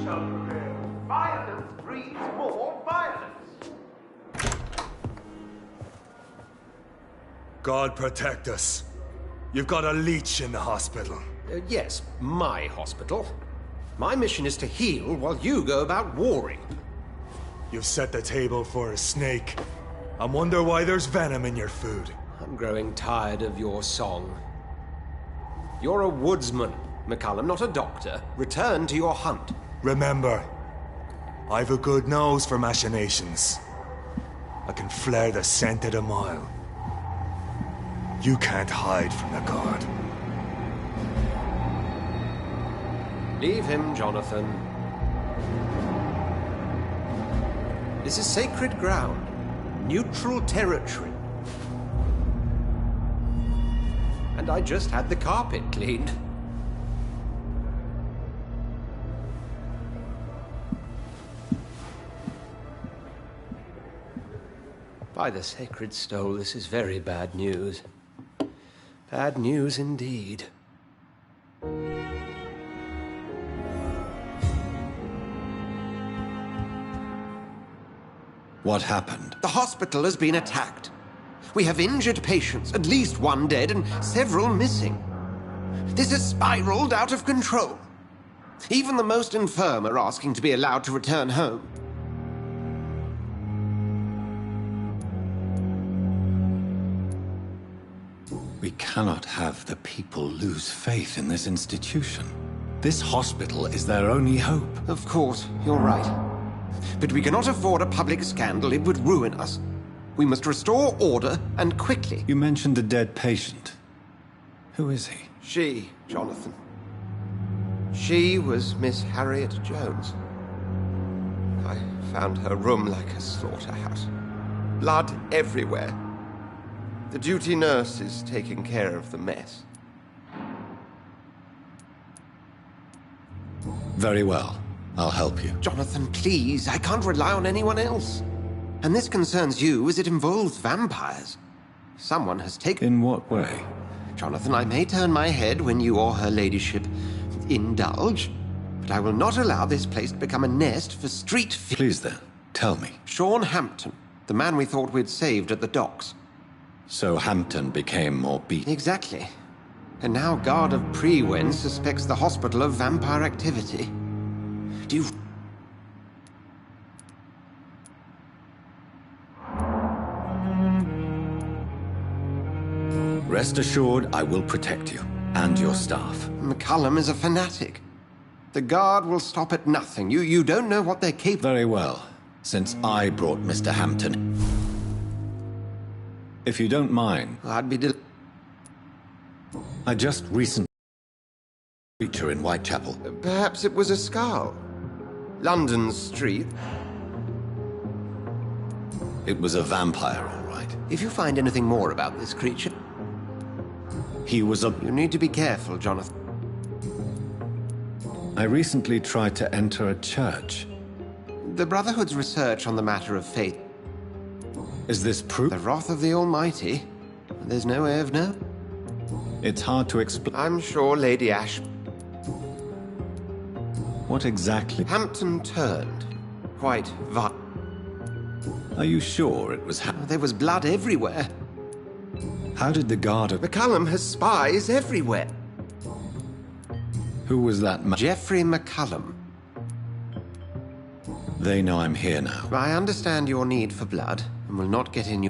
shall prevail. Violence breeds more violence. God protect us. You've got a leech in the hospital. Yes, my hospital. My mission is to heal while you go about warring. You've set the table for a snake. I wonder why there's venom in your food. I'm growing tired of your song. You're a woodsman, McCullum, not a doctor. Return to your hunt. Remember, I've a good nose for machinations. I can flare the scent at a mile. You can't hide from the God. Leave him, Jonathan. This is sacred ground. Neutral territory. And I just had the carpet cleaned. By the sacred stole, this is very bad news. Bad news indeed. What happened? The hospital has been attacked. We have injured patients, at least one dead and several missing. This has spiraled out of control. Even the most infirm are asking to be allowed to return home. We cannot have the people lose faith in this institution. This hospital is their only hope. Of course, you're right. But we cannot afford a public scandal. It would ruin us. We must restore order, and quickly. You mentioned a dead patient. Who is he? She, Jonathan. She was Miss Harriet Jones. I found her room like a slaughterhouse. Blood everywhere. The duty nurse is taking care of the mess. Very well. I'll help you. Jonathan, please. I can't rely on anyone else. And this concerns you as it involves vampires. Someone has taken... In what way? Jonathan, I may turn my head when you or her ladyship indulge, but I will not allow this place to become a nest for street... Please then, tell me. Sean Hampton, the man we thought we'd saved at the docks. So Hampton became more beaten. Exactly. And now Guard of Prewen suspects the hospital of vampire activity. Do you... Rest assured, I will protect you, and your staff. McCullum is a fanatic. The Guard will stop at nothing. You don't know what they're capable... Very well, since I brought Mr. Hampton. If you don't mind... I'd be I just recently... creature in Whitechapel. Perhaps it was a skull. London Street. It was a vampire, all right. If you find anything more about this creature... He was a... You need to be careful, Jonathan. I recently tried to enter a church. The Brotherhood's research on the matter of faith... Is this proof? The wrath of the Almighty. There's no way of knowing. It's hard to explain. I'm sure Lady Ash... What exactly? Hampton turned. Quite Are you sure it was There was blood everywhere. How did the Guard of... McCullum has spies everywhere. Who was that man? Geoffrey McCullum. They know I'm here now. I understand your need for blood, and will not get in you.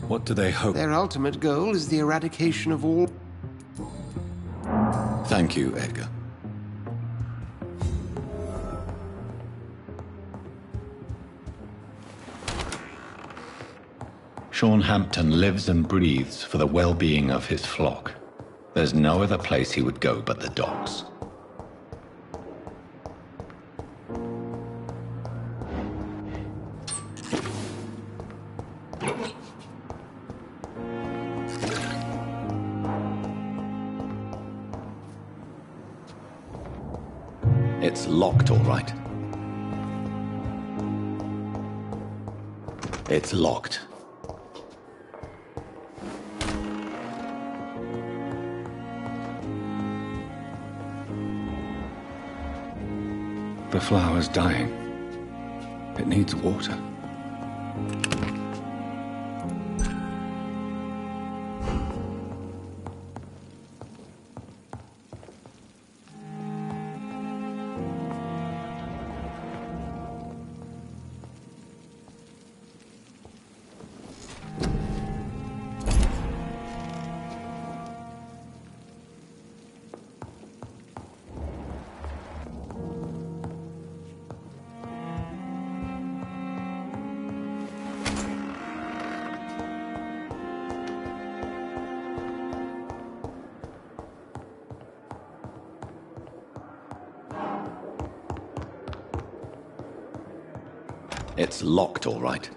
What do they hope? Their ultimate goal is the eradication of all... Thank you, Edgar. Sean Hampton lives and breathes for the well-being of his flock. There's no other place he would go but the docks. It's locked, all right. It's locked. The flower's dying. It needs water. It's locked, all right.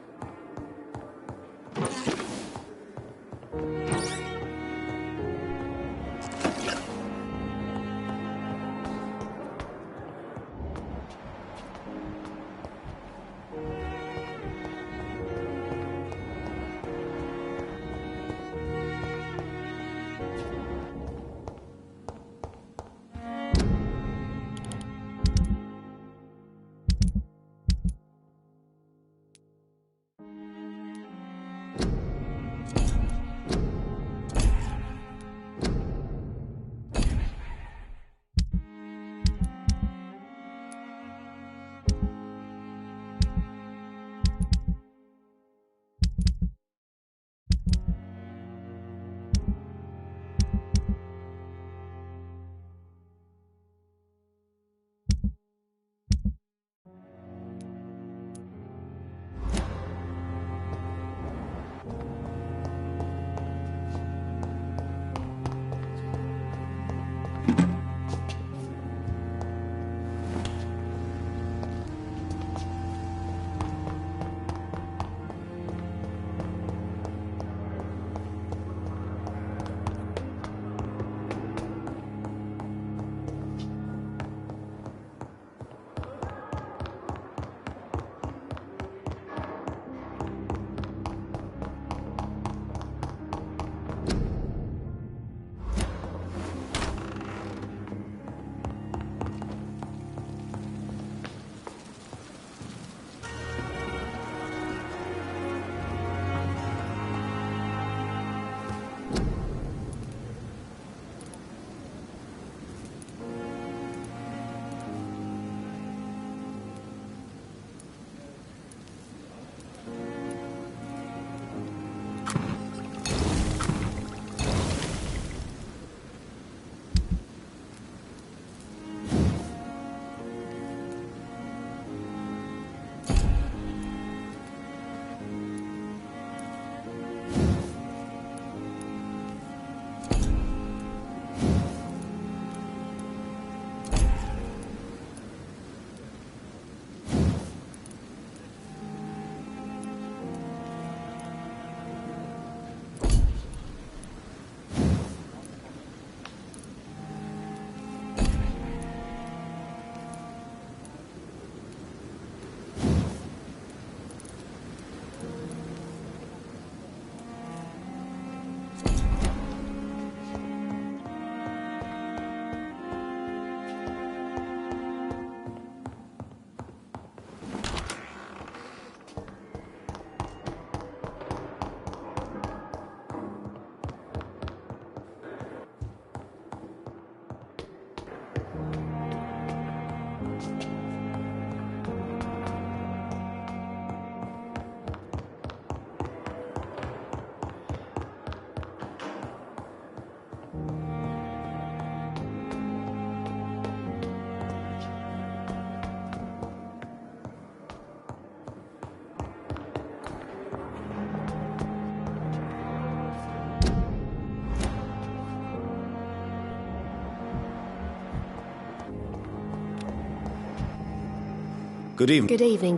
Good evening. Good evening.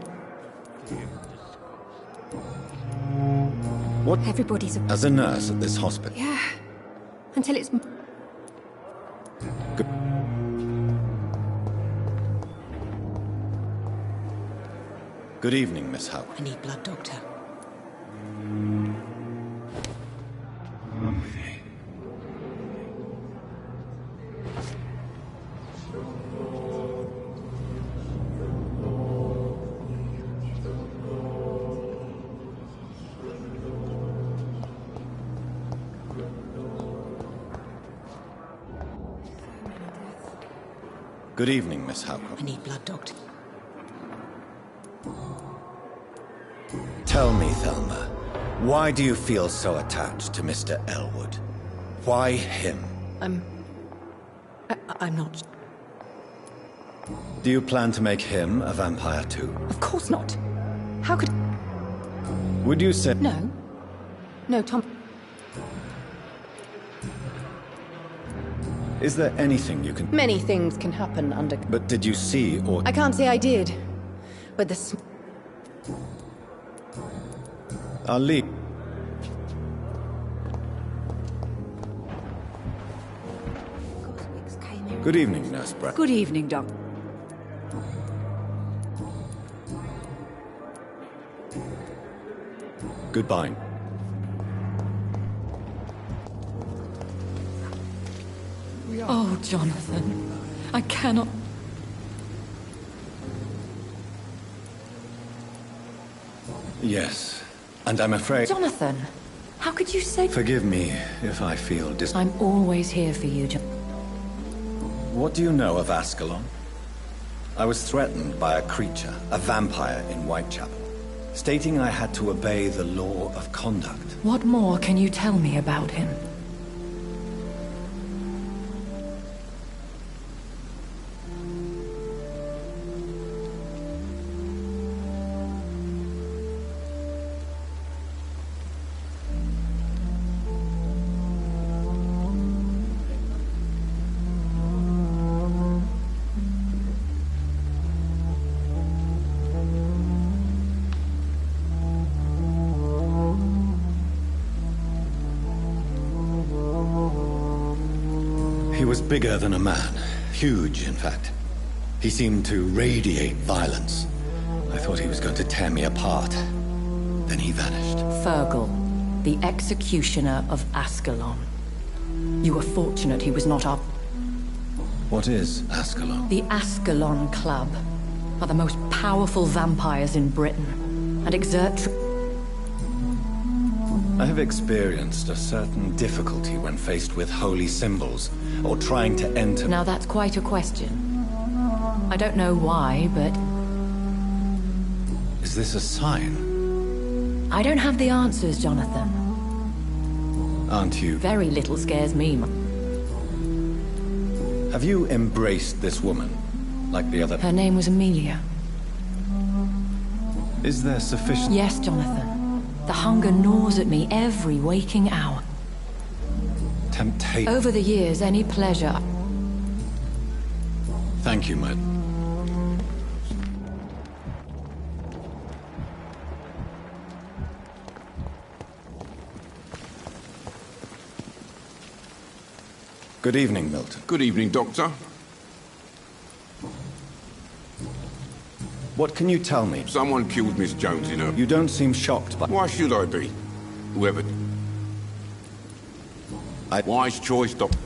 What? Everybody's As a nurse at this hospital. Yeah. Until it's... Good evening, Miss Howard. I need blood, Doctor. Good evening, Miss Howcroft. I need blood, Doctor. Tell me, Thelma, why do you feel so attached to Mr. Elwood? Why him? I'm not... Do you plan to make him a vampire too? Of course not. How could... Would you say... No. No, Tom... Is there anything you can... Many things can happen under... But did you see or... I can't say I did. But the... I'll leave. Good evening, Nurse Brett. Good evening, Doctor. Goodbye. Oh, Jonathan. I cannot... Yes, and I'm afraid... Jonathan, how could you say... Forgive me if I feel I'm always here for you, What do you know of Ascalon? I was threatened by a creature, a vampire in Whitechapel, stating I had to obey the law of conduct. What more can you tell me about him? He was bigger than a man. Huge, in fact. He seemed to radiate violence. I thought he was going to tear me apart. Then he vanished. Fergal, the executioner of Ascalon. You were fortunate he was not up. What is Ascalon? The Ascalon Club are the most powerful vampires in Britain, and exert... I have experienced a certain difficulty when faced with holy symbols, or trying to enter... Now that's quite a question. I don't know why, but... Is this a sign? I don't have the answers, Jonathan. Aren't you? Very little scares me. Have you embraced this woman, like the other... Her name was Amelia. Is there sufficient... Yes, Jonathan. The hunger gnaws at me every waking hour. Temptation... Over the years, any pleasure... Thank you, Matt. Good evening, Milton. Good evening, Doctor. What can you tell me? Someone killed Miss Jones in her... You don't seem shocked by... Why should I be? Whoever... Wise choice, Doctor.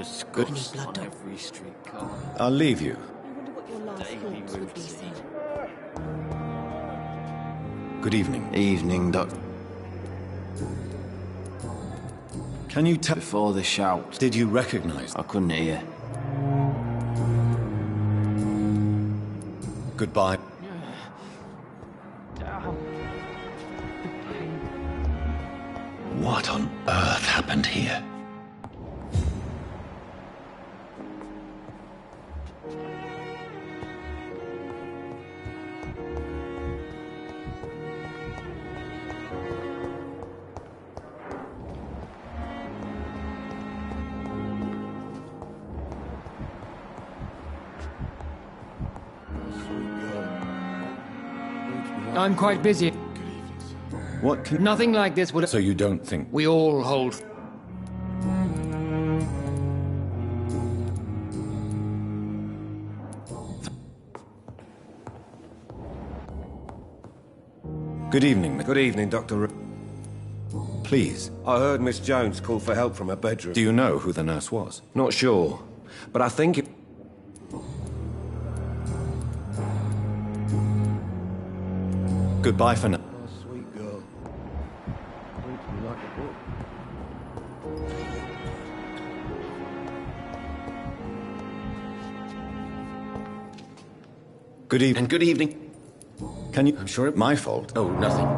There's Scots on every streetcar. I'll leave you. I wonder what your last thoughts would be, sir. Good evening. Evening, Doc. Can you tell... Before the shout, Did you recognize... I couldn't hear. Goodbye. What on earth happened here? I'm quite busy. What can... Nothing like this would... So you don't think... We all hold... Good evening, Good evening, Dr. Please. I heard Miss Jones call for help from her bedroom. Do you know who the nurse was? Not sure, but I think it... Goodbye for now. Oh, sweet girl. Reads me like a book. Good evening. And good evening. Can you... I'm sure it's my fault. Oh, nothing.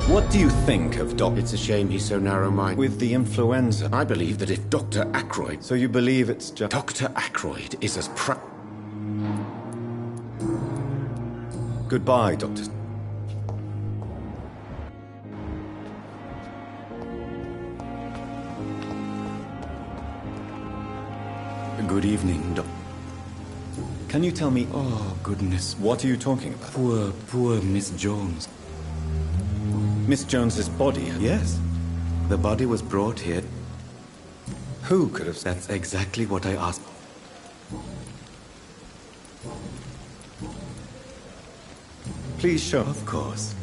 What do you think of Doc... It's a shame he's so narrow-minded. With the influenza? I believe that if Dr. Ackroyd... So you believe it's just... Dr. Ackroyd is as Goodbye, Doctor... Good evening, Doc. Can you tell me... Oh, goodness. What are you talking about? Poor Miss Jones. Miss Jones's body? Yes. The body was brought here. Who could have... That's exactly what I asked. Please show... Of course.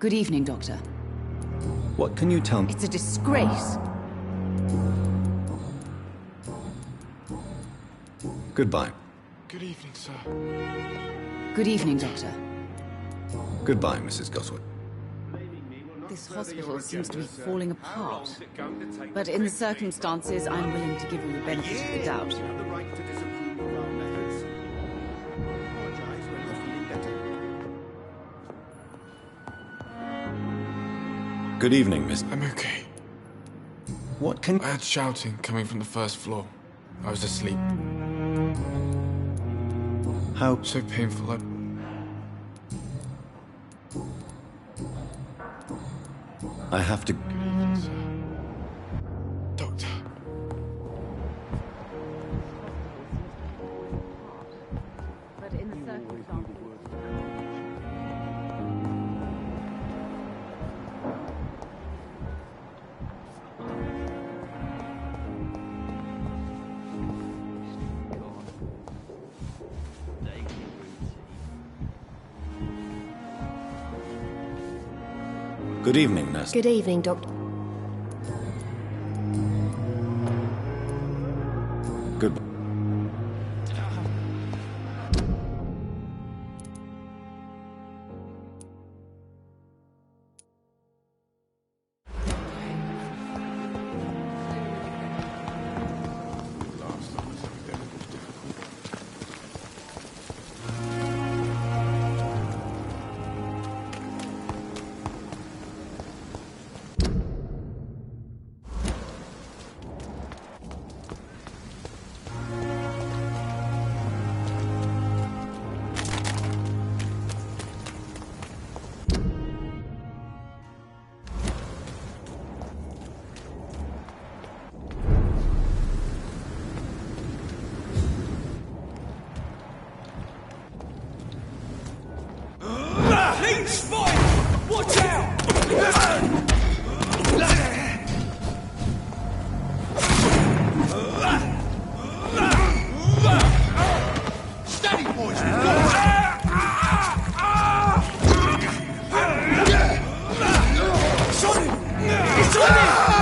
Good evening, Doctor. What can you tell me? It's a disgrace. Goodbye. Good evening, sir. Good evening, Doctor. Goodbye, Mrs. Goswood. This hospital seems to be falling apart. But in the circumstances, I'm willing to give you the benefit of the doubt. Good evening, Miss... I'm okay. What can... I had shouting coming from the first floor. I was asleep. How... So painful. I have to... Good evening, sir. Doctor. But in the circumstances... Good evening, nurse. Good evening, Doctor. Good... It's fine! Watch out! Steady, boys! Shot him! It's on him!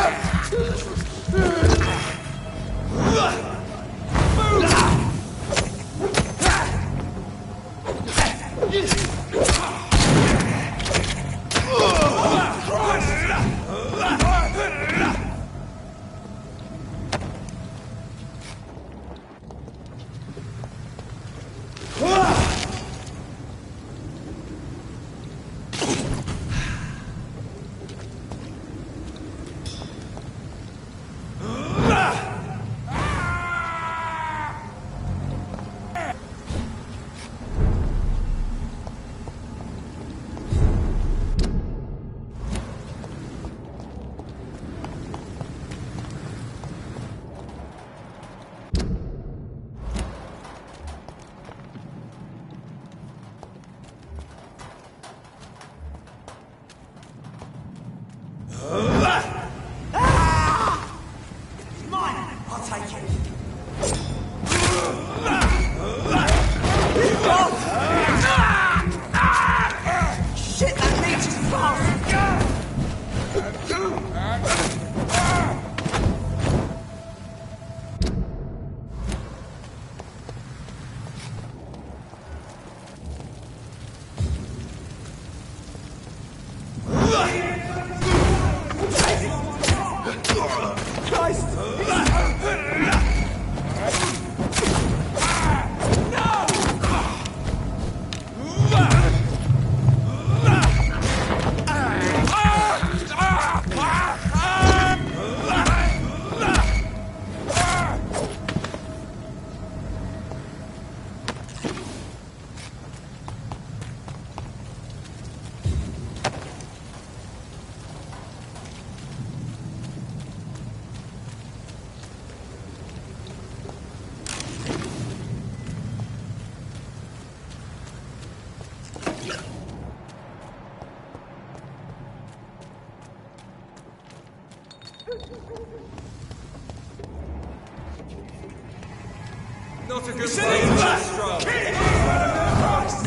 Not a good fight.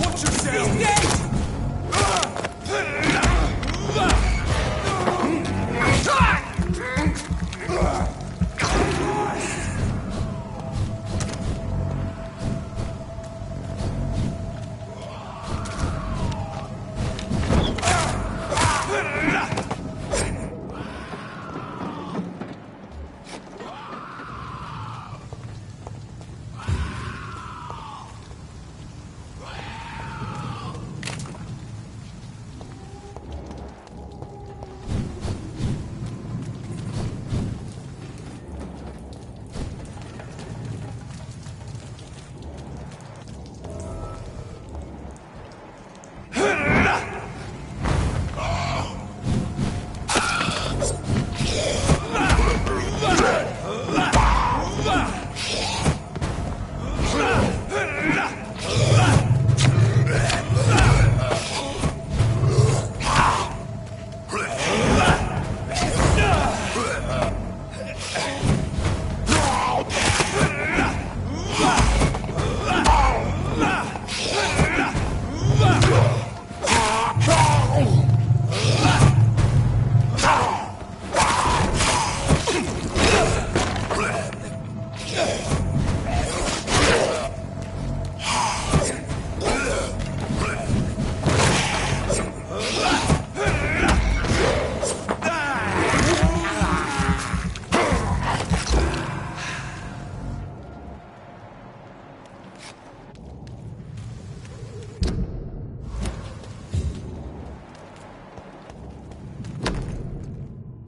Watch yourself. He's dead.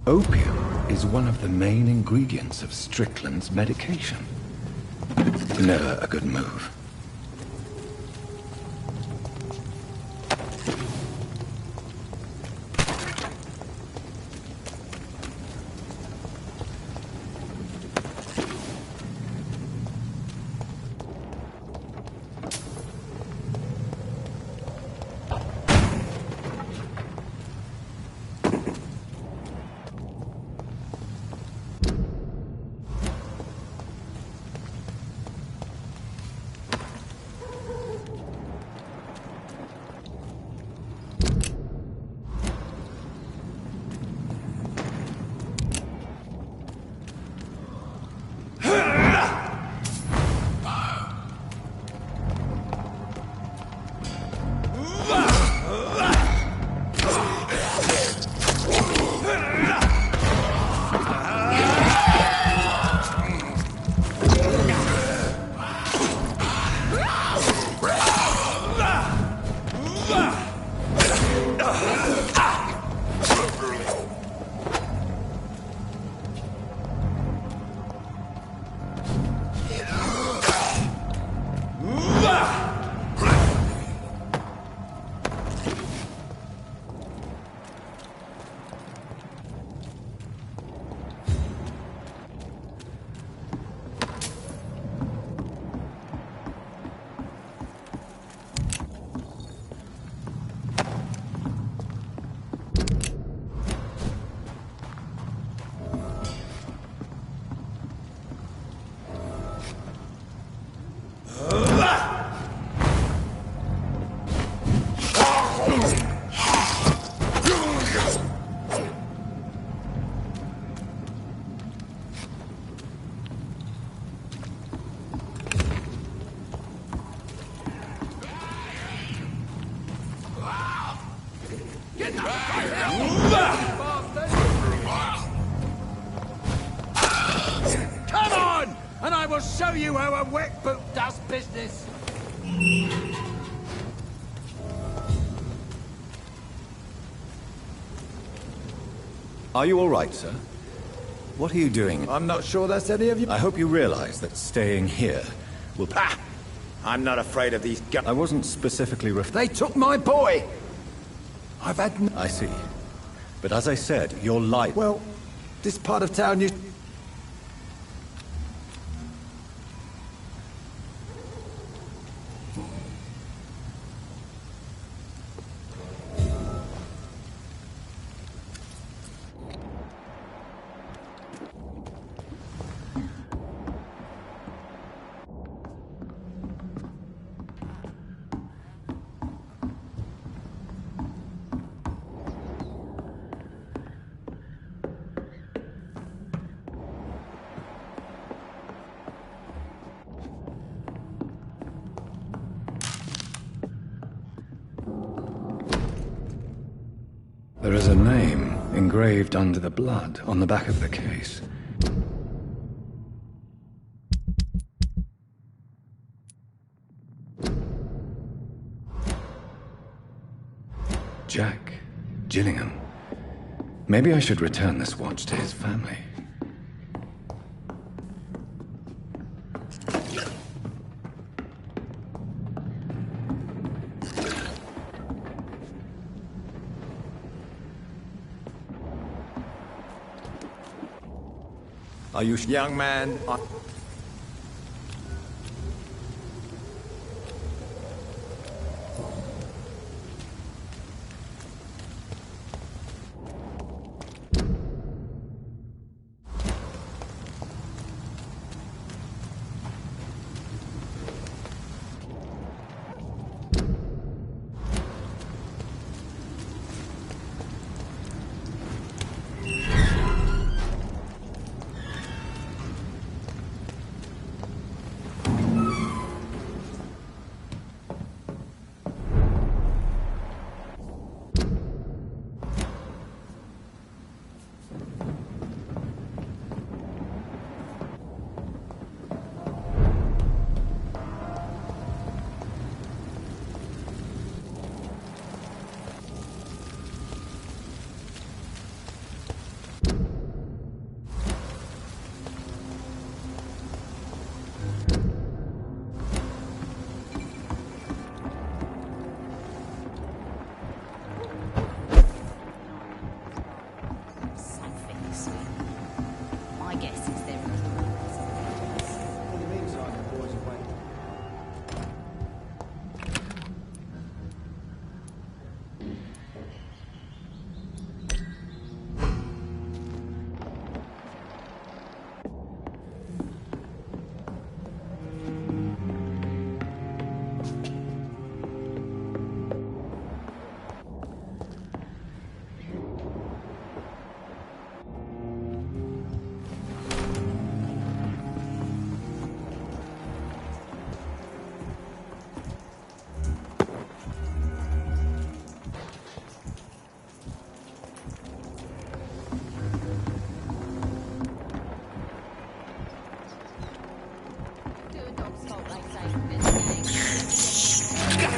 Opium is one of the main ingredients of Strickland's medication. Never a good move. show you how a wet boot does business. Are you all right, sir? What are you doing? I'm not sure that's any of you. I hope you realize that staying here will... Ah! I'm not afraid of these guns. I wasn't specifically They took my boy! I've had... I see. But as I said, your life... Well, this part of town you... There is a name engraved under the blood on the back of the case. Jack Gillingham. Maybe I should return this watch to his family. Are you... Young man,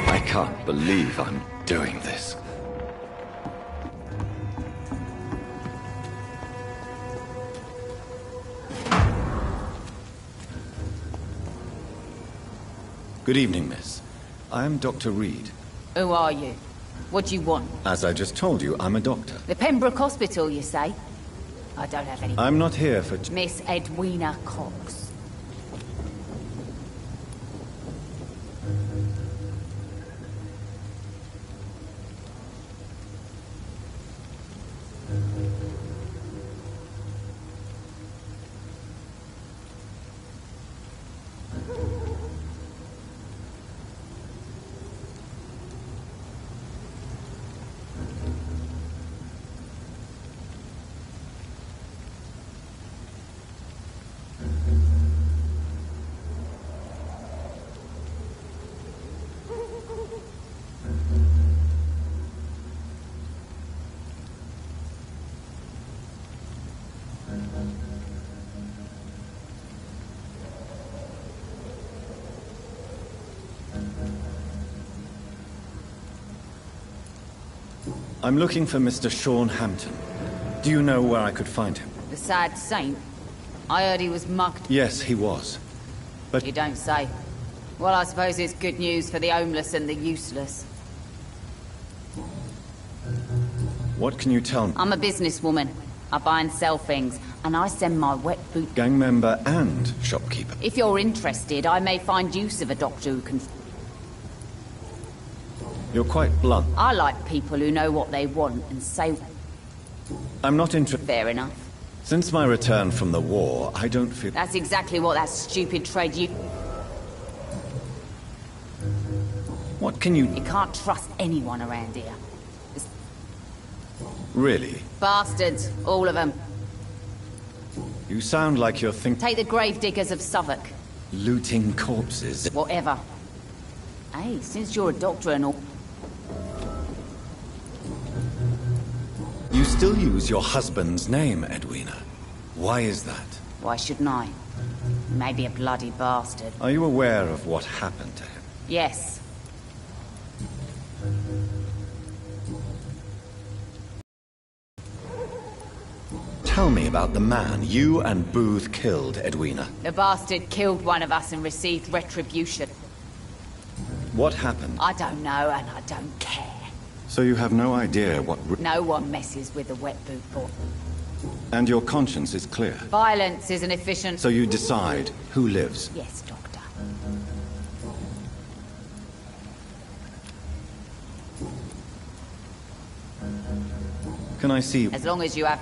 I can't believe I'm doing this. Good evening, miss. I'm Dr. Reed. Who are you? What do you want? As I just told you, I'm a doctor. The Pembroke Hospital, you say? I don't have any... I'm not here for... Miss Edwina Cox. I'm looking for Mr. Sean Hampton. Do you know where I could find him? The sad saint? I heard he was mugged. Yes, he was. But You don't say. Well, I suppose it's good news for the homeless and the useless. what can you tell me? I'm a businesswoman. I buy and sell things, and I send my wet boot... Gang member and shopkeeper. If you're interested, I may find use of a doctor who can... You're quite blunt. I like people who know what they want and say... I'm not interested. Fair enough. Since my return from the war, I don't feel... That's exactly what that stupid trade you... What can you... You can't trust anyone around here. Really? Bastards, all of them. You sound like you're thinking... Take the grave diggers of Southwark. Looting corpses. Whatever. Hey, since you're a doctor and all... You still use your husband's name, Edwina. Why is that? Why shouldn't I? Maybe a bloody bastard. Are you aware of what happened to him? Yes. Tell me about the man you and Booth killed, Edwina. The bastard killed one of us and received retribution. What happened? I don't know, and I don't care. So you have no idea what... No one messes with the wet boot boy. And your conscience is clear? Violence isn't efficient. So you decide who lives? Yes, Doctor. Can I see... As long as you have...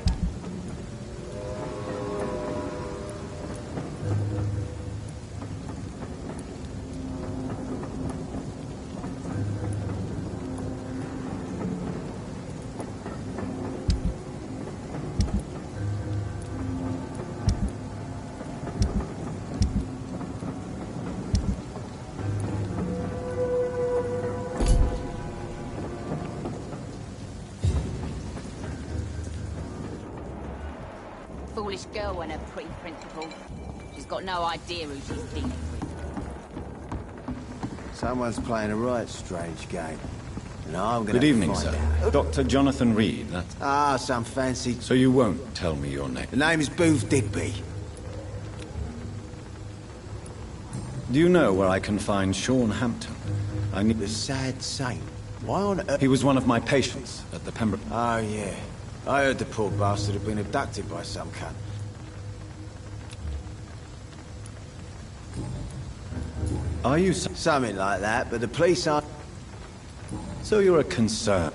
Foolish girl and her pretty principles. She's got no idea who she's dealing with. Someone's playing a right strange game. And I'm gonna Good evening, find sir. out. Dr. Jonathan Reed, that's... Ah, some fancy... So you won't tell me your name? The name is Booth Digby. Do you know where I can find Sean Hampton? I need... The sad saint. Why on earth... He was one of my patients at the Pembroke... Oh, yeah. I heard the poor bastard had been abducted by some cunt. Are you... Something like that, but the police aren't... So you're a concern...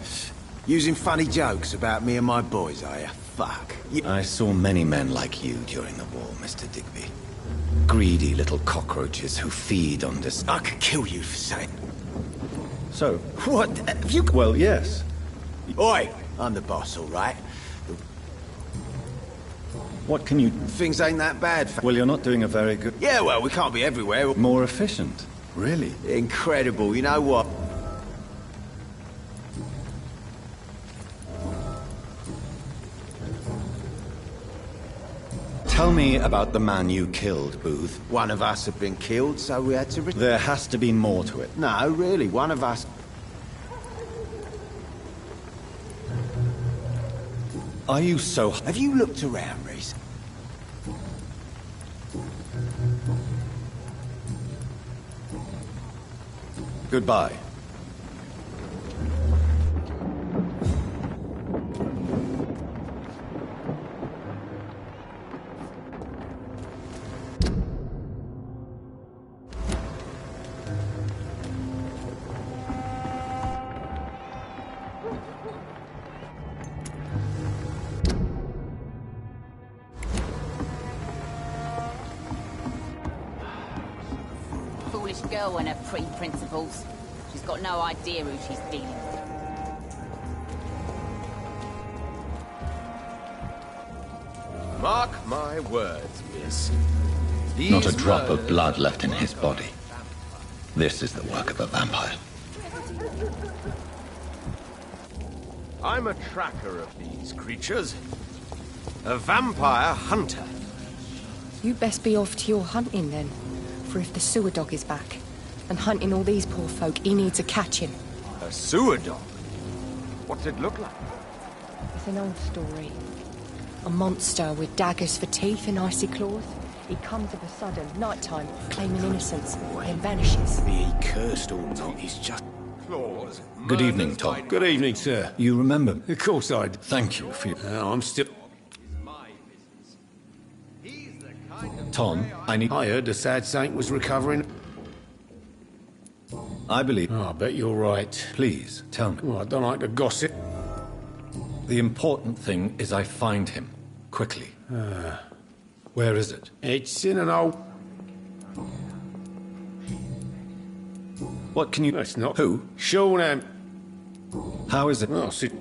Using funny jokes about me and my boys, are you? Fuck. I saw many men like you during the war, Mr. Digby. Greedy little cockroaches who feed on this... I could kill you for saying... So... What? Have you... Well, yes. Oi! I'm the boss, all right? What can you... Things ain't that bad. Well, you're not doing a very good... Yeah, well, we can't be everywhere. More efficient. Really? Incredible. You know what? Tell me about the man you killed, Booth. One of us had been killed, so we had to... There has to be more to it. No, really, one of us... Are you so... Have you looked around, Reese? Goodbye. Foolish girl and her pretty principles. She's got no idea who she's dealing with. Mark my words, miss. Not a drop of blood left in his body. This is the work of a vampire. I'm a tracker of these creatures. A vampire hunter. You best be off to your hunting then. For if the sewer dog is back, and hunting all these poor folk, he needs a catching. A sewer dog? What's it look like? It's an old story. A monster with daggers for teeth and icy claws. He comes of a sudden, nighttime, claiming innocence, then vanishes. Be he cursed or not, he's just... Claws. Good evening, Tom. Good evening, sir. You remember? Of course I do. Thank you for your... I'm still... Tom, I need... I heard the sad saint was recovering. I believe... Oh, I bet you're right. Please, tell me. Well, I don't like to gossip. The important thing is I find him. Quickly. Where is it? It's in an old... What can you... That's not... Who? Shoreham. How is it? Oh, sit...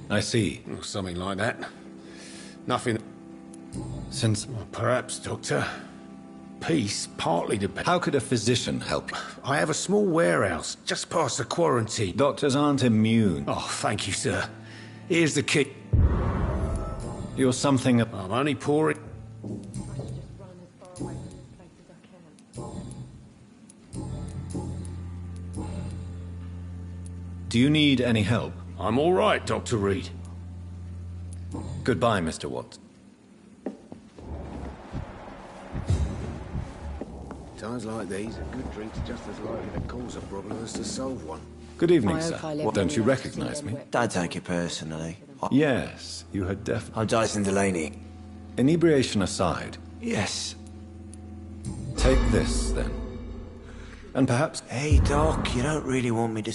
I see. Or something like that. Nothing... Since... Well, perhaps, Doctor. Peace partly depends... How could a physician help you? I have a small warehouse just past the quarantine. Doctors aren't immune. Oh, thank you, sir. Here's the key. You're something... I'm only pouring... Do you need any help? I'm all right, Dr. Reed. Goodbye, Mr. Watts. Times like these, a good drink's just as likely to cause a problem as to solve one. Good evening, sir. Don't you recognize me? Don't take it personally. Yes, you had definitely... I'm Dyson Delaney. Inebriation aside... Yes. Take this, then. And perhaps... Hey, Doc, you don't really want me to...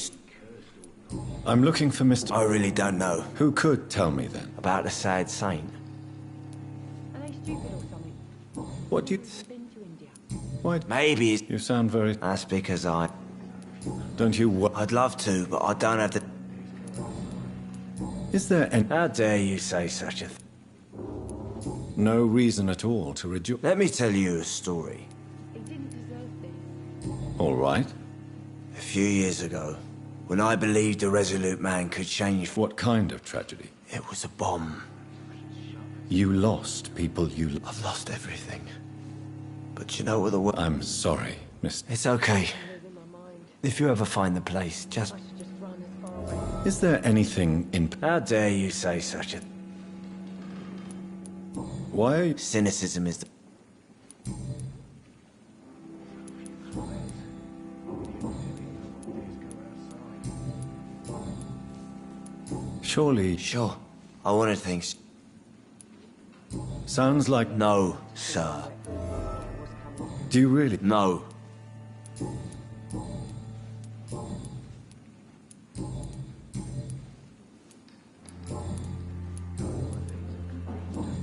I'm looking for Mr... I really don't know. Who could tell me, then? About the sad saint. Are they stupid or something? What do you... Why... Maybe it's... You sound very... That's because I... Don't you... I'd love to, but I don't have the... Is there any... How dare you say such a thing? No reason at all to reduce... Let me tell you a story. He didn't deserve this. All right. A few years ago, when I believed a resolute man could change... What kind of tragedy? It was a bomb. You lost people you... I've lost everything. But you know what the... I'm sorry, Miss... It's okay. If you ever find the place, just... Is there anything in... How dare you say such a... Why... Cynicism is the... Surely... Sure. I wanted things... Sounds like... No, sir. Do you really... No.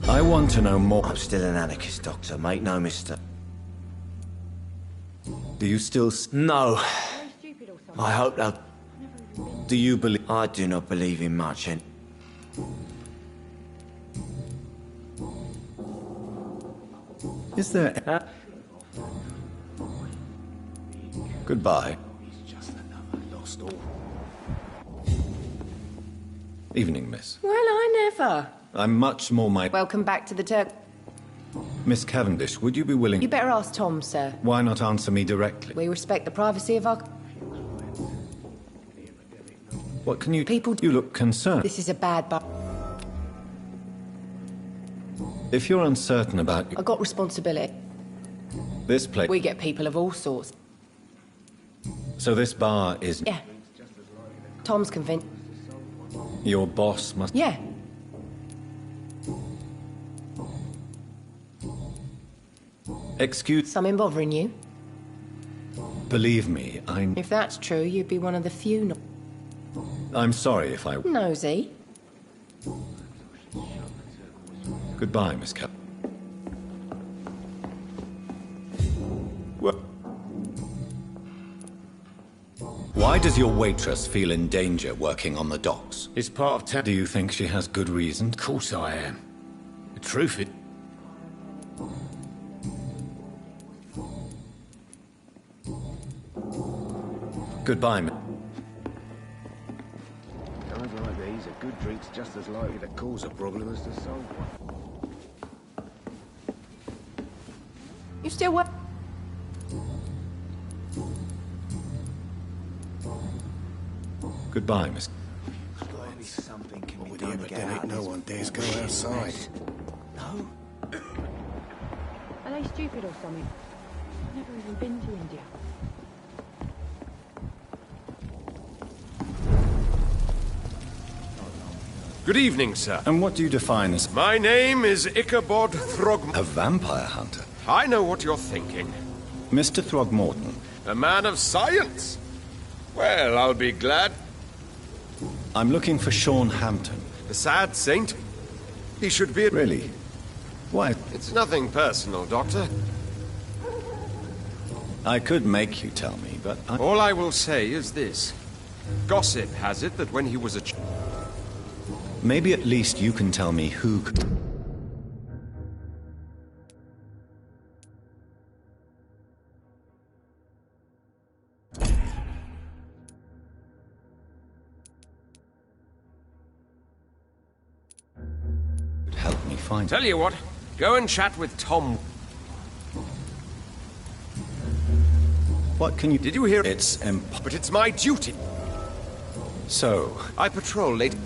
I want to know more... I'm still an anarchist, Doctor. Make no mistake. Do you still... No. I hope they'll... Do you believe... I do not believe in much, and... Is there... Goodbye. Evening, miss. Well, I never. I'm much more my... Welcome back to the Turk. Miss Cavendish, would you be willing... You better ask Tom, sir. Why not answer me directly? We respect the privacy of our... What can you... People... You look concerned. This is a bad but... If you're uncertain about... I got responsibility. This place... We get people of all sorts. So this bar is... Yeah. Tom's convinced. Your boss must... Yeah. Excuse... Something bothering you? Believe me, If that's true, you'd be one of the few... I'm sorry if I... Nosy. Goodbye, Miss Cap... Why does your waitress feel in danger working on the docks? It's part of town. Do you think she has good reason? Of course I am. The truth is... Goodbye, Times like these, a good drink's just as likely to cause a problem as to solve one. You still work? Goodbye, Miss... With the epidemic, no one dares go outside. No? Are they stupid or something? I've never even been to India. Good evening, sir. And what do you define as... My name is Ichabod Throgmorton. A vampire hunter? I know what you're thinking. Mr. Throgmorton. A man of science. Well, I'll be glad. I'm looking for Sean Hampton. The sad saint. He should be... Really? Why? It's nothing personal, Doctor. I could make you tell me, but All I will say is this. Gossip has it that when he was a maybe at least you can tell me who could... help me find... Tell you what, go and chat with Tom. What can you... Did you hear? It's But it's my duty. So... I patrol late.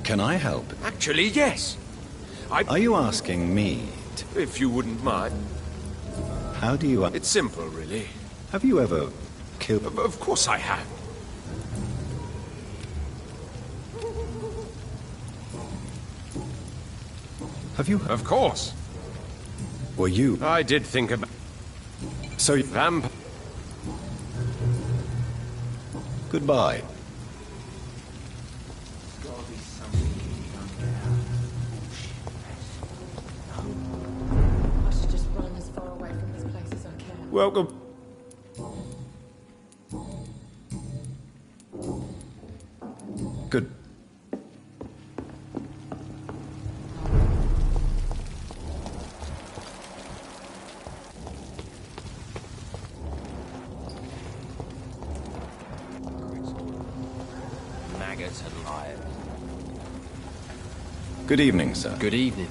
Can I help? Actually, yes. Are you asking me? If you wouldn't mind. How do you... It's simple, really. Have you ever killed... Of course I have. Have you... Of course. Were you... I did think about... So you... Goodbye. I should just run as far away from this place as I can. Welcome. Good. Maggots and liars. Good evening, sir. Good evening.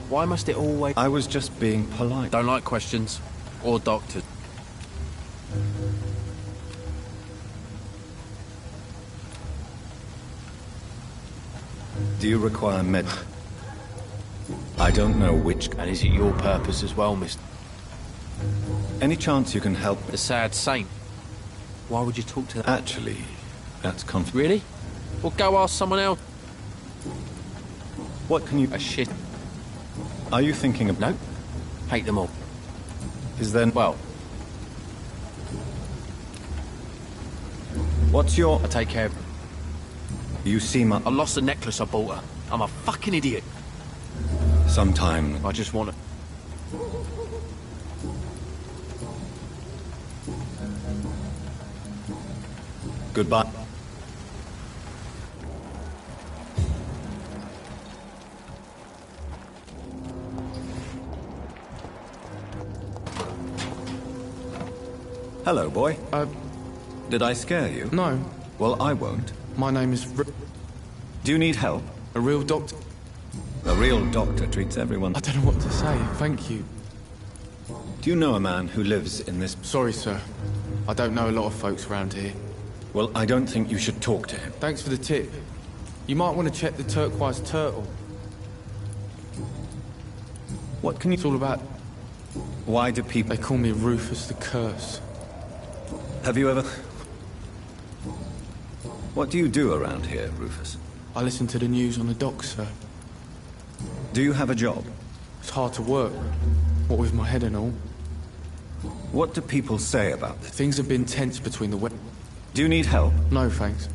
Why must it always... I was just being polite. Don't like questions. Or doctors. Do you require med... I don't know which... And is it your purpose as well, mister? Any chance you can help... The sad saint. Why would you talk to that? Actually, that's Really? Well, go ask someone else. What can you... A shit. Are you thinking of... No. Hate them all. Is then... Well. What's your... I take care of... You seem... I lost the necklace I bought her. I'm a fucking idiot. Sometime... I just want to... Goodbye. Hello, boy. Did I scare you? No. Well, I won't. My name is... Do you need help? A real doctor? A real doctor treats everyone... I don't know what to say, thank you. Do you know a man who lives in this... Sorry, sir. I don't know a lot of folks around here. Well, I don't think you should talk to him. Thanks for the tip. You might want to check the turquoise turtle. What can you... It's all about... Why do people... They call me Rufus the Curse. Have you ever... What do you do around here, Rufus? I listen to the news on the docks, sir. Do you have a job? It's hard to work. What with my head and all. What do people say about this? Things have been tense between the... Do you need help? No, thanks.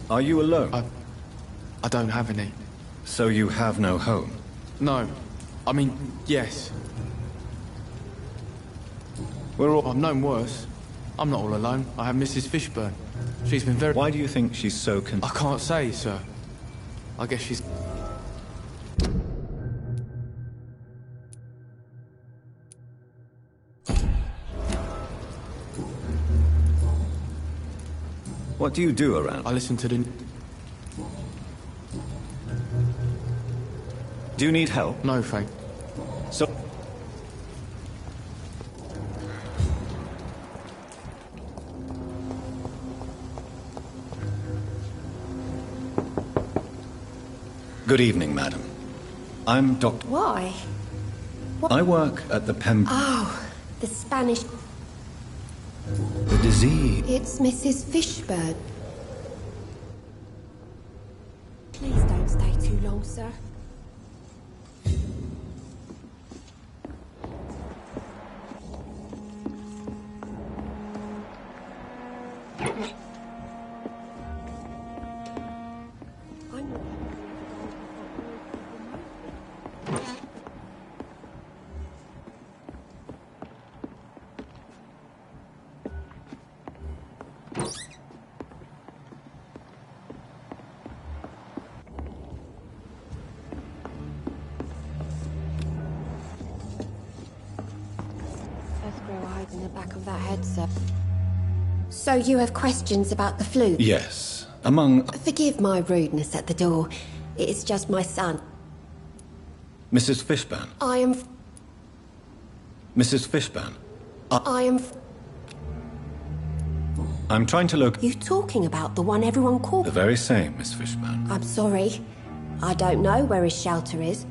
Are you alone? I don't have any. So you have no home? No. I mean, yes. I've known worse. I'm not all alone. I have Mrs. Fishburne. She's been very... Why do you think she's so I can't say, sir. I guess she's... What do you do around? I listen to the... Do you need help? No, thank. So... Good evening, madam. I'm Dr. Why? What? I work at the Oh, the Spanish... The disease... It's Mrs. Fishburne. Please don't stay too long, sir. In the back of that head, sir. So you have questions about the flu? Yes. Among... Forgive my rudeness at the door. It's just my son. Mrs. Fishburne. I am... Mrs. Fishburne. I am... I'm trying to look... You talking about the one everyone called? The very same, Miss Fishburne. I'm sorry. I don't know where his shelter is.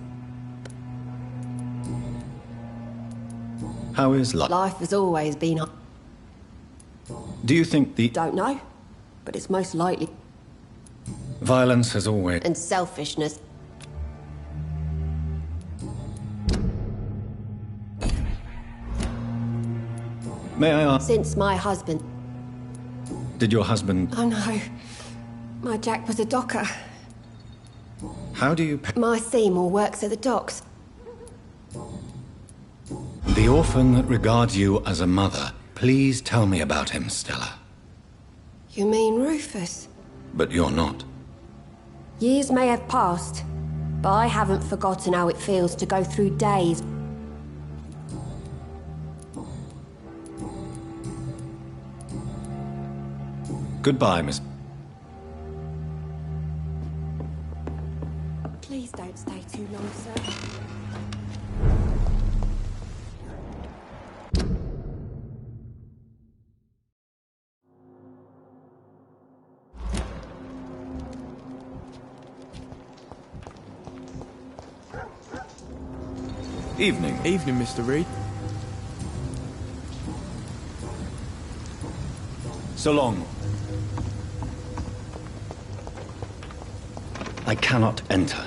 How is life? Life has always been... Do you think the... Don't know, but it's most likely... Violence has always... And selfishness. May I ask... Since my husband... Did your husband... Oh no. My Jack was a docker. How do you... My Seymour works at the docks. The orphan that regards you as a mother. Please tell me about him, Stella. You mean Rufus? But you're not. Years may have passed, but I haven't forgotten how it feels to go through days. Goodbye, Miss... Please don't stay too long, sir. Evening. Evening, Mr. Reed. So long. I cannot enter.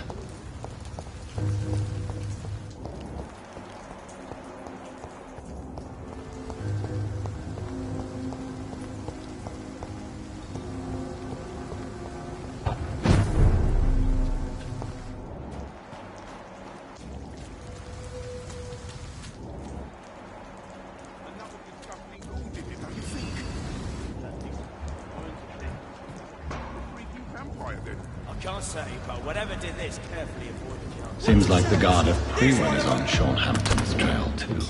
Seems like the guard of Prewin is on Sean Hampton's trail, too.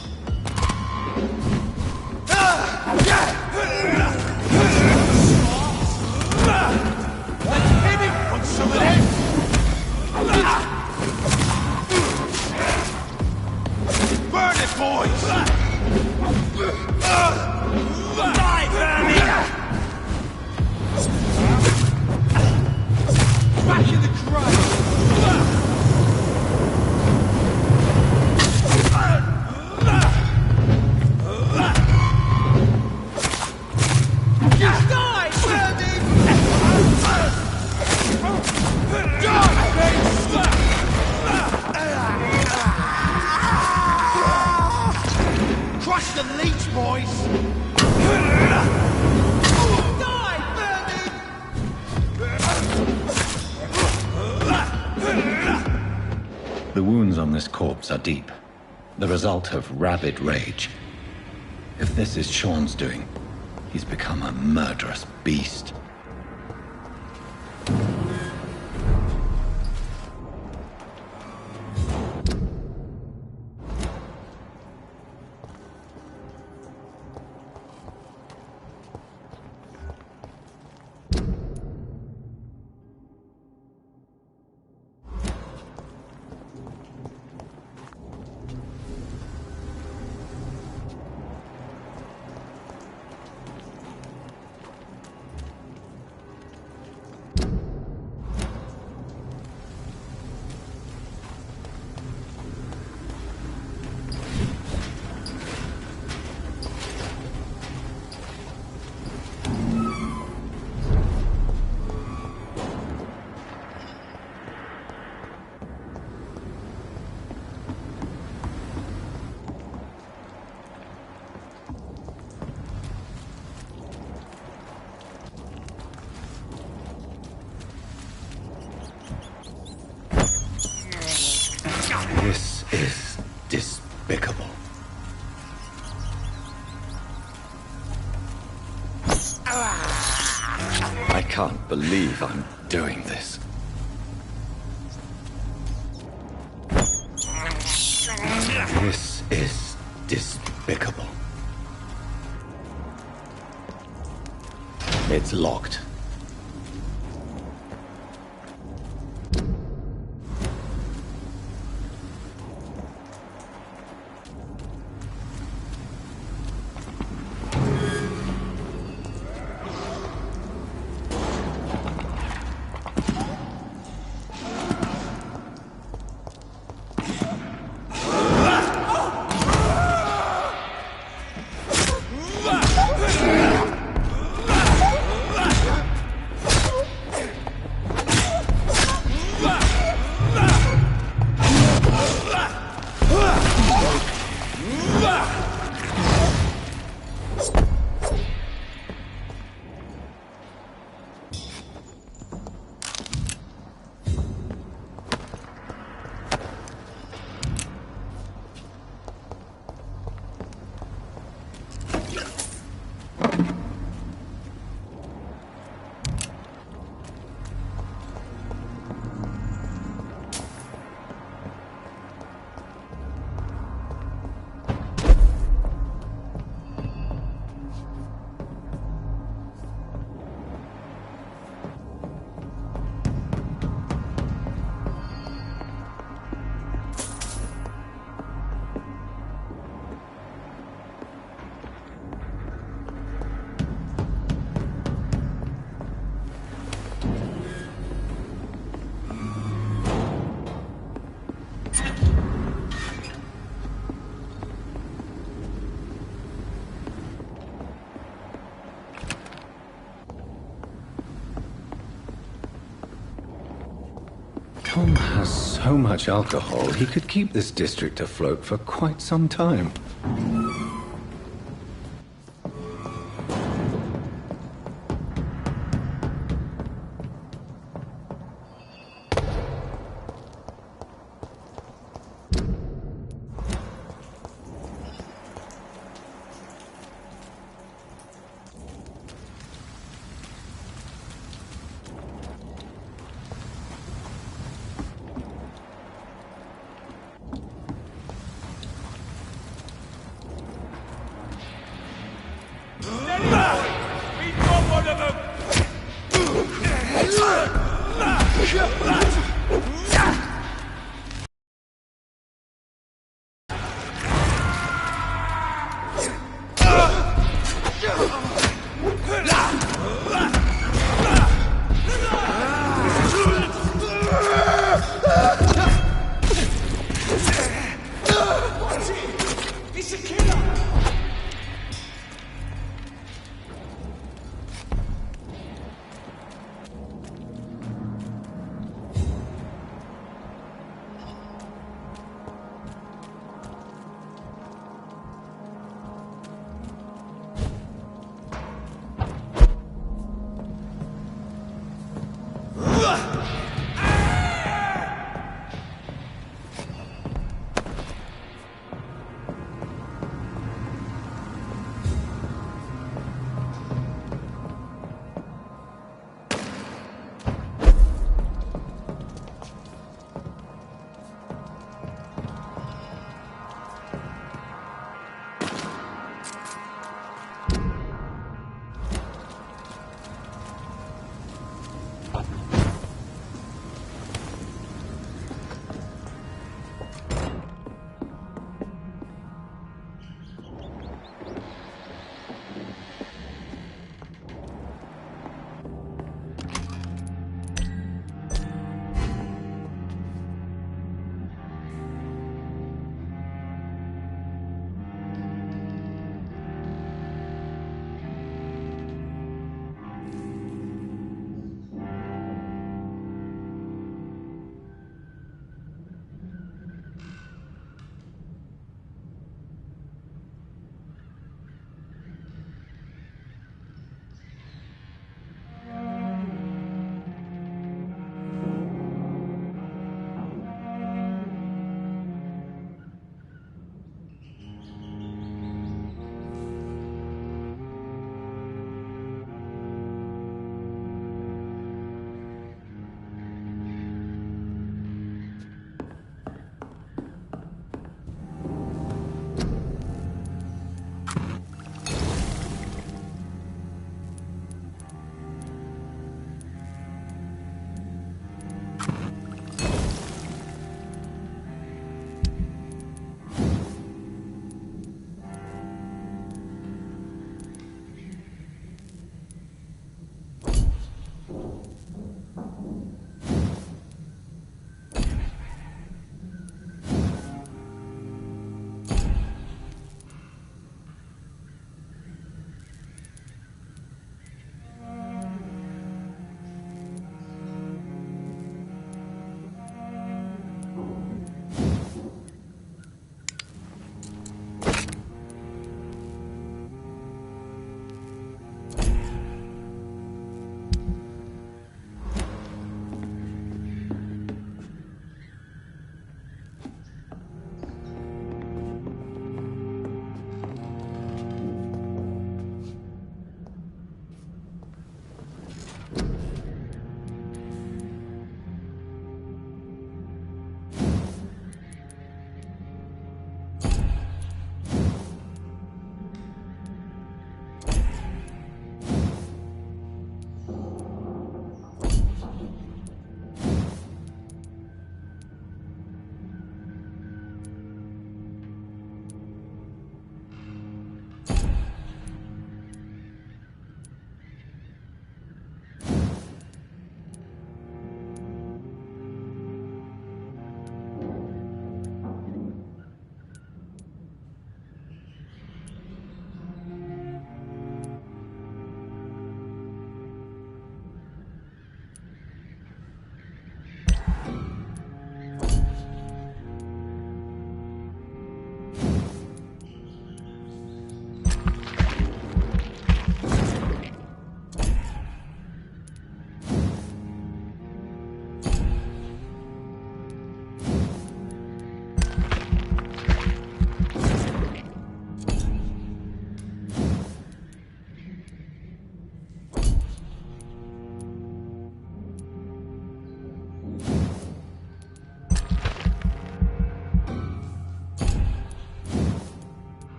Burn it, boys! Die, vermin! Back in the crowd! Crush the leech, boys! The wounds on this corpse are deep, the result of rabid rage. If this is Sean's doing, he's become a murderous beast. despicable. I can't believe I'm doing this. This is despicable. It's locked. Tom has so much alcohol, he could keep this district afloat for quite some time.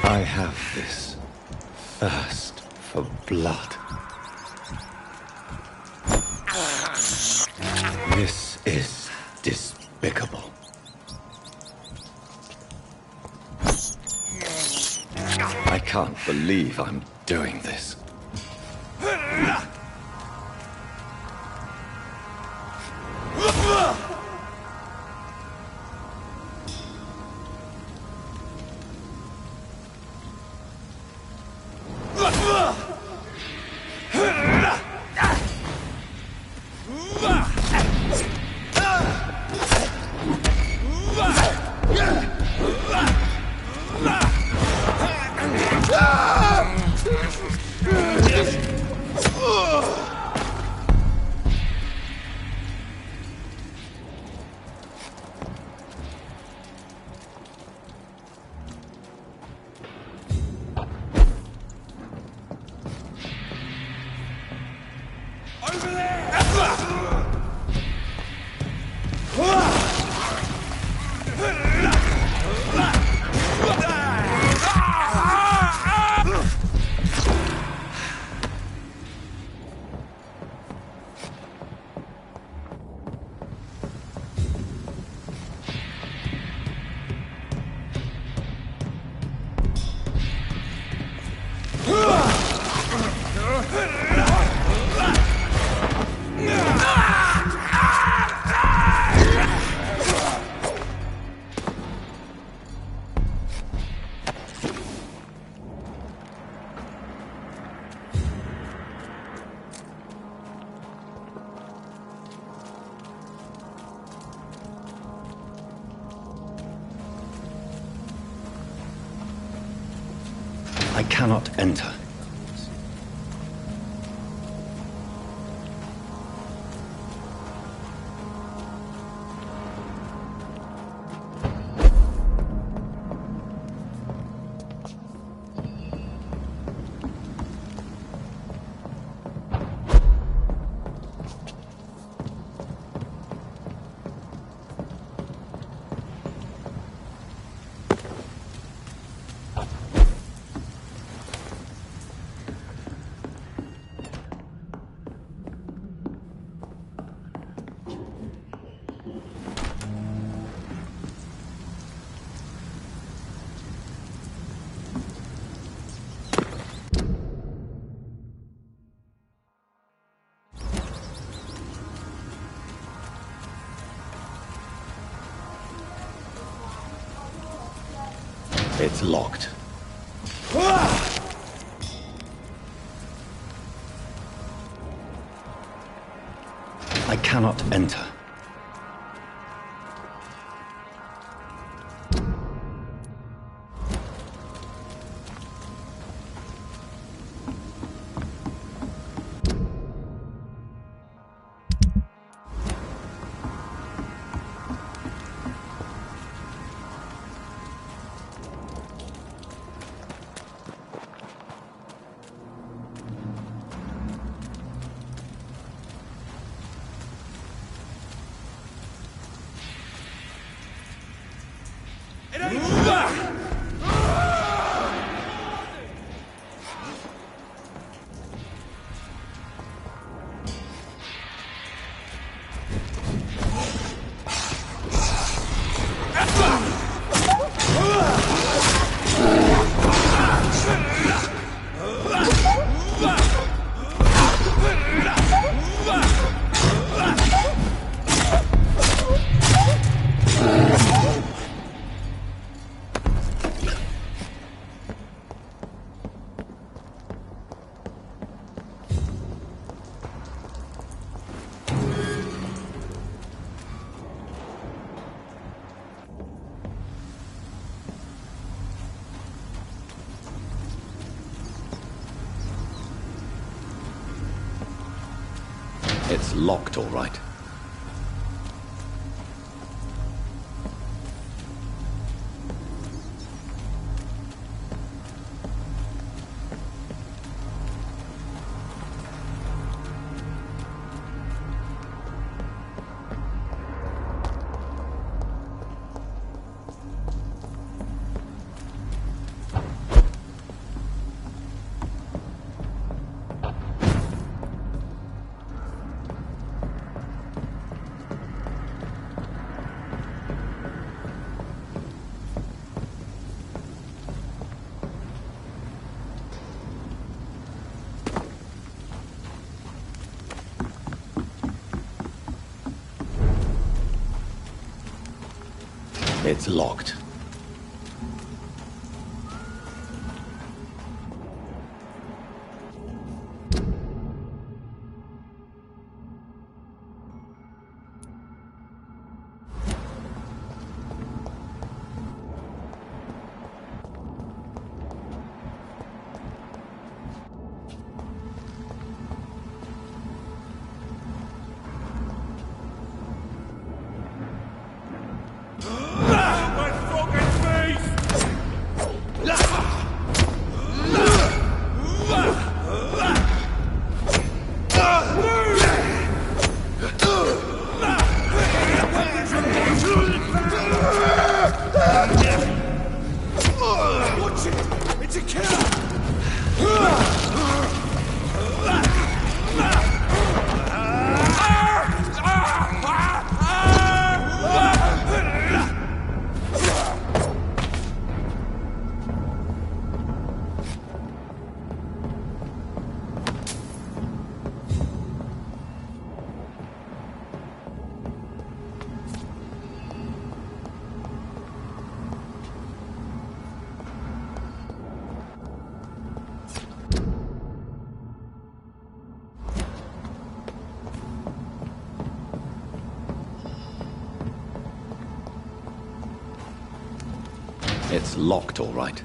I have this thirst for blood. This is despicable. I can't believe I'm doing this. I cannot enter. It's locked. I cannot enter. It's locked, all right. It's locked. It's locked, all right.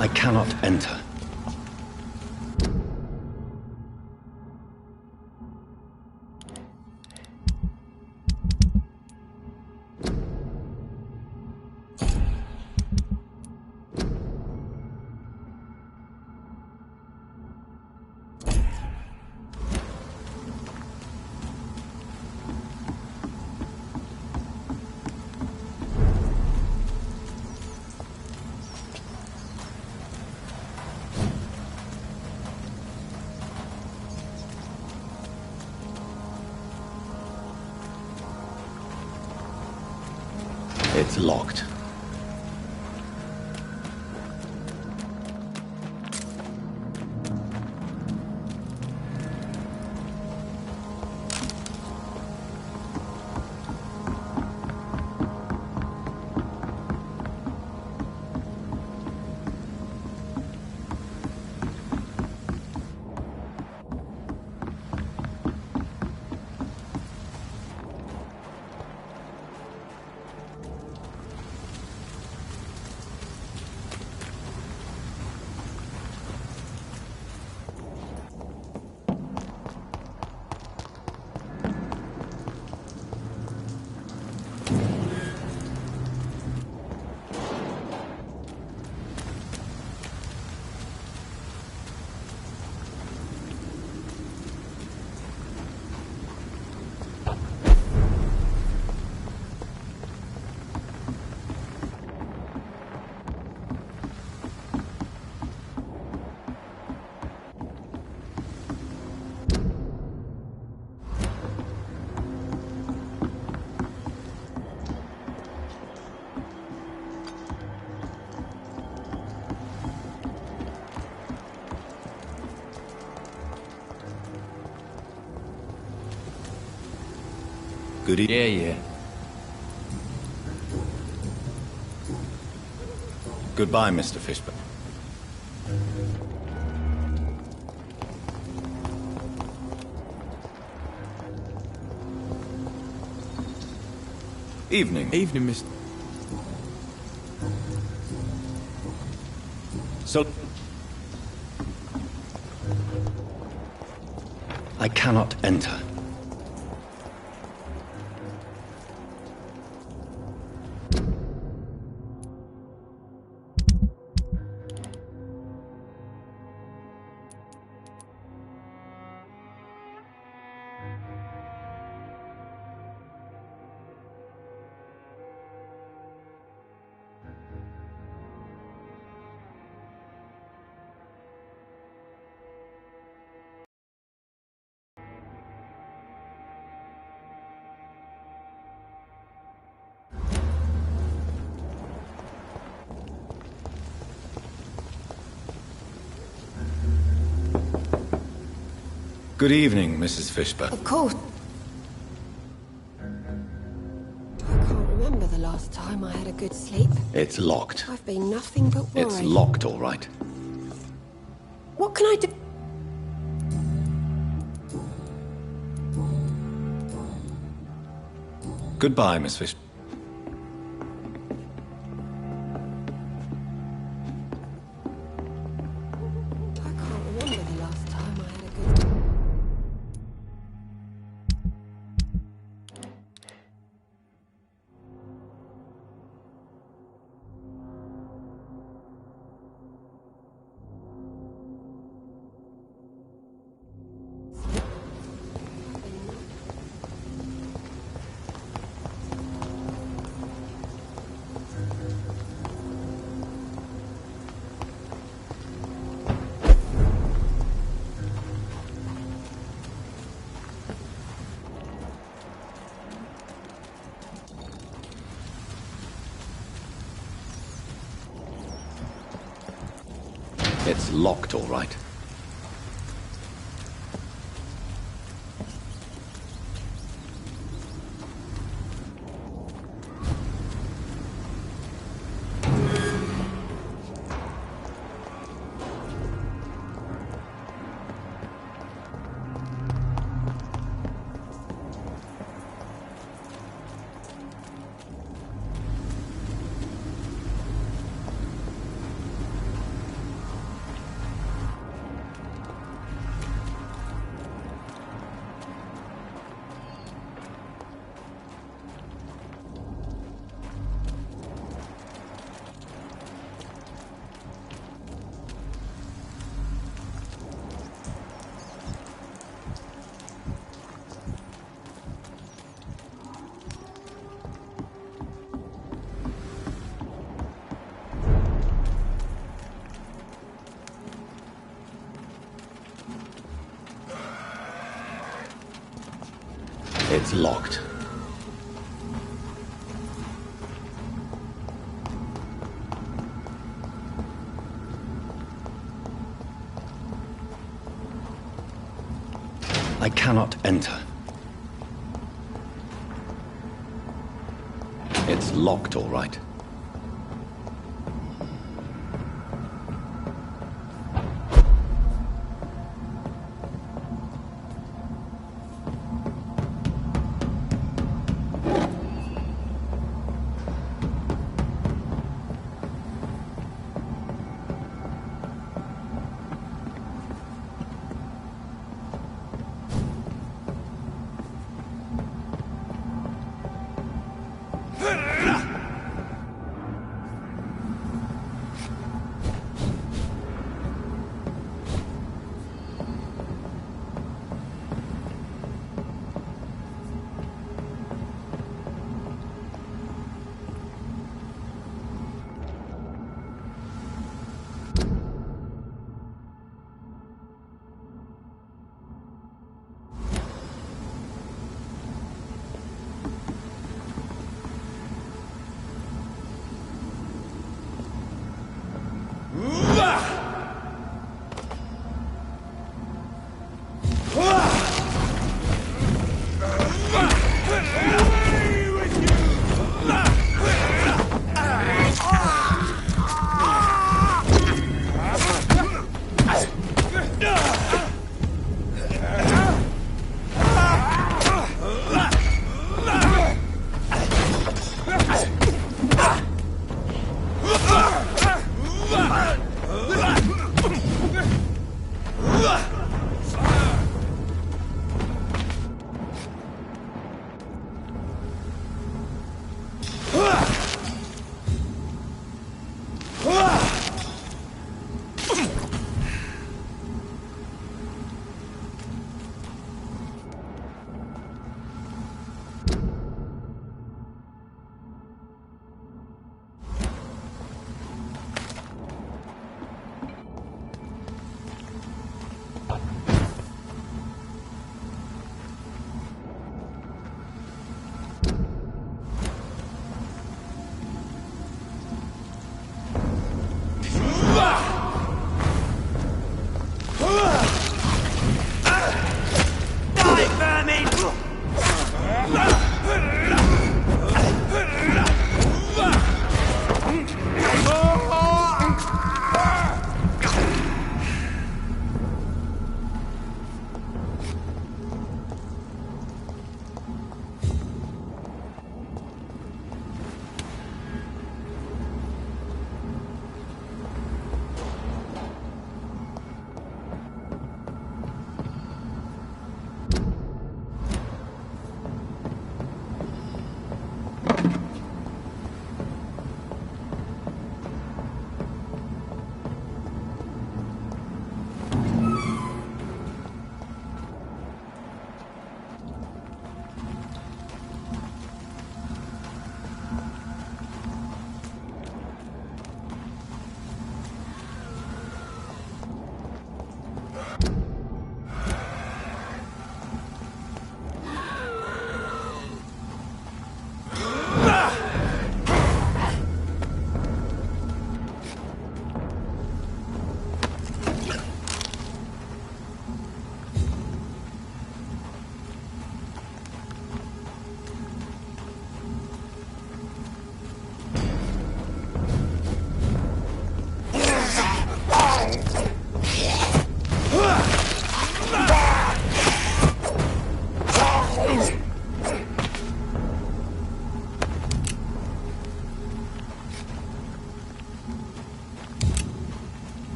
I cannot enter. It's locked. Good evening. Yeah. Goodbye, Mr. Fishburne. Evening. Evening, Mr. So... I cannot enter. Good evening, Mrs. Fishburne. Of course. I can't remember the last time I had a good sleep. It's locked. I've been nothing but worried. It's locked, all right. What can I do? Goodbye, Miss Fish. I can't remember the last time I had a good... It's locked, all right. It's locked. I cannot enter. It's locked, all right.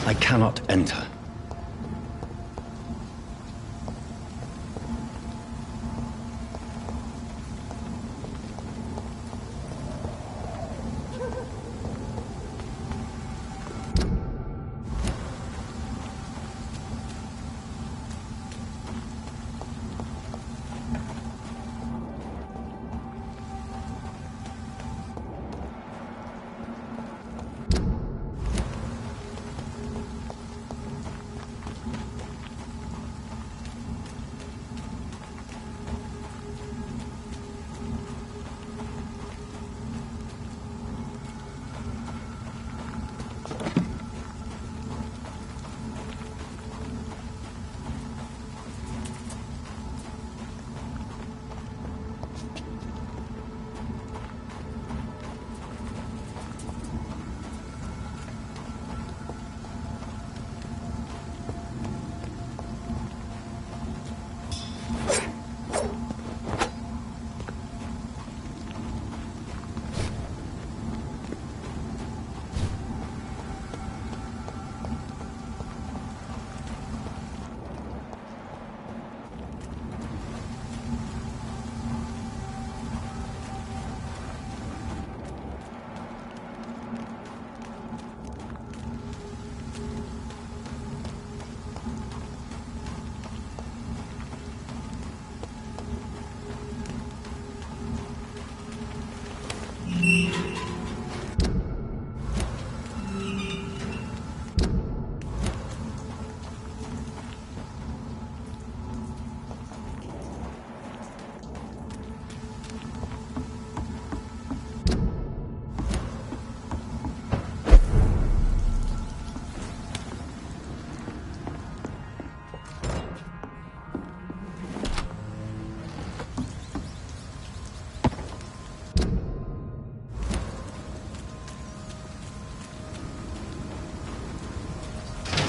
I cannot enter.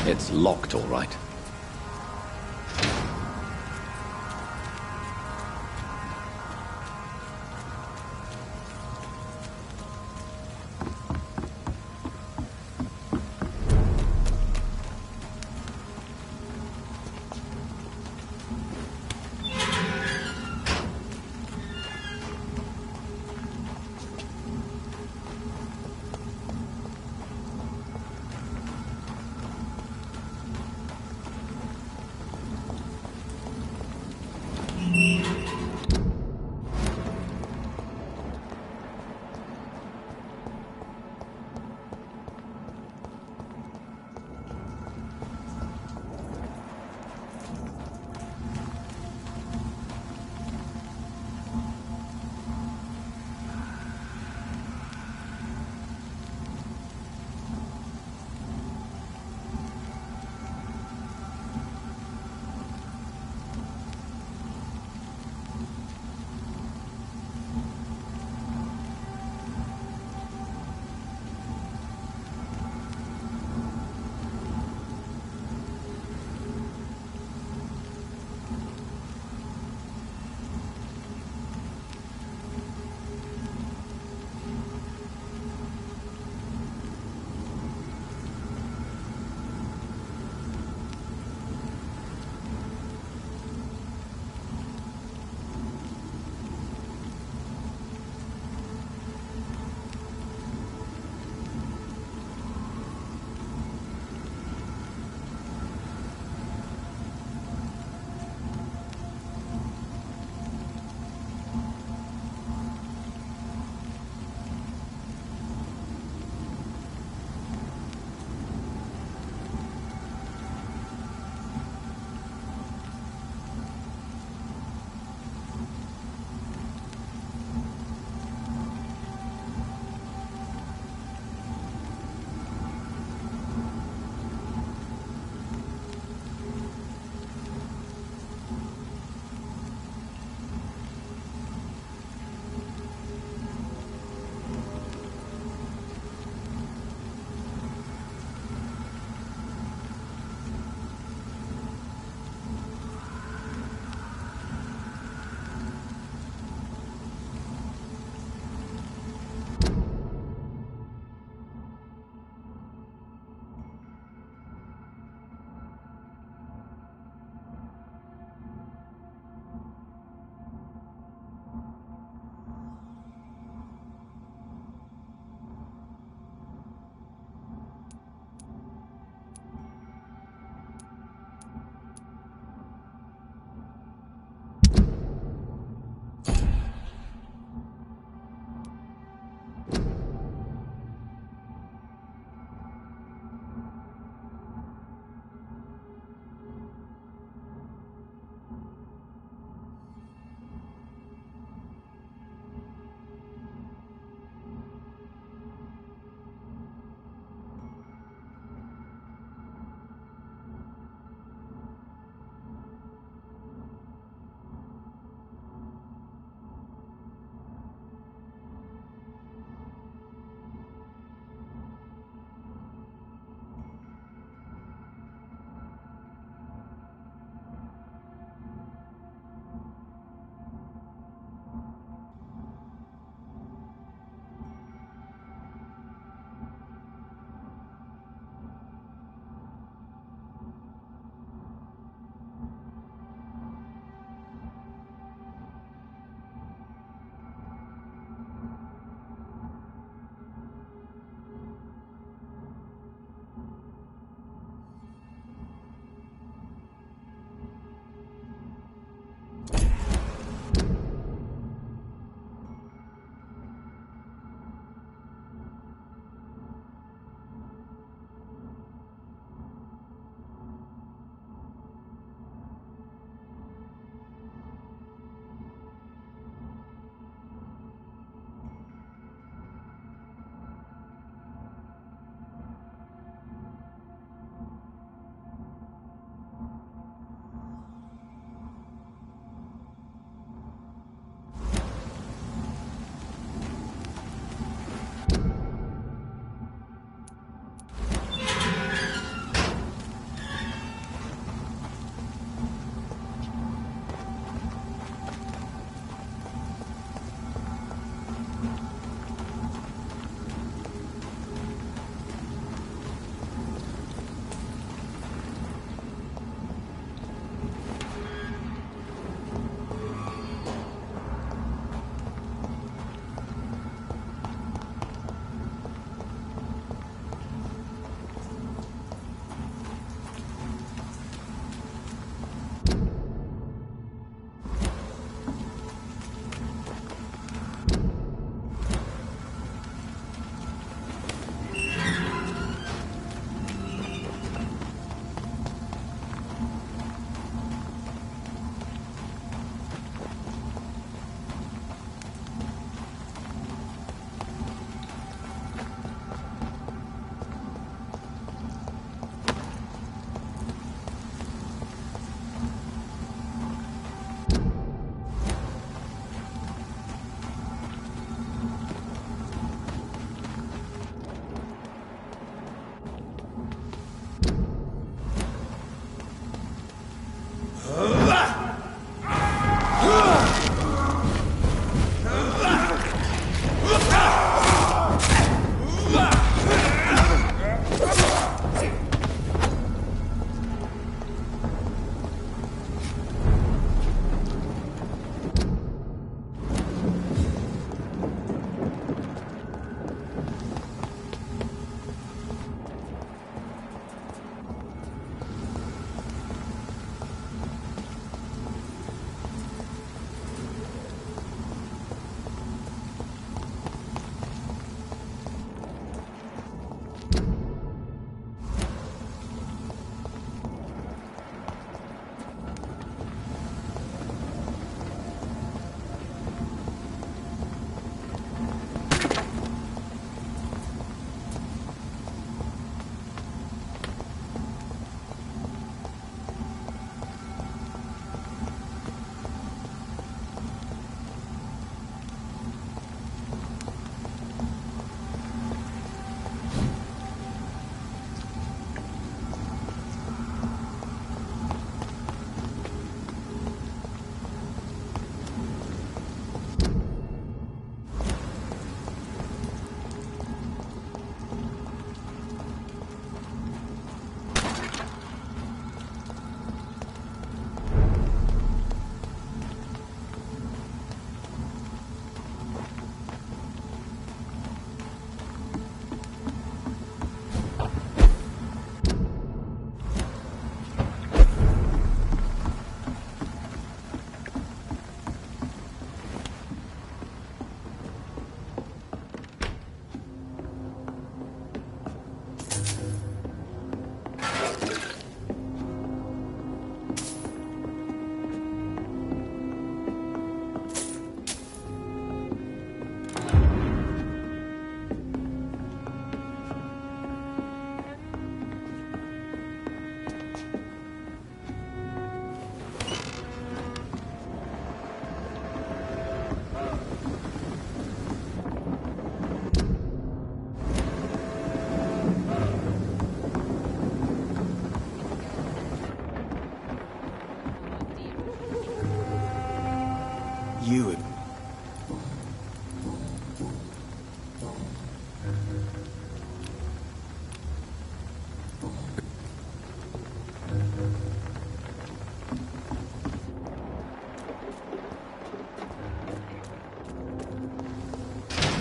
It's locked, all right.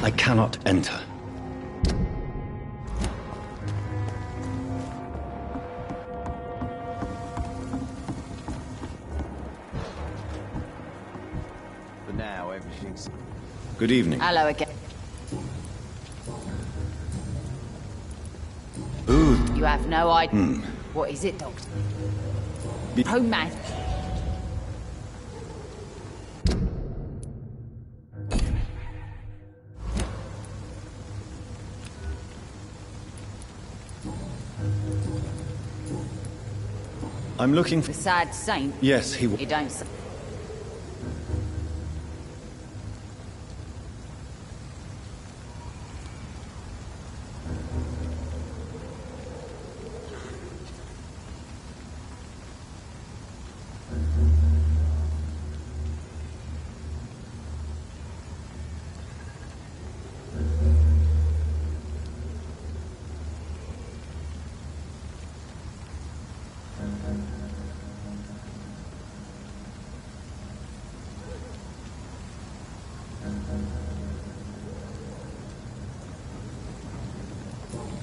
I cannot enter. For now, everything's... Good evening. Hello again. Ooh. You have no idea. What is it, Doctor? Oh, man. I'm looking for... The sad saint? Yes, he... You don't say.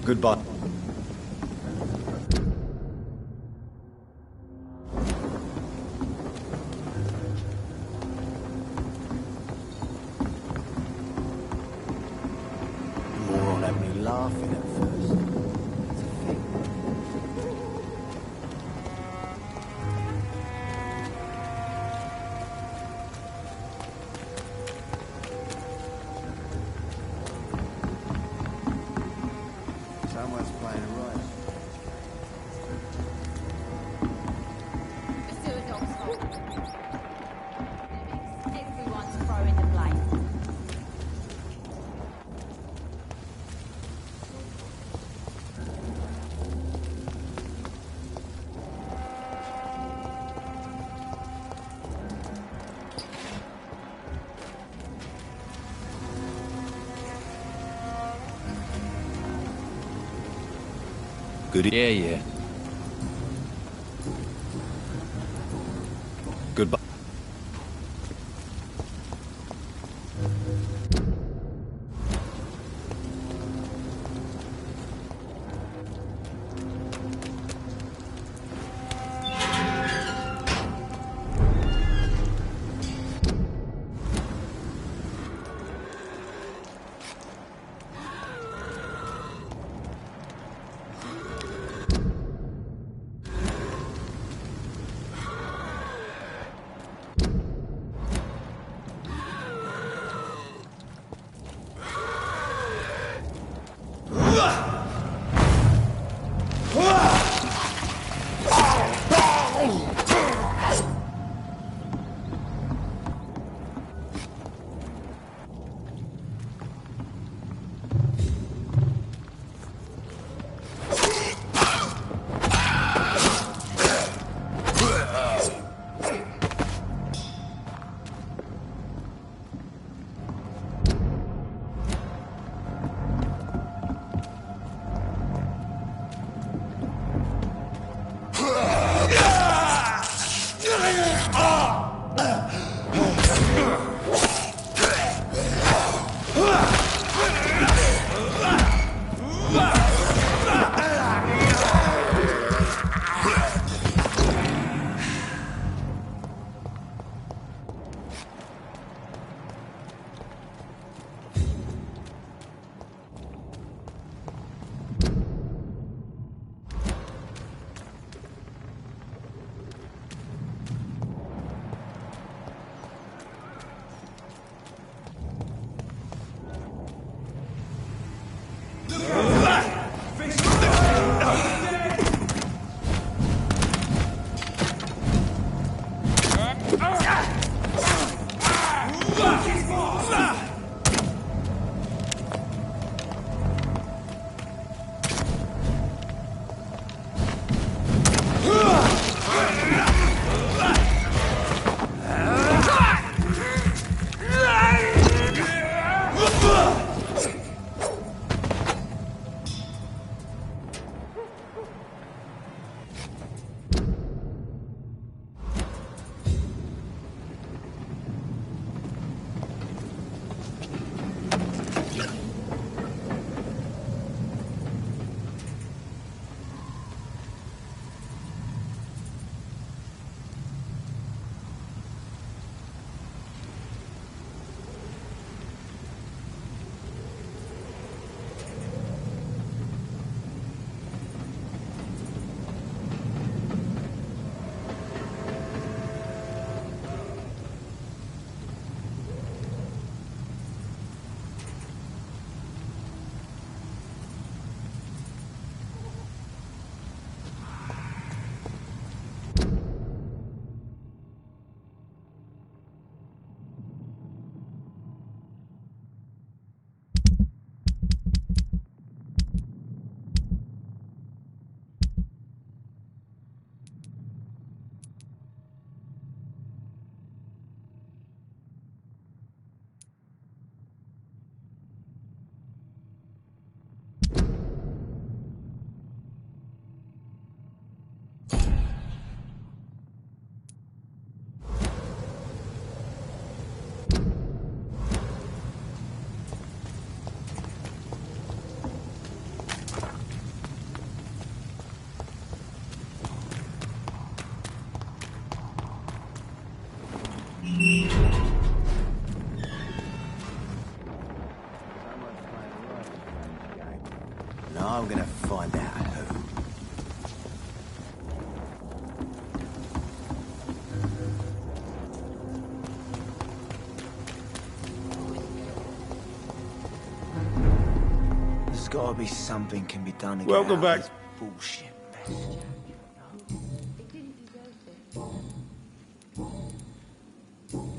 Goodbye. Moron had me laughing at first. Someone's playing a right. The sewer dog's fault. Everyone's throwing the blame. Good Yeah. Goodbye. Now I'm gonna find out who. There's gotta be something can be done to get Welcome out back. of this bullshit.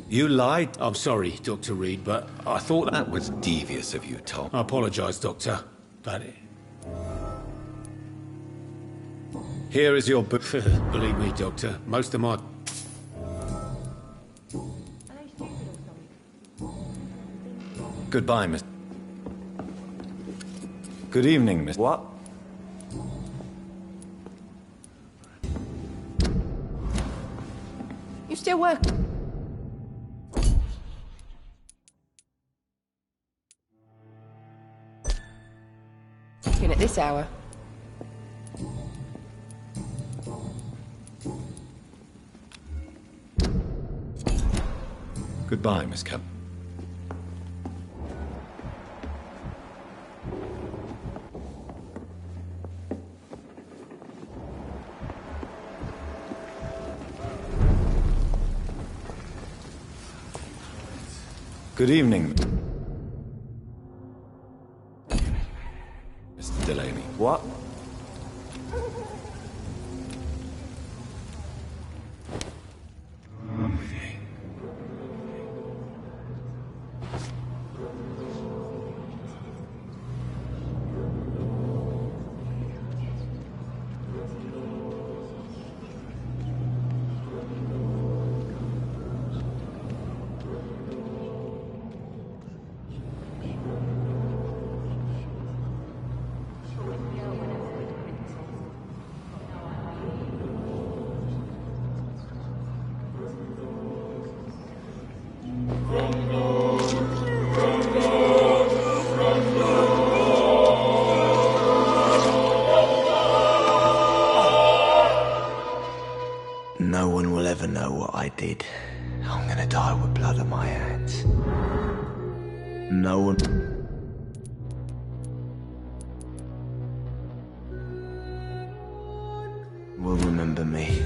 You lied. I'm sorry, Dr. Reed, but I thought That was devious of you, Tom. I apologise, Doctor. But Here is your book. believe me, Doctor, most of my... Goodbye, Miss. Good evening, Miss. What? You still work? In at this hour. Goodbye, Miss Cap. Good evening, Mr. Delaney. What? No one will ever know what I did. I'm gonna die with blood on my hands. No one... will remember me.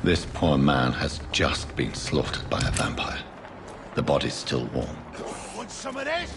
This poor man has just been slaughtered by a vampire. The body's still warm. Want some of this?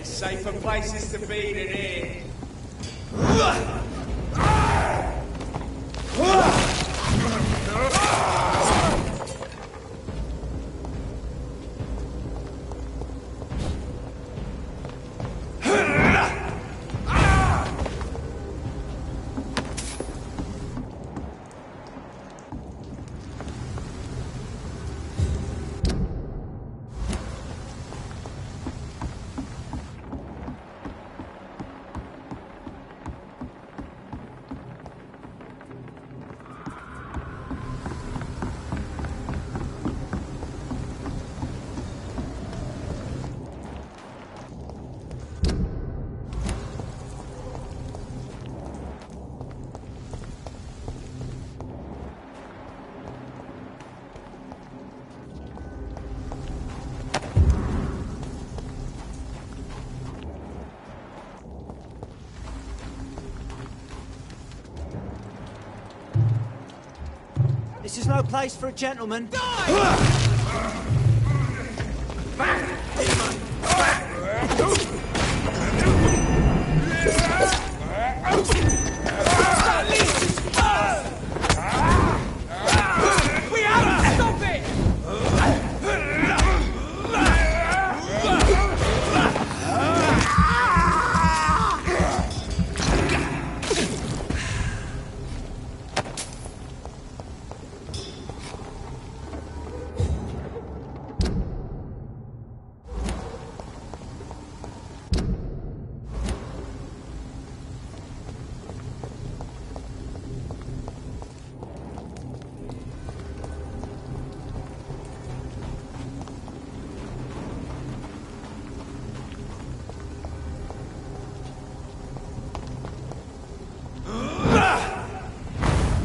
Safer places to be than here. This is no place for a gentleman.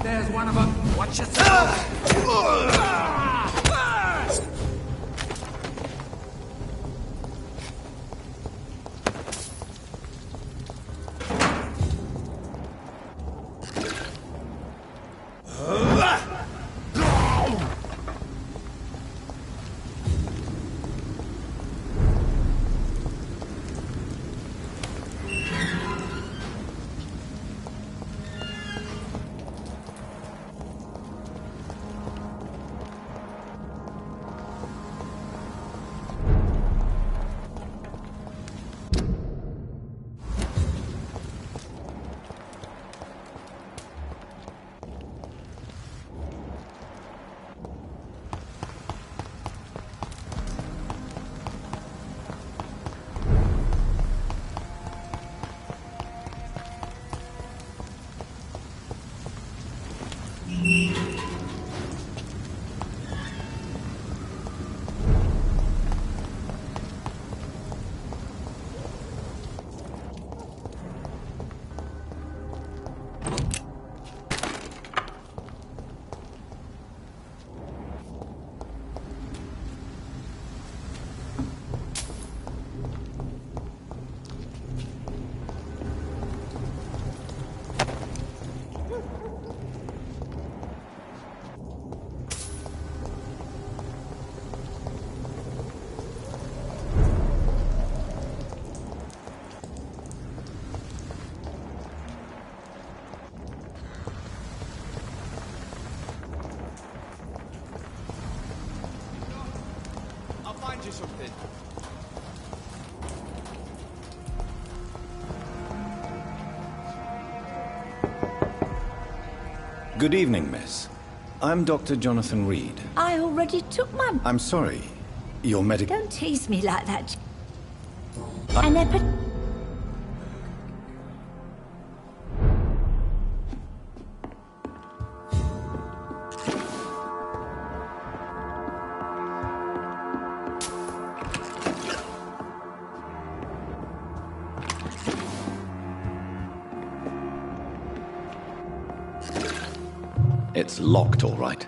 There's one of them. Watch yourself. Good evening, miss. I'm Dr. Jonathan Reed. I already took my... I'm sorry. Your medical... Don't tease me like that. An epi... It's locked, all right.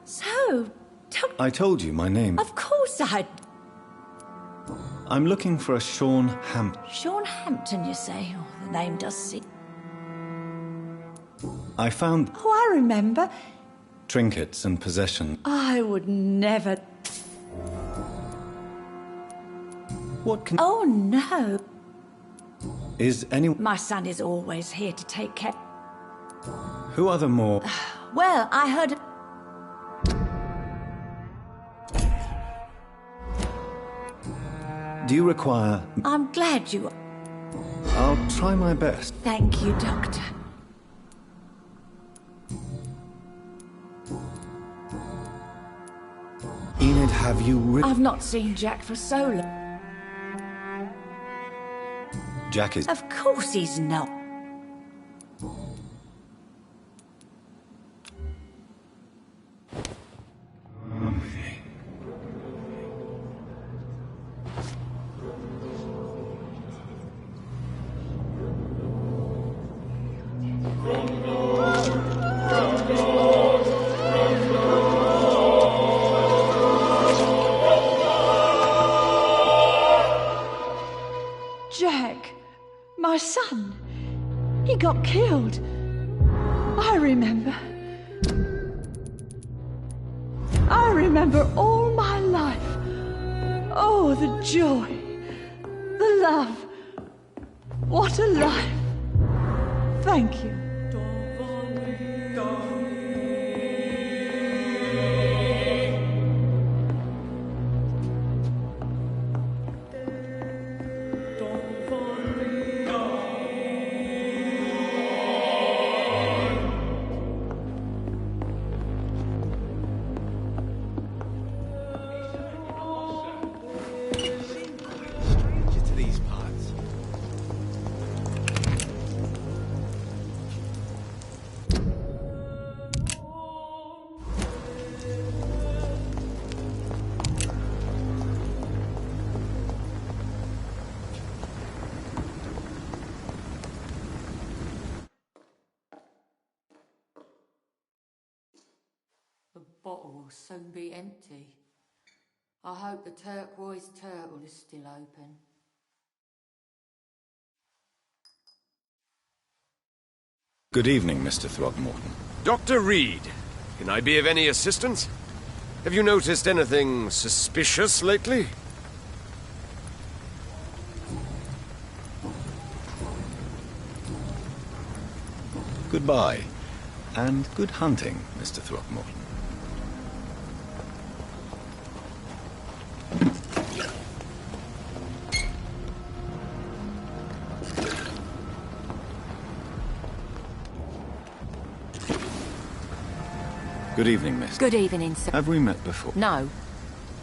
So, I told you my name. of course I'm looking for a Sean Hampton. Sean Hampton, you say? Oh, the name does seem... I found Oh, I remember. trinkets and possessions. I would never... What can... Oh, no. Is anyone... My son is always here to take care... Who are the more... Well, I heard... Do you require... I'm glad you... I'll try my best. Thank you, Doctor. Enid, have you I've not seen Jack for so long. Jack is... Of course he's not. Jack, my son, he got killed. I remember. I remember all my life. Oh, the joy, the love. What a life. Thank you. To these parts. The bottle will soon be empty. I hope the turquoise turtle is still open. Good evening, Mr. Throgmorton. Dr. Reed, can I be of any assistance? Have you noticed anything suspicious lately? Goodbye. And good hunting, Mr. Throgmorton. Good evening, miss. Good evening, sir. Have we met before? No,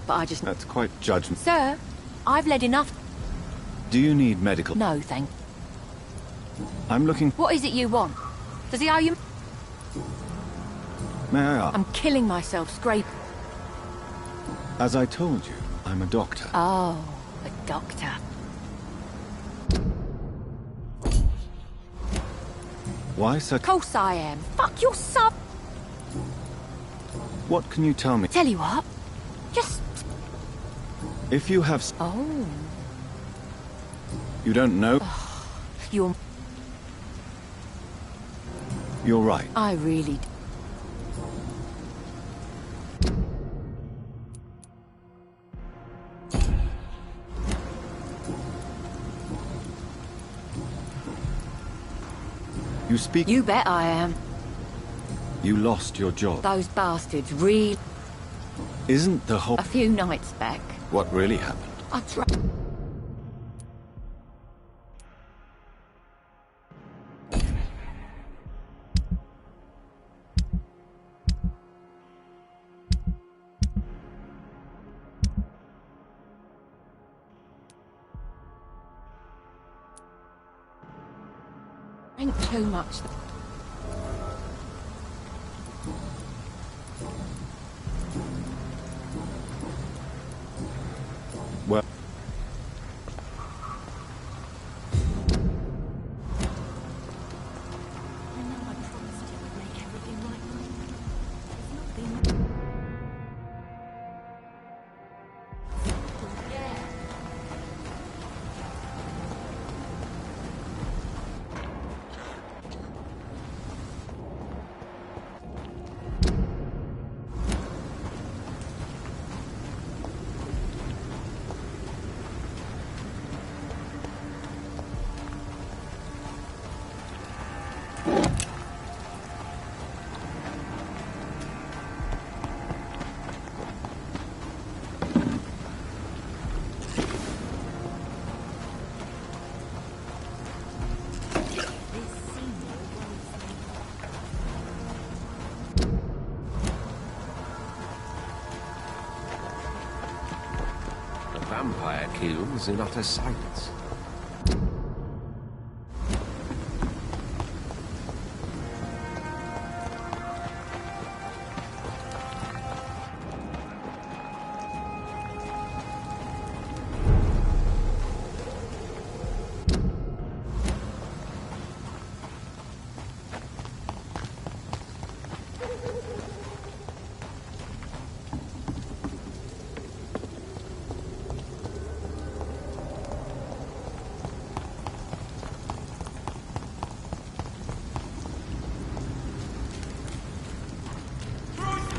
but I just... That's quite judgment. Sir, I've led enough... Do you need medical? No, thank... I'm looking... What is it you want? Does he owe you... May I ask? I'm killing myself, scrape... As I told you, I'm a doctor. Oh, a doctor. Why such... Of course I am. Fuck your sub... What can you tell me? Tell you what. Just... If you have... Oh. You don't know? You're... You're right. I really... You speak... You bet I am. You lost your job. Those bastards really... Isn't the whole... A few nights back. What really happened? I tried... Drink too much. Well... Vampire kills in utter silence.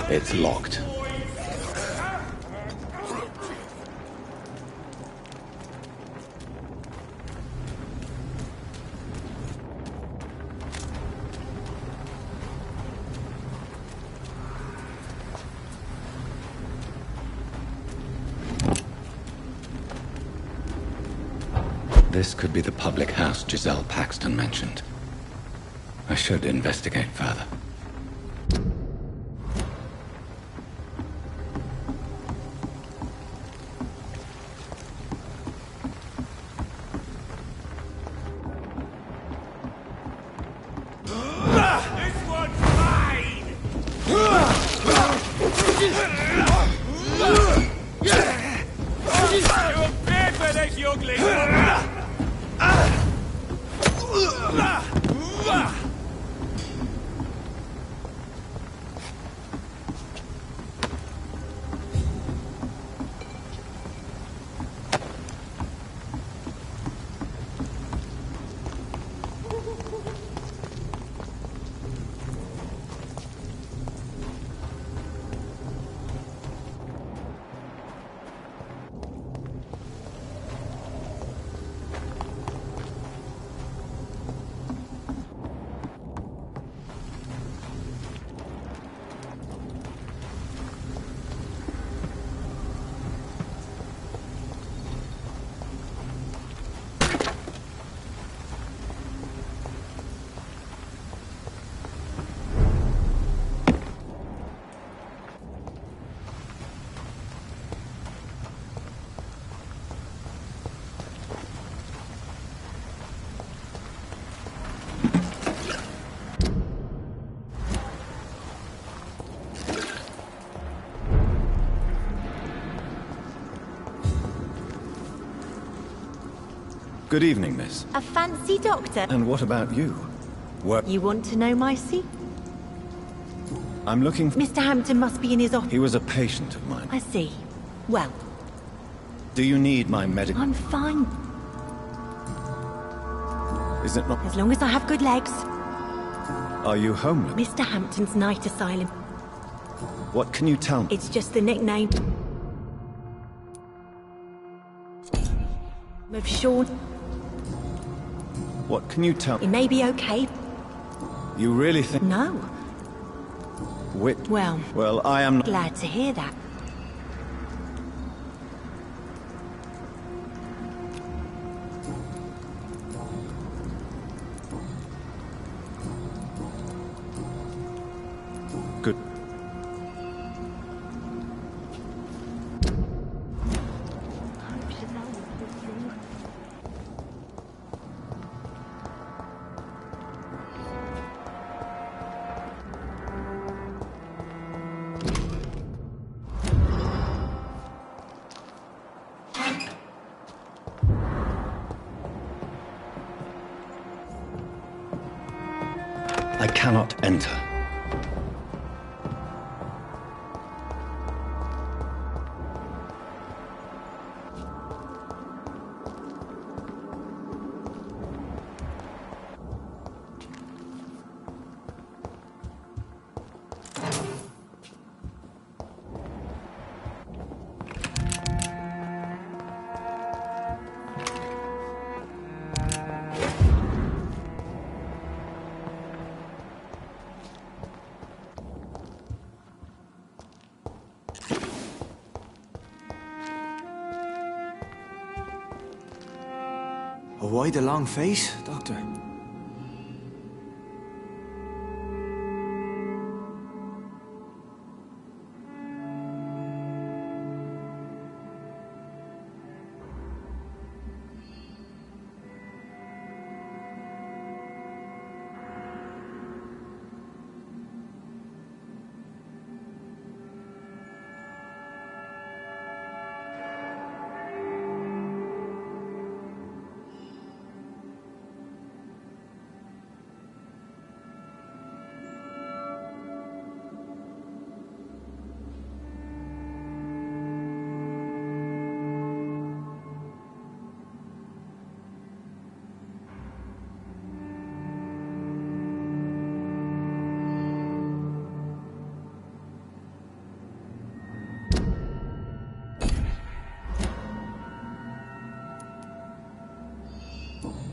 It's locked. This could be the public house Giselle Paxton mentioned. I should investigate further. Good evening, miss. A fancy doctor? And what about you? What? You want to know my secret? I'm looking for... Mr. Hampton must be in his office. He was a patient of mine. I see. Well... Do you need my medical... I'm fine. Is it not... As long as I have good legs. Are you homeless? Mr. Hampton's night asylum. What can you tell me? It's just the nickname of Sean. What can you tell me? It may be okay, You really think... No. Well, I am... Glad to hear that. Good. I cannot enter. Why the long face, Doctor?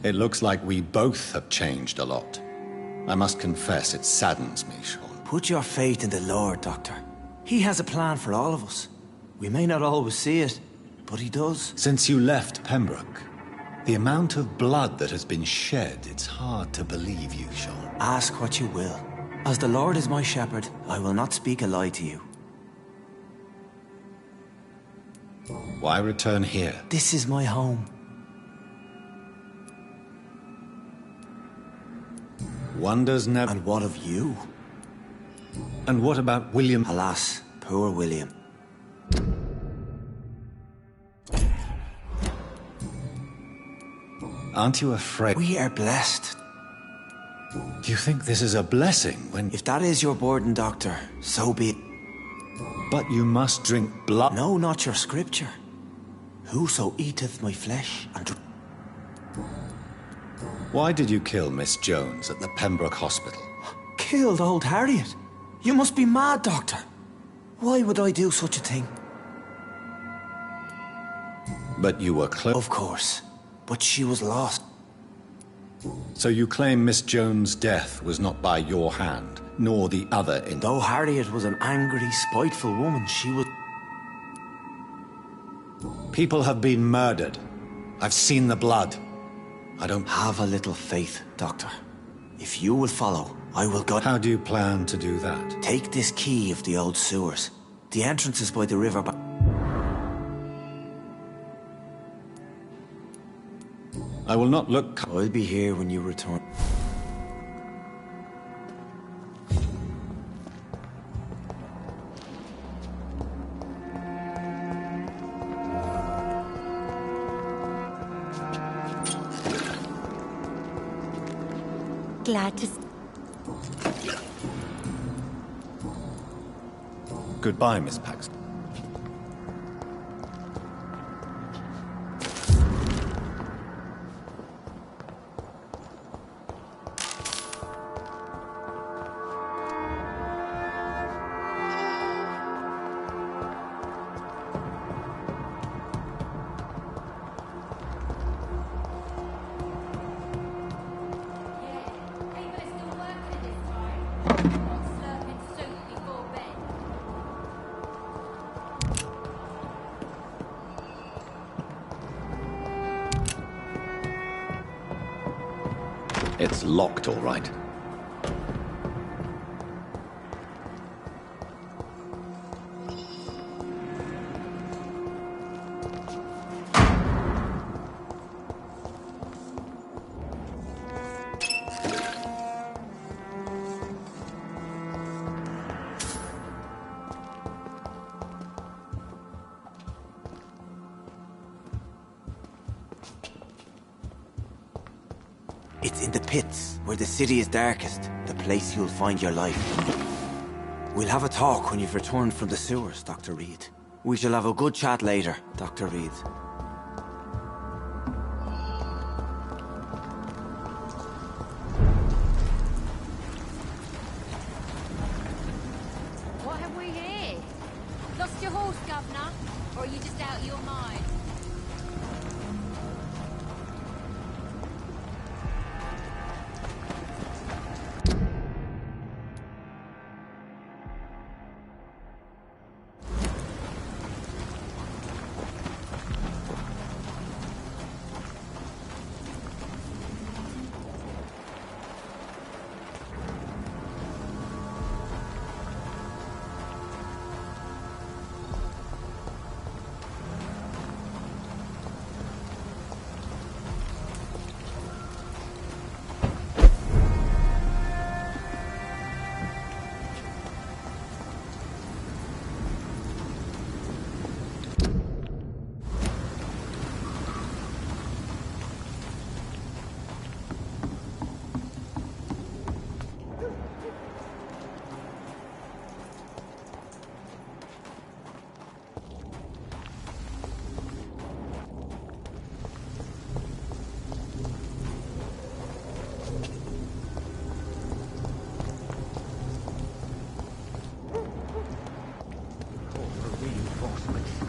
It looks like we both have changed a lot. I must confess, it saddens me, Sean. Put your faith in the Lord, Doctor. He has a plan for all of us. We may not always see it, but he does. Since you left Pembroke, the amount of blood that has been shed, it's hard to believe you, Sean. Ask what you will. As the Lord is my shepherd, I will not speak a lie to you. Why return here? This is my home. Wonders never... And what of you? And what about William? Alas, poor William. Aren't you afraid? We are blessed. Do you think this is a blessing when... If that is your burden, Doctor, so be it. But you must drink blood. No, not your scripture. Whoso eateth my flesh and... Why did you kill Miss Jones at the Pembroke Hospital? Killed old Harriet? You must be mad, Doctor. Why would I do such a thing? But you were close. Of course. But she was lost. So you claim Miss Jones' death was not by your hand, nor the other in... Though Harriet was an angry, spiteful woman, she was... People have been murdered. I've seen the blood. I don't... Have a little faith, Doctor. If you will follow, I will go... How do you plan to do that? Take this key of the old sewers. The entrance is by the river... I will not look... I'll be here when you return. Glad to... Goodbye, Miss Paxton. It's locked, all right. It's in the pits, where the city is darkest. The place you'll find your life. We'll have a talk when you've returned from the sewers, Dr. Reed. We shall have a good chat later, Dr. Reed. What have we here? Lost your horse, Governor? Or are you just out of your mind?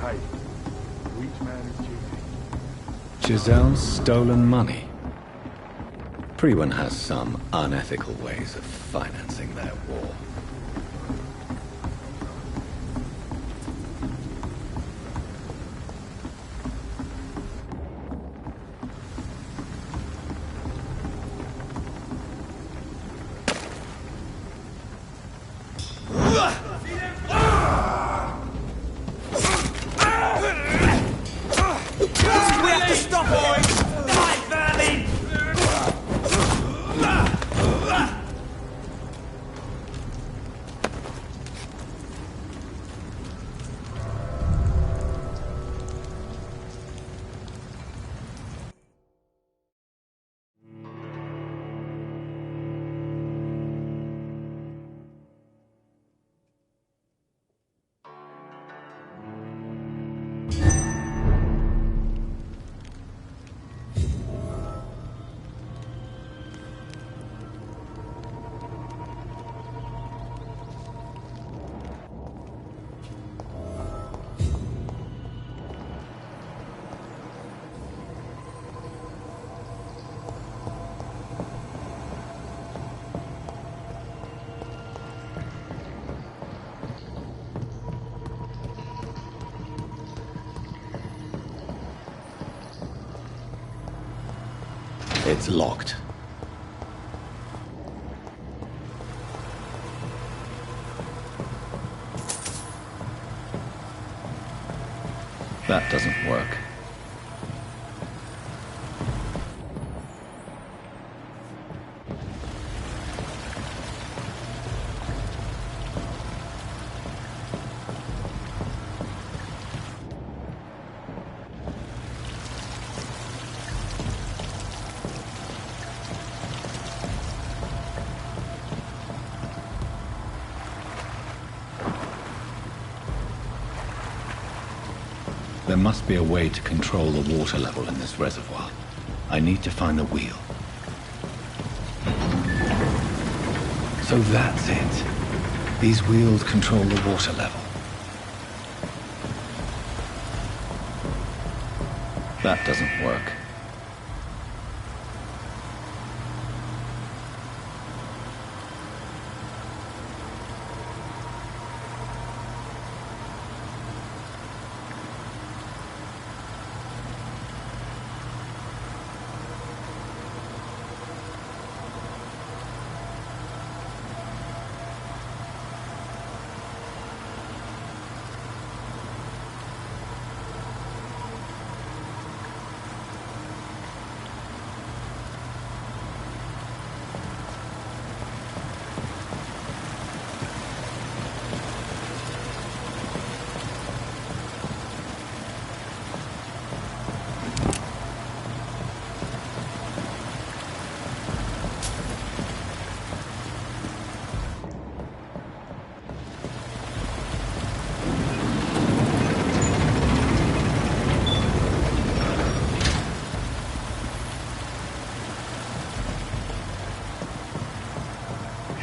Hey, to each man his duty. Giselle's stolen money. Priwen has some unethical ways of financing their war. We have to stop, boys! Die, vermin! It's locked. That doesn't work. There must be a way to control the water level in this reservoir. I need to find the wheel. So that's it. These wheels control the water level. That doesn't work.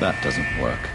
That doesn't work.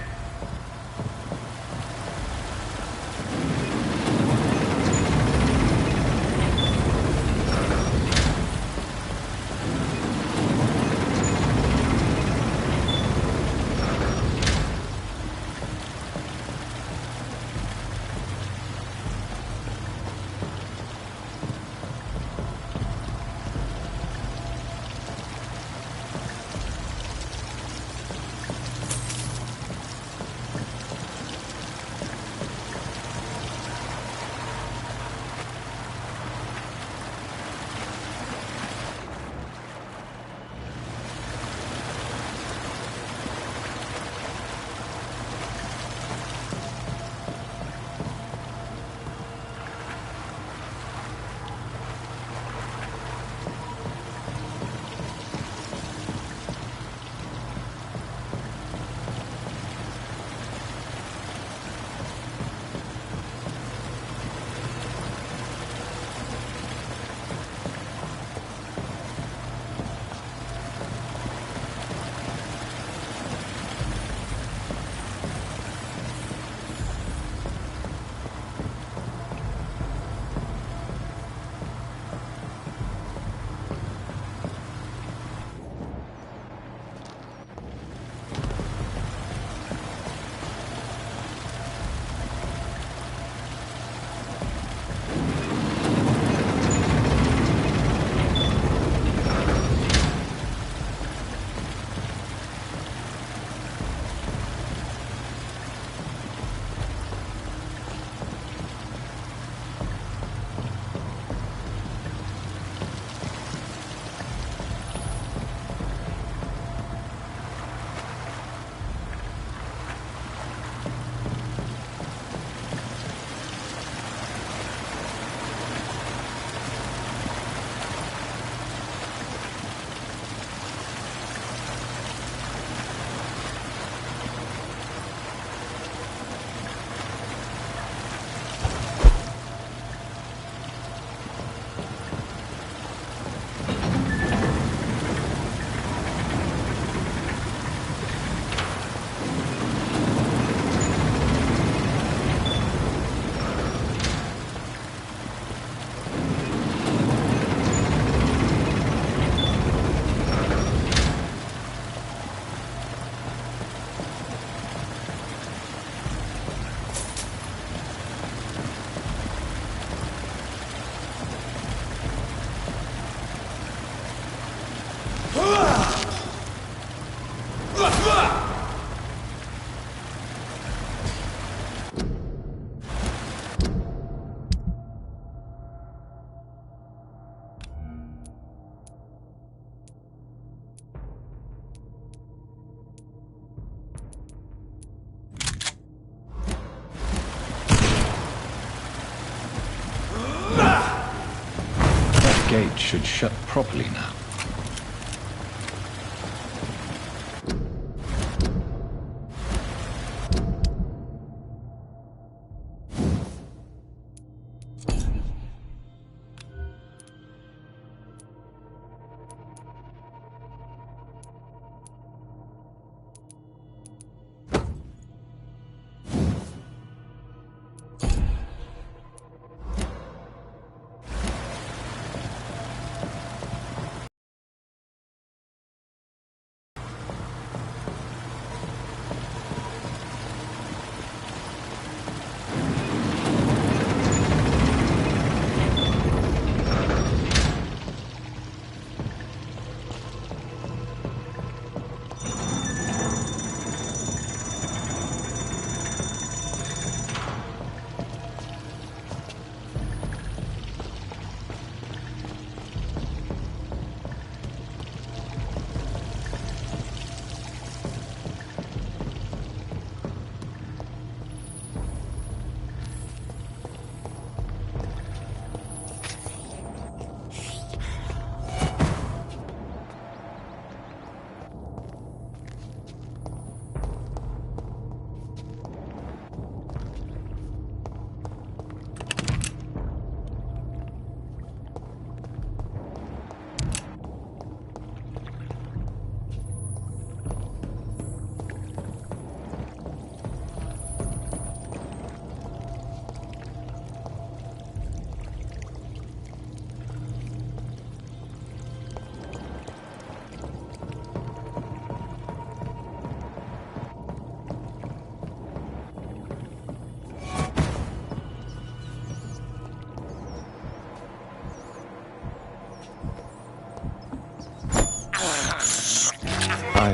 That gate should shut properly now.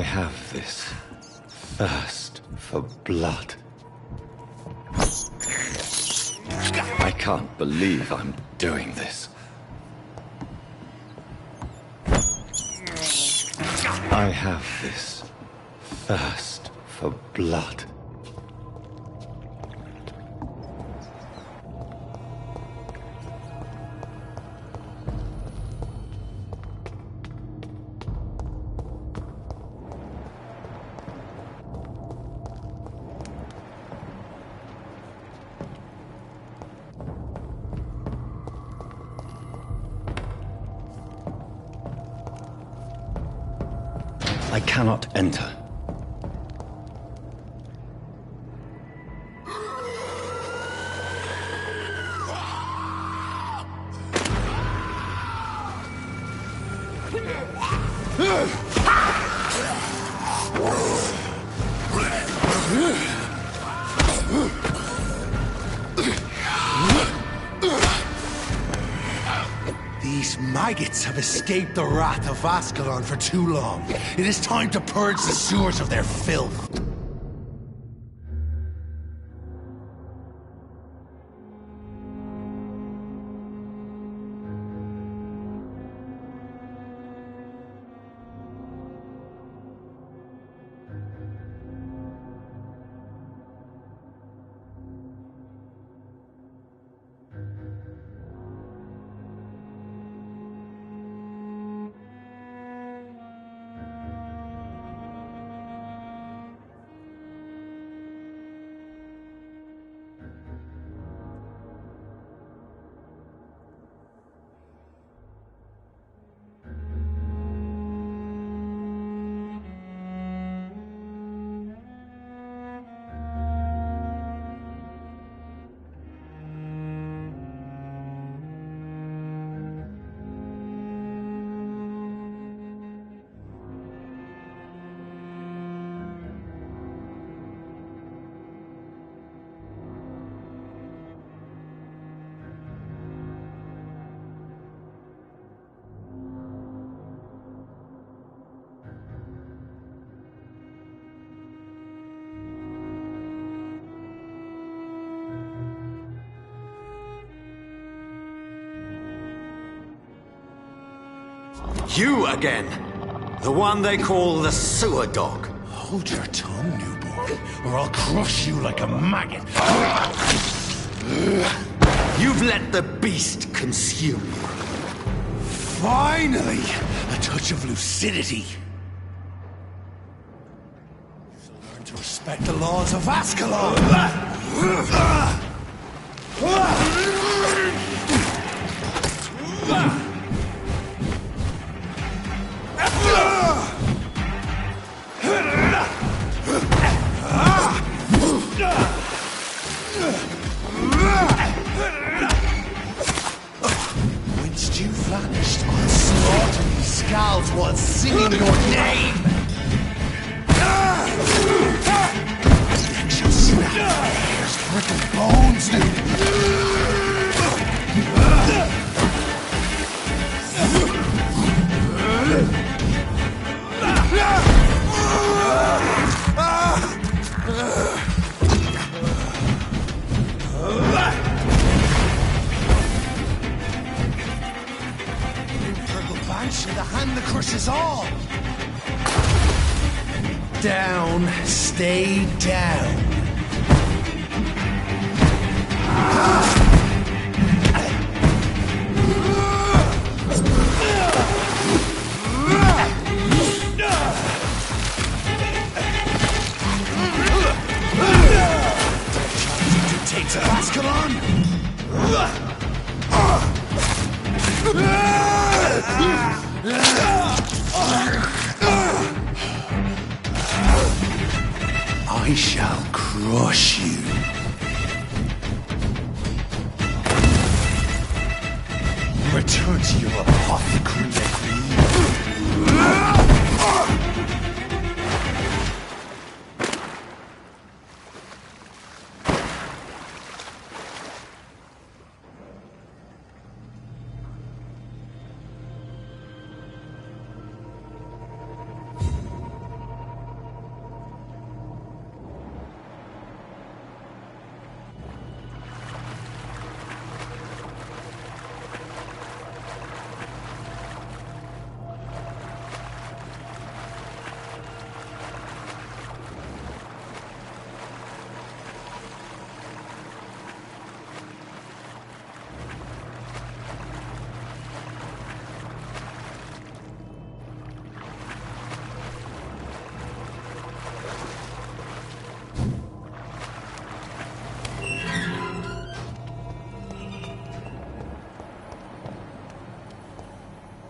have this thirst for blood. I can't believe I'm doing this. I have this thirst for blood. I cannot enter. These maggots have escaped the wrath of Ascalon for too long. It is time to purge the sewers of their filth. You again! The one they call the sewer dog. Hold your tongue, new boy, or I'll crush you like a maggot. You've let the beast consume you. Finally! A touch of lucidity. So learn to respect the laws of Ascalon! Winced you vanished, I'll slaughter these scalds while singing your name! Neck shall snap, hairs prickle, bones do. The hand that crushes all. Down, stay down. Dictates of Ascalon. I shall crush you. Return to your apothecary of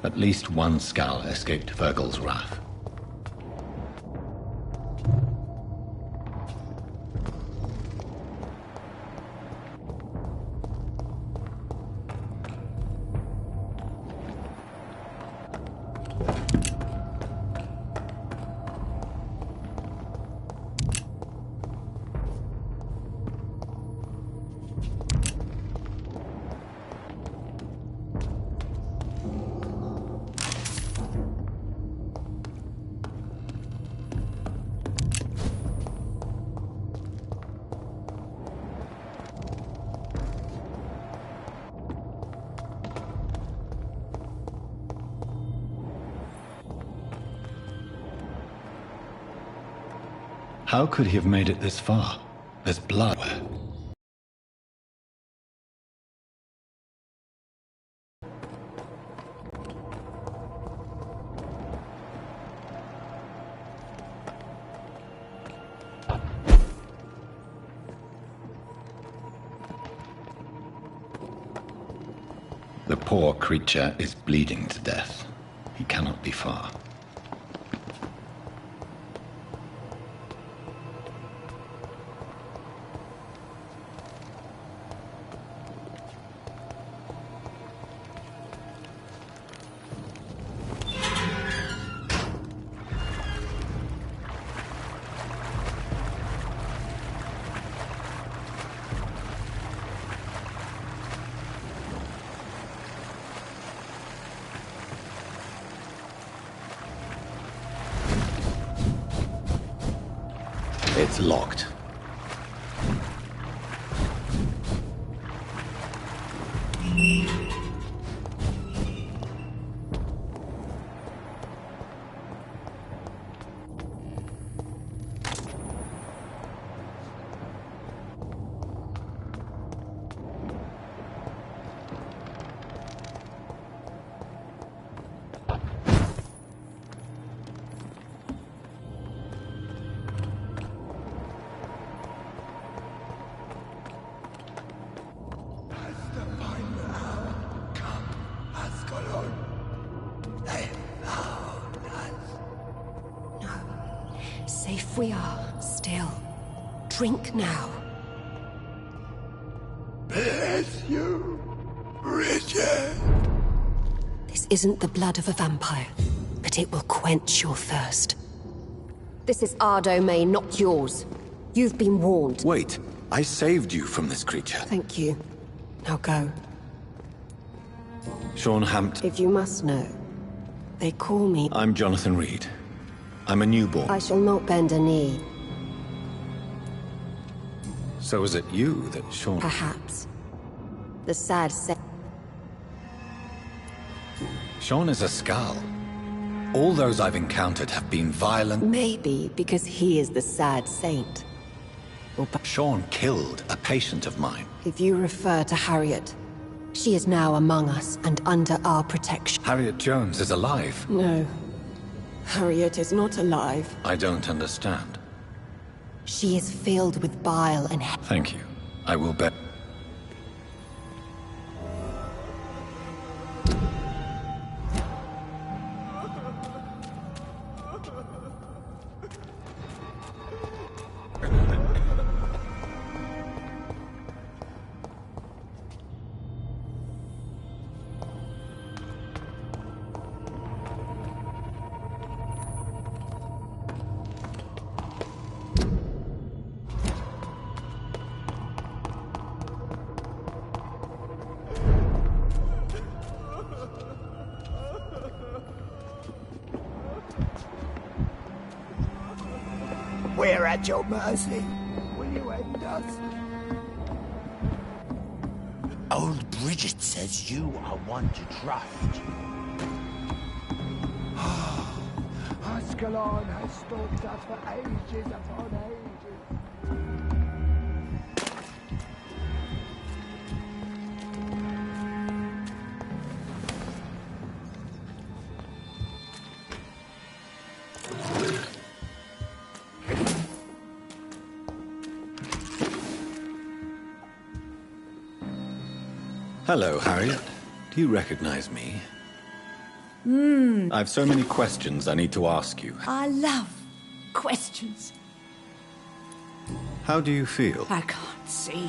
At least one skull escaped Virgil's wrath. How could he have made it this far? There's blood. The poor creature is bleeding to death. He cannot be far. It's locked. Safe we are, still. Drink now. Bless you, Richard. This isn't the blood of a vampire, but it will quench your thirst. This is our domain, not yours. You've been warned. Wait, I saved you from this creature. Thank you. Now go. Sean Hampton. If you must know, they call me... I'm Jonathan Reed. I'm a newborn. I shall not bend a knee. So was it you that Sean... Perhaps. The sad Sean is a skull. All those I've encountered have been violent... Maybe because he is the sad saint. Or Sean killed a patient of mine. If you refer to Harriet, she is now among us and under our protection. Harriet Jones is alive. No. Harriet is not alive. I don't understand. She is filled with bile and... Thank you. I will bet. We're at your mercy. Will you end us? Old Bridget says you are one to trust. Ascalon has stalked us for ages upon ages. Hello, Harriet. Do you recognize me? I've so many questions I need to ask you. I love questions. How do you feel? I can't see.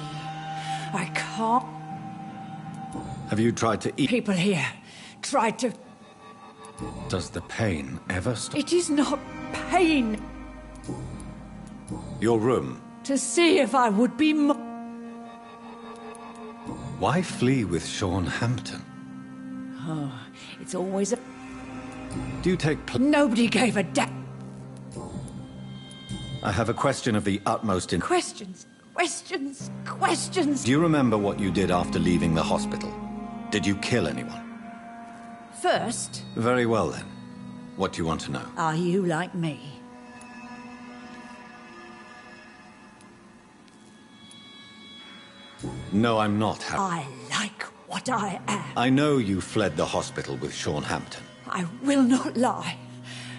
I can't. Have you tried to eat? People here tried to... Does the pain ever stop? It is not pain. Your room. To see if I would be Why flee with Sean Hampton? Oh, it's always a... Do you take Nobody gave a damn. I have a question of the utmost in... Questions, questions, questions. Do you remember what you did after leaving the hospital? Did you kill anyone? First, Very well then. What do you want to know? are you like me? No, I'm not, Harry. I like what I am. I know you fled the hospital with Sean Hampton. I will not lie.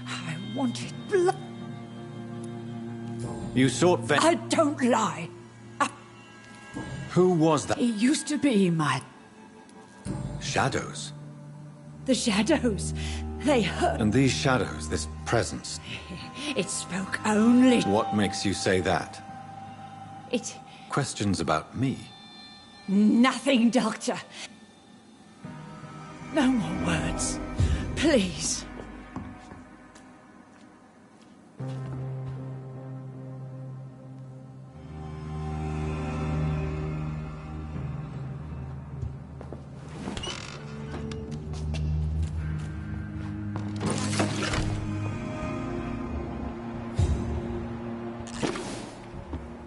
I wanted blood. You sought I don't lie. Who was that? He used to be my... Shadows. The shadows. They hurt. And these shadows, this presence. It spoke only... What makes you say that? It... Questions about me. Nothing, Doctor. No more words. Please.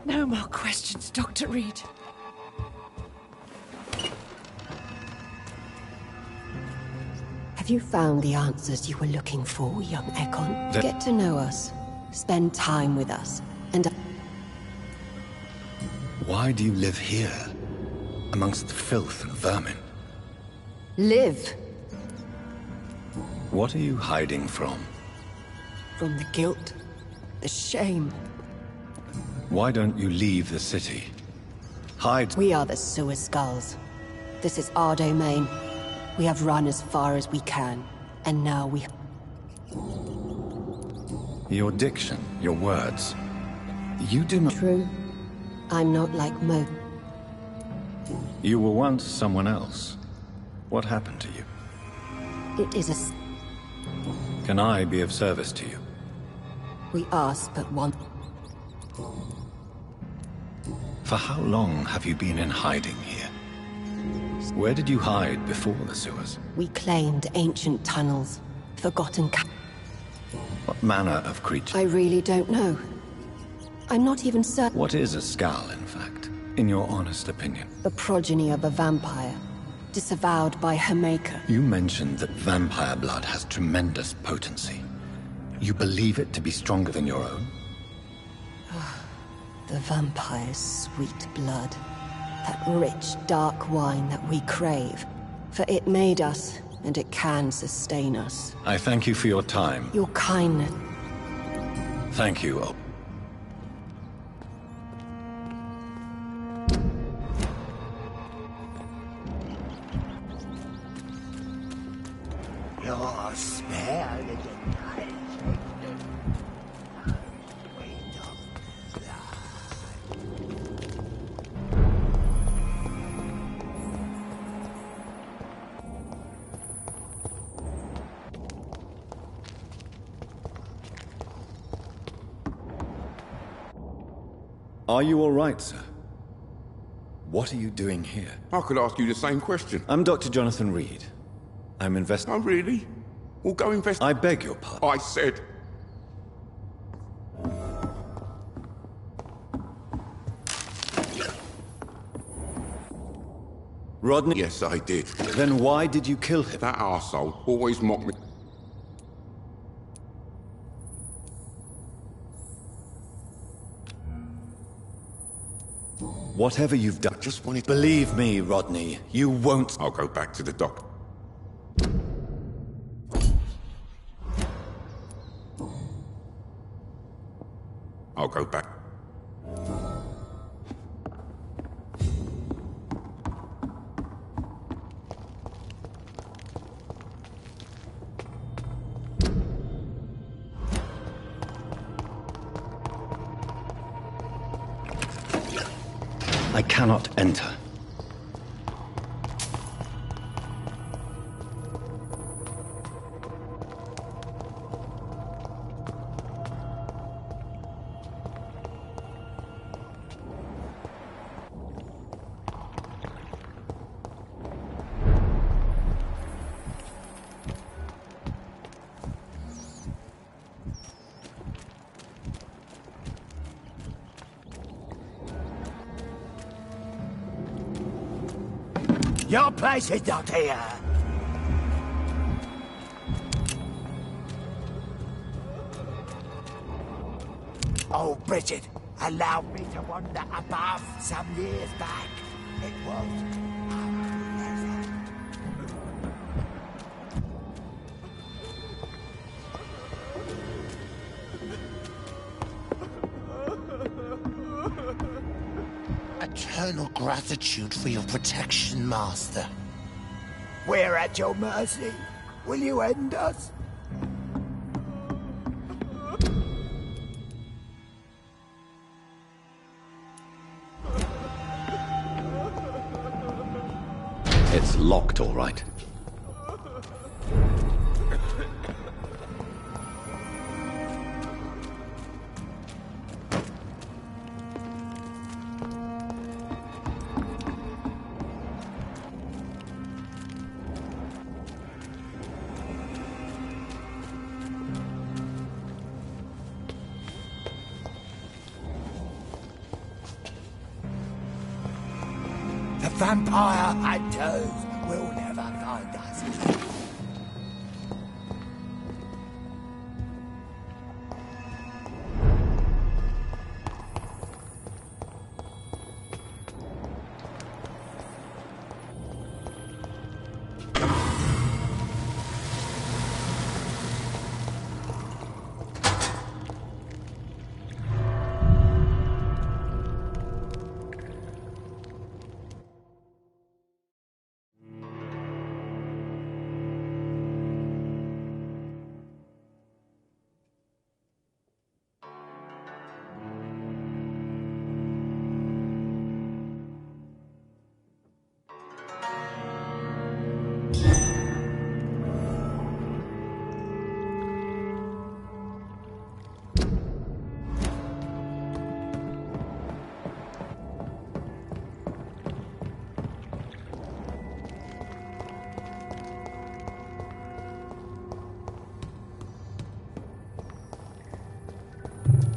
No more questions, Dr. Reed. Have you found the answers you were looking for, young Ekon? Get to know us, spend time with us, and... Why do you live here? Amongst filth and vermin? Live What are you hiding from? from the guilt, the shame. Why don't you leave the city? Hide... We are the Sewer Skulls. This is our domain. We have run as far as we can, and now we... Your diction, your words. You do not... True. I'm not like Mo. You were once someone else. What happened to you? It is a... Can I be of service to you? We ask but one... For how long have you been in hiding here? Where did you hide before the sewers? We claimed ancient tunnels, forgotten What manner of creature? I really don't know. I'm not even certain. What is a skull, in fact, in your honest opinion? The progeny of a vampire, disavowed by her maker. You mentioned that vampire blood has tremendous potency. You believe it to be stronger than your own? The vampire's sweet blood. That rich, dark wine that we crave. For it made us, and it can sustain us. I thank you for your time. Your kindness. Thank you. You're spared again. Are you all right, sir? What are you doing here? I could ask you the same question. I'm Dr. Jonathan Reed. I'm investigating... Oh, really? Well, go investigate. I beg your pardon. I said... Rodney? Yes, I did. Then why did you kill him? That arsehole always mocked me. Whatever you've done, Just wanted to... believe me, Rodney, you won't... I'll go back to the dock. I'll go back. I cannot enter. Your place is not here. Oh, Bridget, allow me to wander above some years back. It was... Eternal gratitude for your protection, Master. We're at your mercy. Will you end us? It's locked, all right. The vampire hunters will never find us.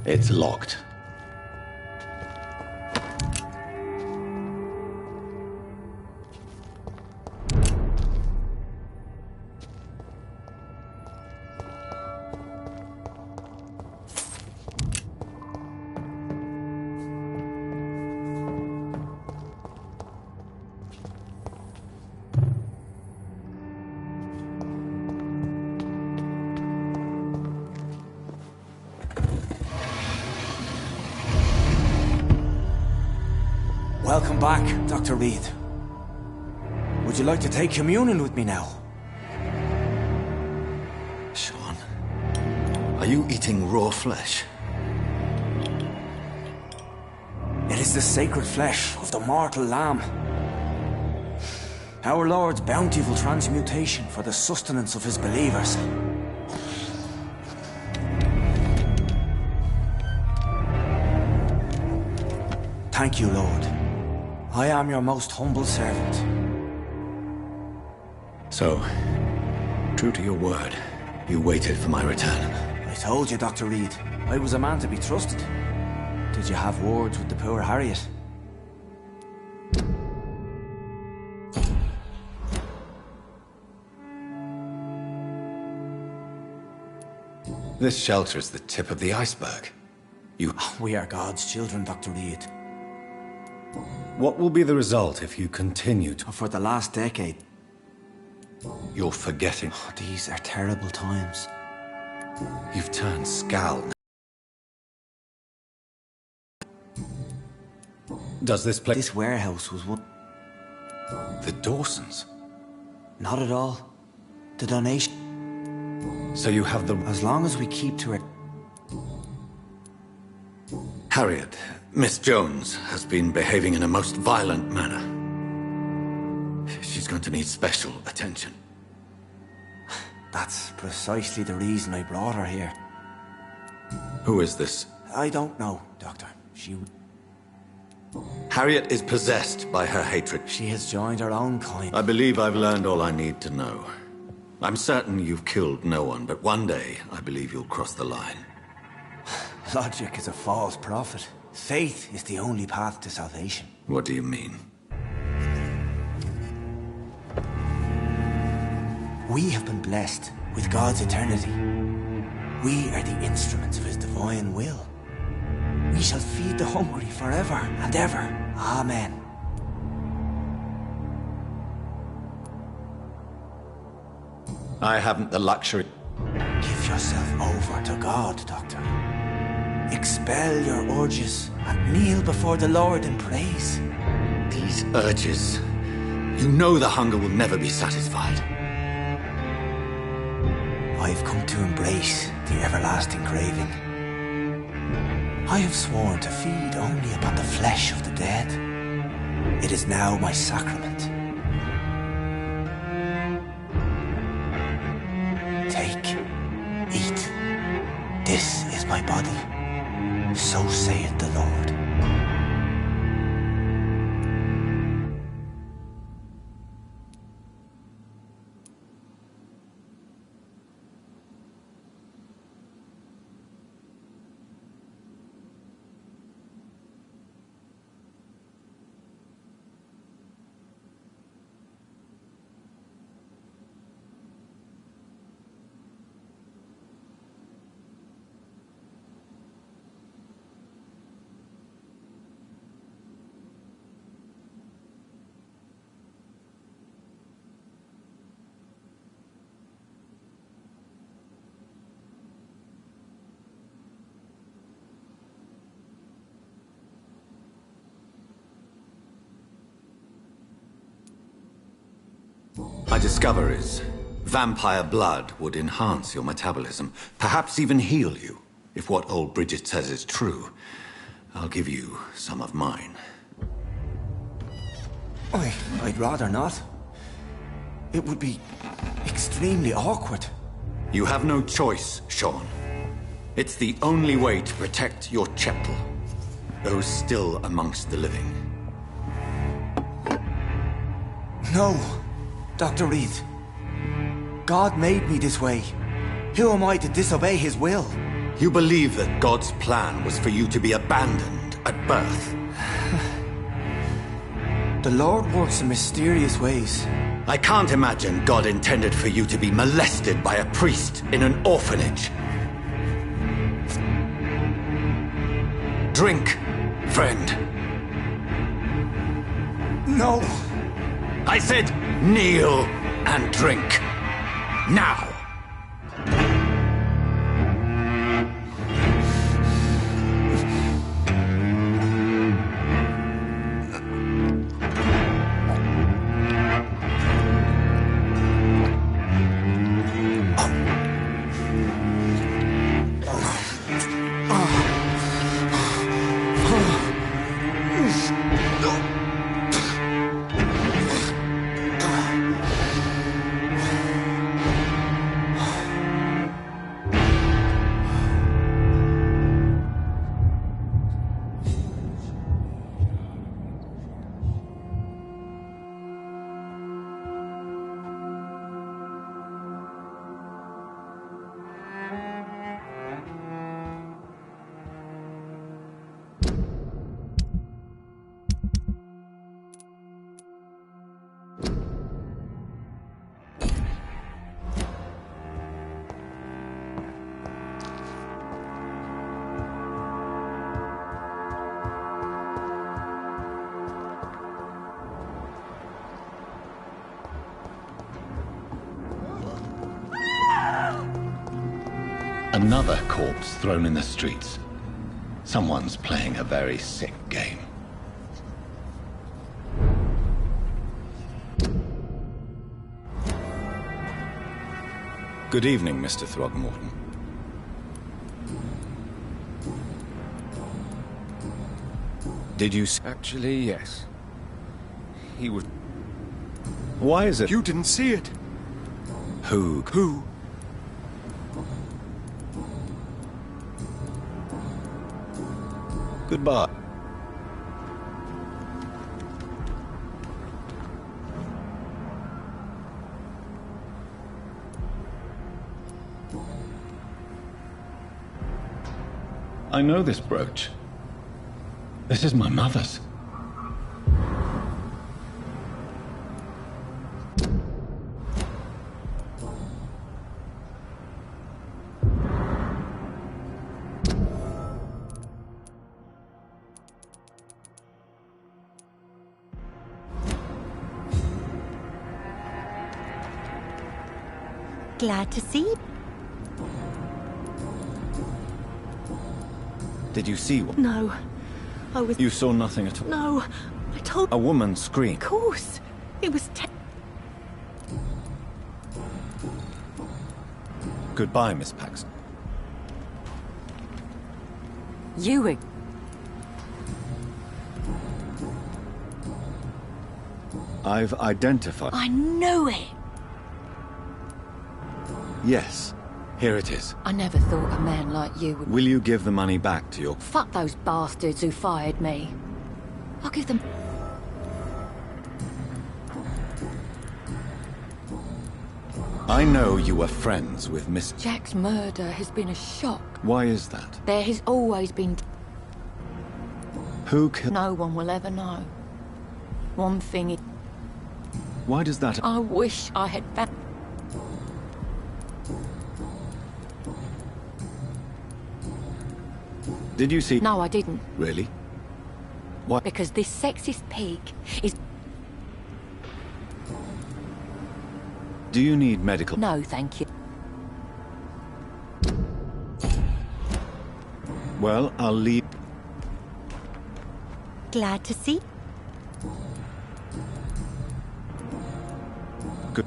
It's locked. Welcome back, Dr. Reed. Would you like to take communion with me now? Sean, are you eating raw flesh? It is the sacred flesh of the mortal lamb. Our Lord's bountiful transmutation for the sustenance of his believers. Thank you, Lord. I am your most humble servant. So, true to your word, you waited for my return. I told you, Dr. Reed, I was a man to be trusted. Did you have words with the poor Harriet? This shelter is the tip of the iceberg. We are God's children, Dr. Reed. What will be the result if you continue to... For the last decade. You're forgetting. These are terrible times. You've turned Scal. Does this place... This warehouse was what... The Dawsons? Not at all. The donation. So you have the... As long as we keep to it... Harriet, Miss Jones has been behaving in a most violent manner. She's going to need special attention. That's precisely the reason I brought her here. Who is this? I don't know, Doctor. Harriet is possessed by her hatred. She has joined her own kind. I believe I've learned all I need to know. I'm certain you've killed no one, but one day I believe you'll cross the line. Logic is a false prophet. Faith is the only path to salvation. What do you mean? We have been blessed with God's eternity. We are the instruments of His divine will. We shall feed the hungry forever and ever. Amen. I haven't the luxury. Give yourself over to God, Doctor. Expel your urges and kneel before the Lord in praise. These urges. You know the hunger will never be satisfied. I've come to embrace the everlasting craving. I have sworn to feed only upon the flesh of the dead. It is now my sacrament. Take, eat. This is my body. So saith the Lord. My discover is vampire blood would enhance your metabolism, perhaps even heal you. If what old Bridget says is true, I'll give you some of mine. I'd rather not. It would be extremely awkward. You have no choice, Sean. It's the only way to protect your Cheptel, those still amongst the living. No, Dr. Reed. God made me this way. Who am I to disobey His will? You believe that God's plan was for you to be abandoned at birth. The Lord works in mysterious ways. I can't imagine God intended for you to be molested by a priest in an orphanage. Drink, friend. No. I said kneel and drink. Now. Another corpse thrown in the streets. Someone's playing a very sick game. Good evening, Mr. Throgmorton. Did you Actually, yes. He was... Why is it? You didn't see it. Who? Who? Goodbye. I know this brooch. This is my mother's. Glad to see you. Did you see what? No. I was... You saw nothing at all? No. I told... A woman screamed. Of course. It was Goodbye, Miss Paxton. Ewing. I've identified... I knew it! Yes. Here it is. I never thought a man like you would... Will you give the money back to your... Fuck those bastards who fired me. I'll give them... I know you were friends with Miss... Jack's murder has been a shock. Why is that? There has always been... Who killed... No one will ever know. One thing is... Why does that... I wish I had found... Did you see... No, I didn't. Really? What? Because this sexist pig is... Do you need medical... No, thank you. Well, I'll leave... Glad to see. Good.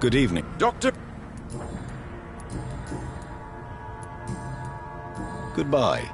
Good evening. Doctor! Goodbye.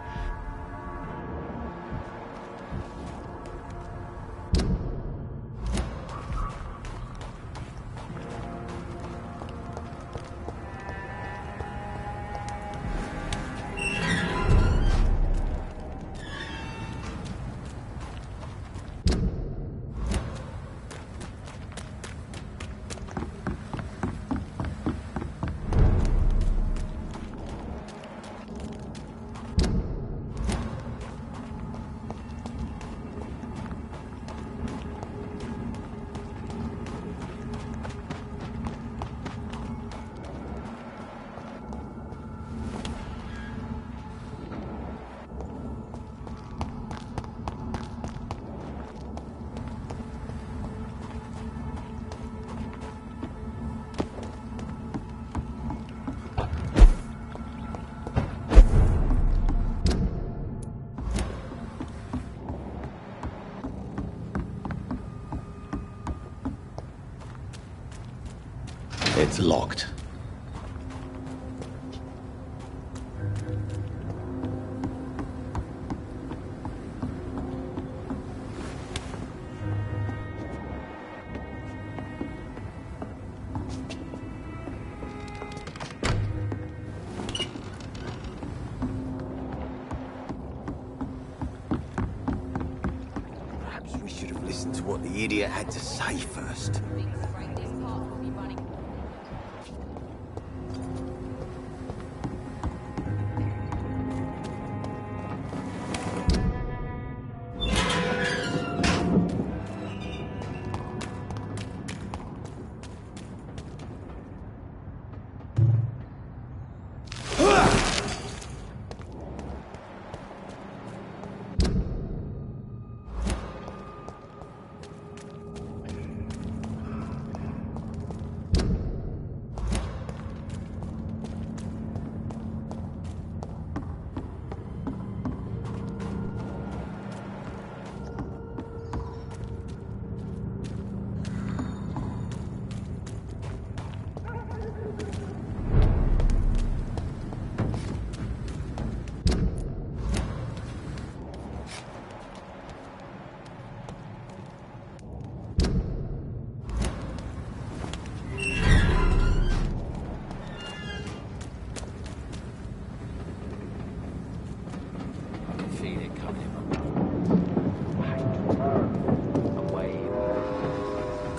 It's locked. Perhaps we should have listened to what the idiot had to say first.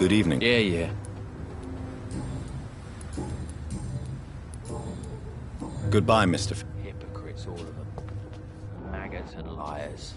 Good evening. Yeah, yeah. Goodbye, Mr. Hypocrites, all of them. Maggots and liars.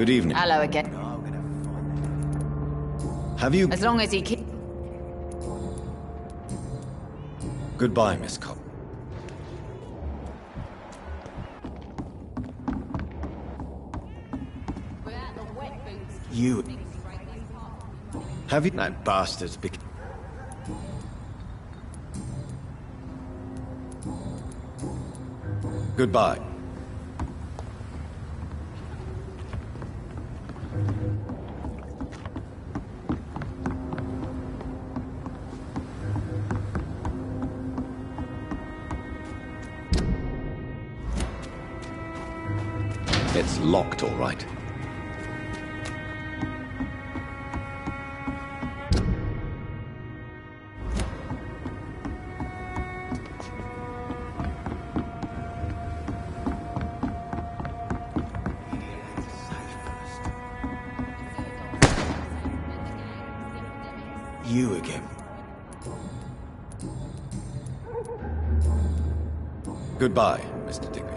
Good evening. Hello again. Have you... As long as he keeps... Goodbye, Miss Cobb. You... Have you... That bastard's Goodbye. It's locked, all right. You again. Goodbye, Mr. Digby.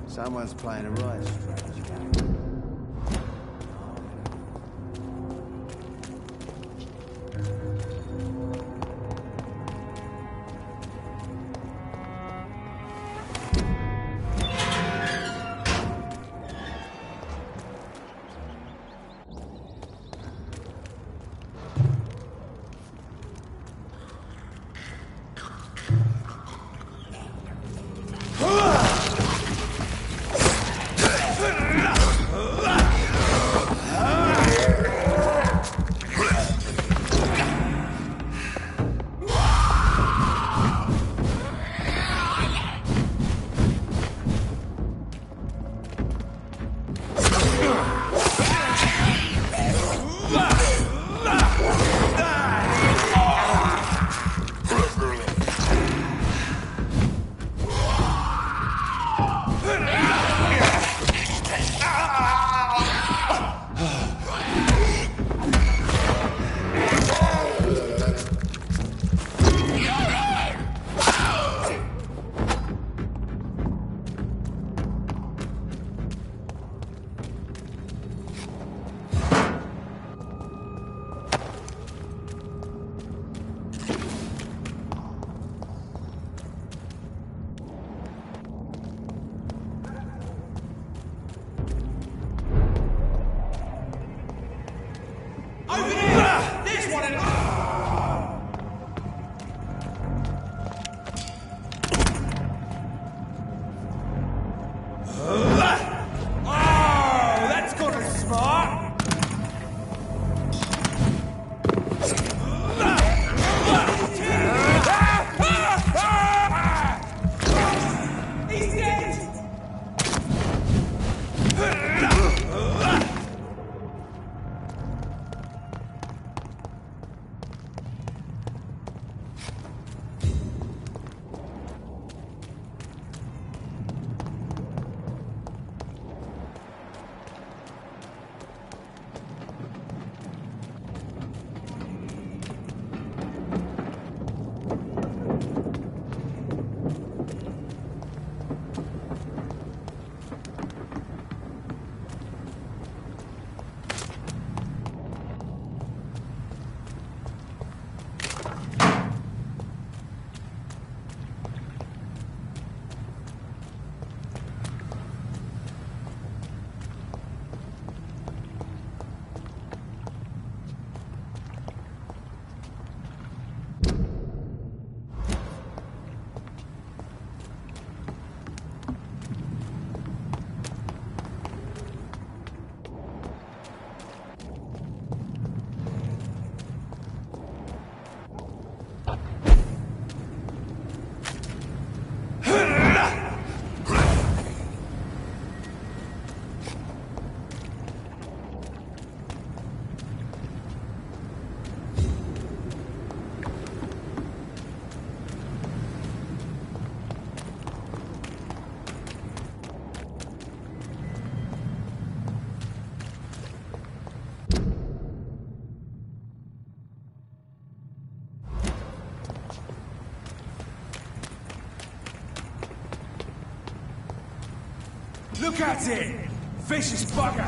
Someone's playing a right strange game. Look at it! Vicious bugger!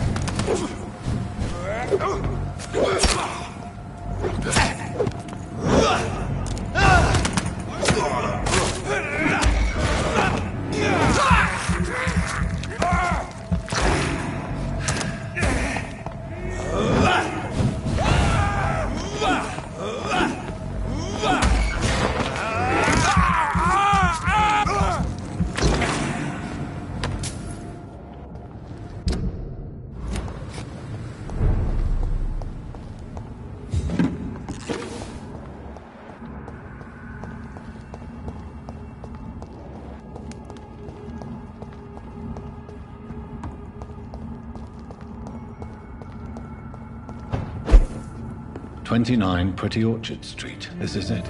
"29 Pretty Orchard Street. This is it.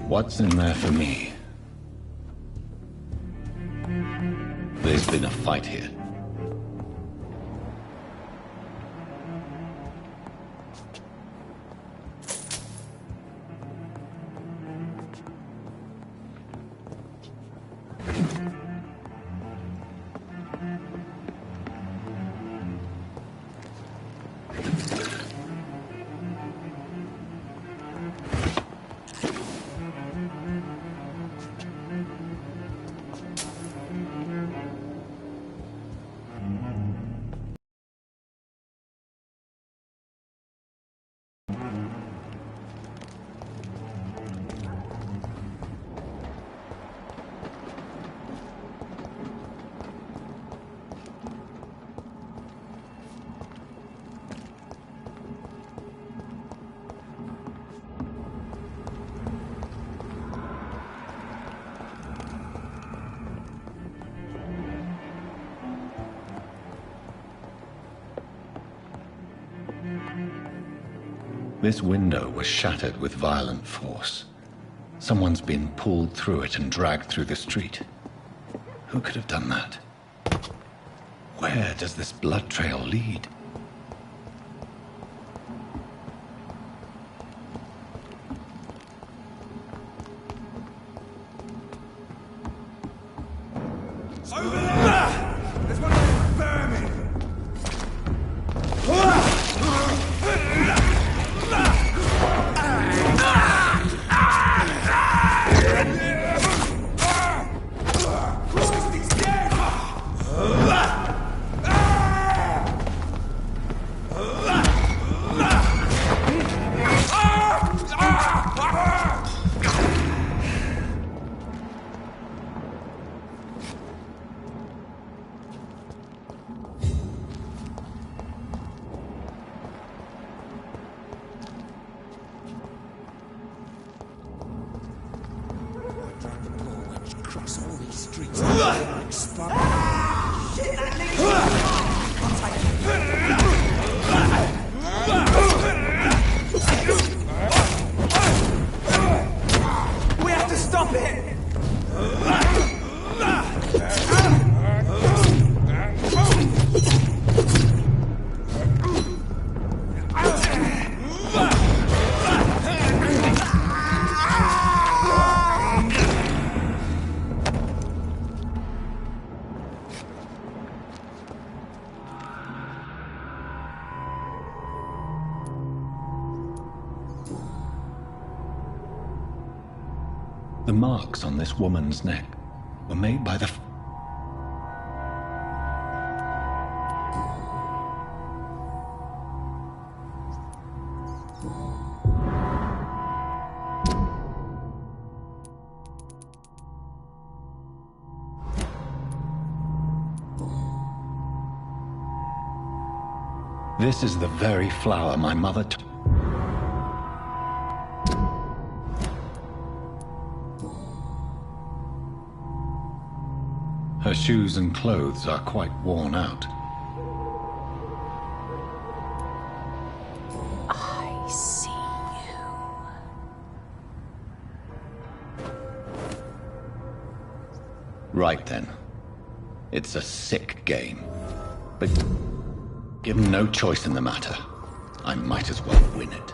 What's in there for me?" There's been a fight here. This window was shattered with violent force. Someone's been pulled through it and dragged through the street. Who could have done that? Where does this blood trail lead? Over there! There's one of those vermin! Across all these streets like spark. Shit, that we have to stop it! The marks on this woman's neck were made by the... This is the very flower my mother took. Her shoes and clothes are quite worn out. I see you. Right then. It's a sick game. But given no choice in the matter, I might as well win it.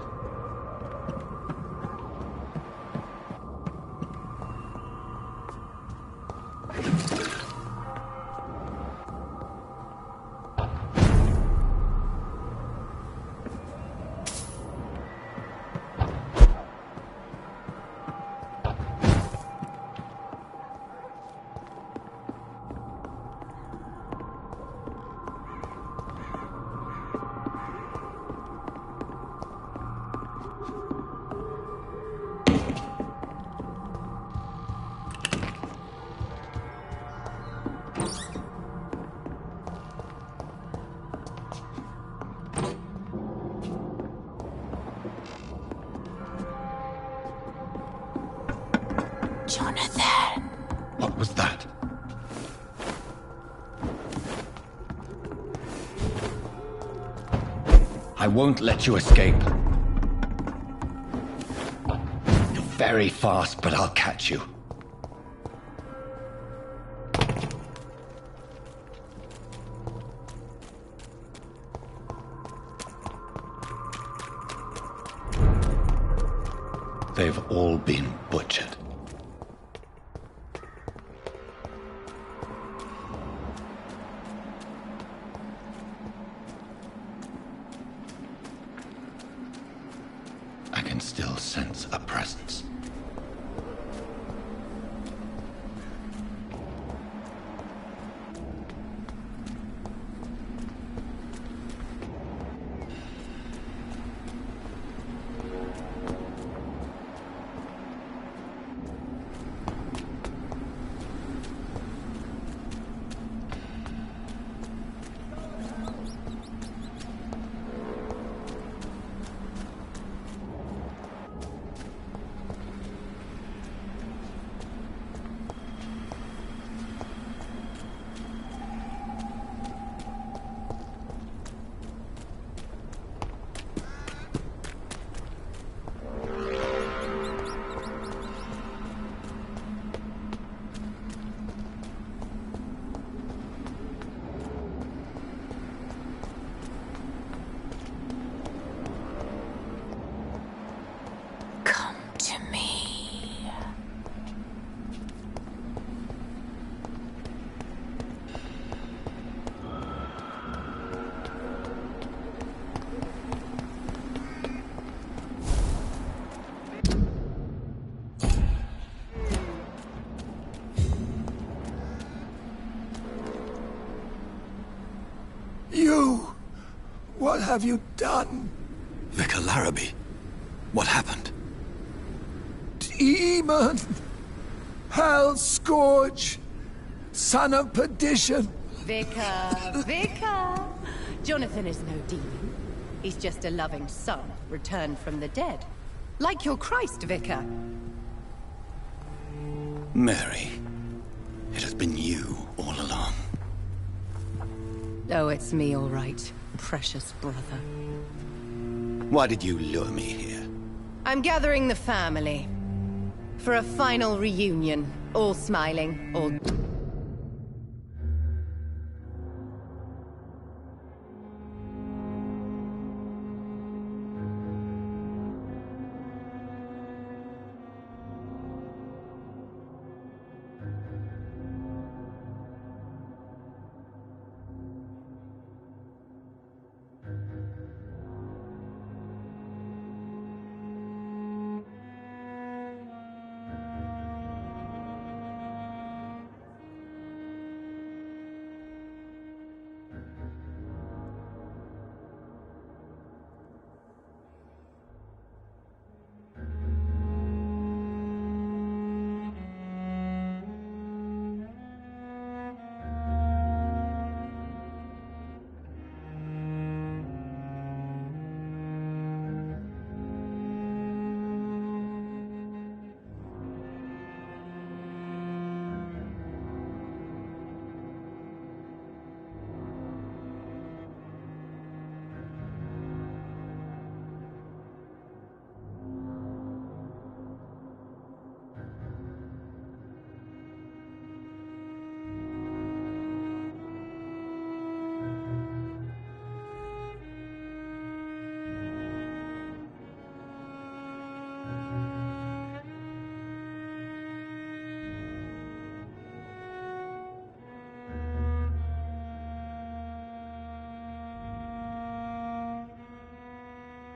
I won't let you escape. You're very fast, but I'll catch you. They've all been butchered. I can still sense a presence. You! What have you done? Vicar Larrabee, what happened? Demon! Hell Scourge! Son of perdition! Vicar! Jonathan is no demon. He's just a loving son, returned from the dead. Like your Christ, Vicar. Mary, it has been you all along. Oh, it's me, all right. Precious brother. Why did you lure me here? I'm gathering the family. For a final reunion. All smiling, all...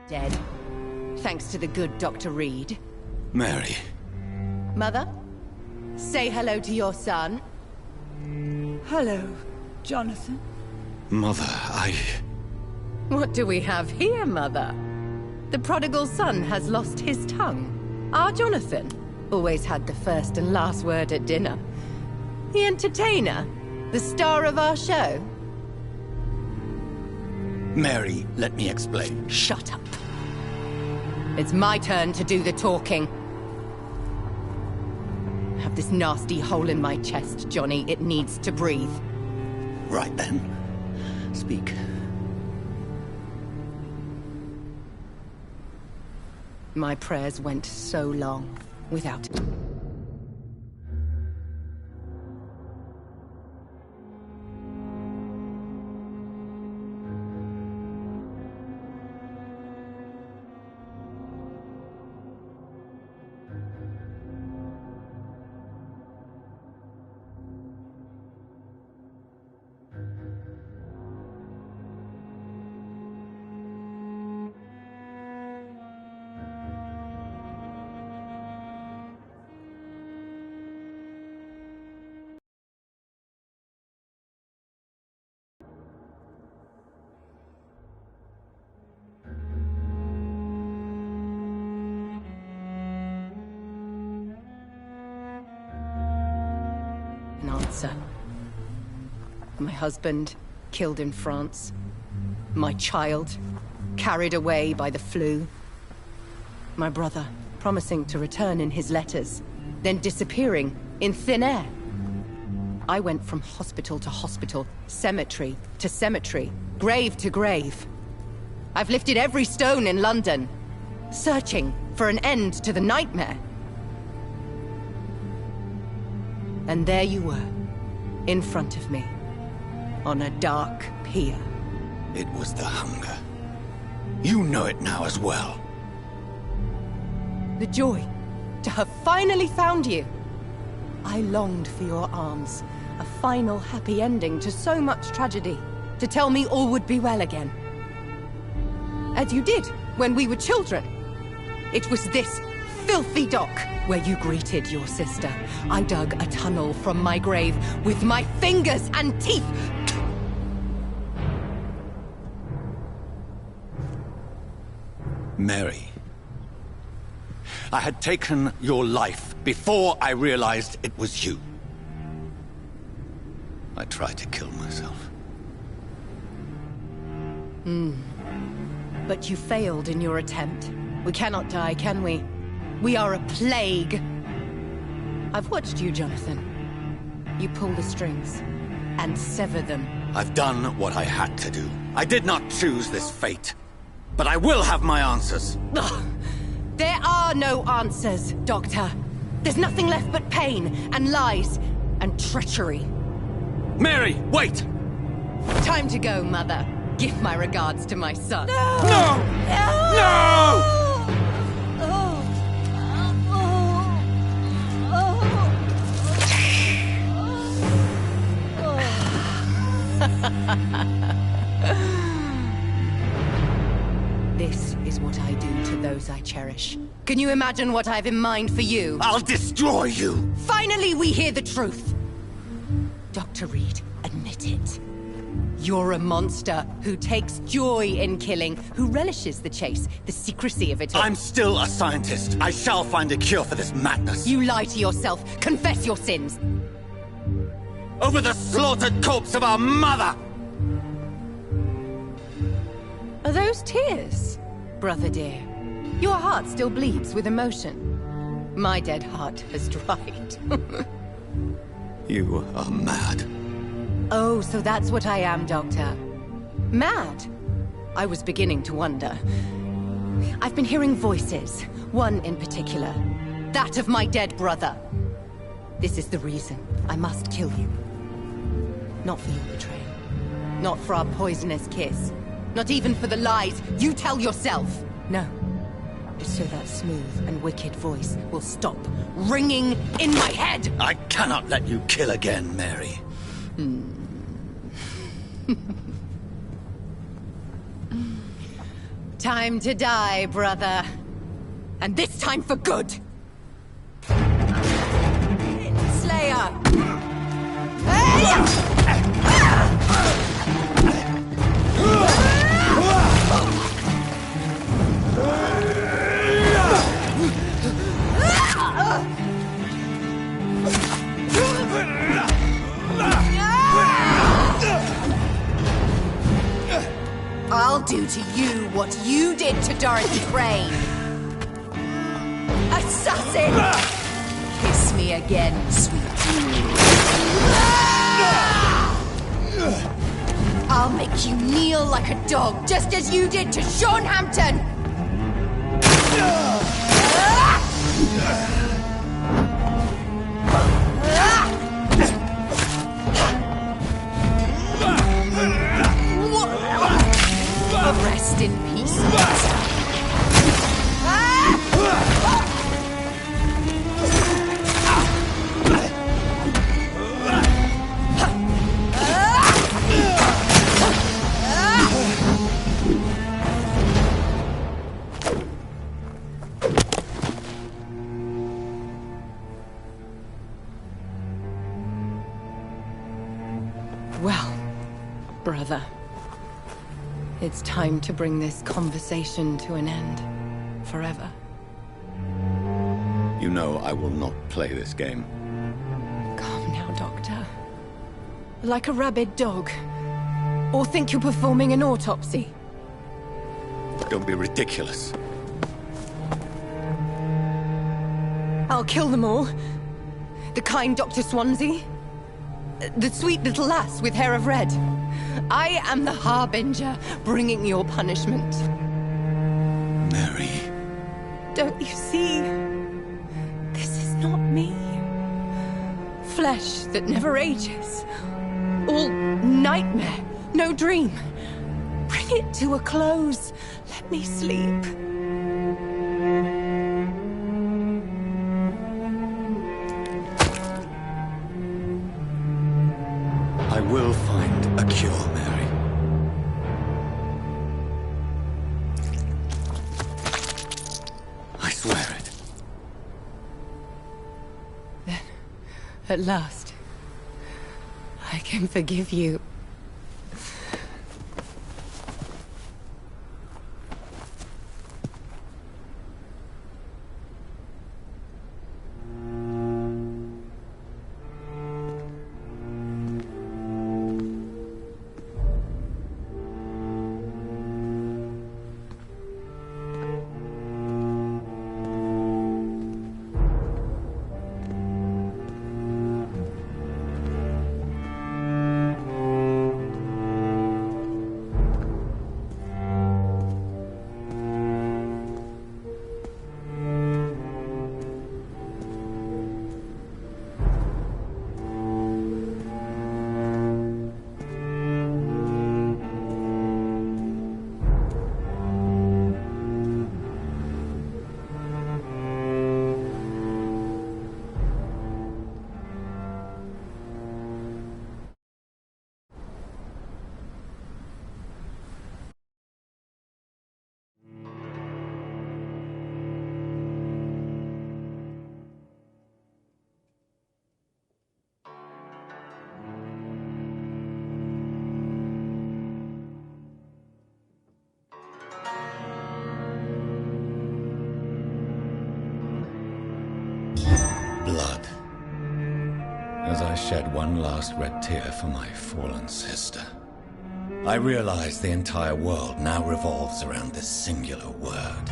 dead. Thanks to the good Dr. Reed. Mary. Mother? Say hello to your son. Hello, Jonathan. Mother, What do we have here, Mother? The prodigal son has lost his tongue. Our Jonathan always had the first and last word at dinner. The entertainer, the star of our show. Mary, let me explain. Shut up. It's my turn to do the talking. I have this nasty hole in my chest, Johnny. It needs to breathe. Right then. Speak. My prayers went so long without it. An answer. My husband, killed in France. My child, carried away by the flu. My brother, promising to return in his letters, then disappearing in thin air. I went from hospital to hospital, cemetery to cemetery, grave to grave. I've lifted every stone in London, searching for an end to the nightmare. And there you were, in front of me, on a dark pier. It was the hunger. You know it now as well. The joy to have finally found you. I longed for your arms, a final happy ending to so much tragedy, to tell me all would be well again. As you did when we were children. It was this filthy dock where you greeted your sister. I dug a tunnel from my grave with my fingers and teeth. Mary, I had taken your life before I realized it was you. I tried to kill myself. But you failed in your attempt. We cannot die, can we? We are a plague. I've watched you, Jonathan. You pull the strings and sever them. I've done what I had to do. I did not choose this fate. But I will have my answers. Ugh. There are no answers, Doctor. There's nothing left but pain and lies and treachery. Mary, wait! Time to go, Mother. Give my regards to my son. No! No! This is what I do to those I cherish. Can you imagine what I've in mind for you? I'll destroy you! Finally, we hear the truth. Dr. Reed, admit it. You're a monster who takes joy in killing, who relishes the chase, the secrecy of it all. I'm still a scientist. I shall find a cure for this madness. You lie to yourself. Confess your sins. Over the slaughtered corpse of our mother! Are those tears, brother dear? Your heart still bleeds with emotion. My dead heart has dried. You are mad. Oh, so that's what I am, Doctor. Mad? I was beginning to wonder. I've been hearing voices, one in particular. That of my dead brother. This is the reason I must kill you. Not for your betrayal. Not for our poisonous kiss. Not even for the lies you tell yourself. No. Just so that smooth and wicked voice will stop ringing in my head. I cannot let you kill again, Mary. Time to die, brother. And this time for good. Slayer! Hey! I'll do to you what you did to Dorothy Crane. Assassin! Kiss me again, sweet dream. I'll make you kneel like a dog, just as you did to Sean Hampton! Rest in peace. Well, brother. It's time to bring this conversation to an end. Forever. You know I will not play this game. Calm now, Doctor. Like a rabid dog. Or think you're performing an autopsy. Don't be ridiculous. I'll kill them all. The kind Dr. Swansea. The sweet little lass with hair of red. I am the Harbinger, bringing your punishment. Mary. Don't you see? This is not me. Flesh that never ages. All nightmare, no dream. Bring it to a close. Let me sleep. I will find a cure, Mary. I swear it. Then, at last, I can forgive you. Blood. As I shed one last red tear for my fallen sister, I realize the entire world now revolves around this singular word.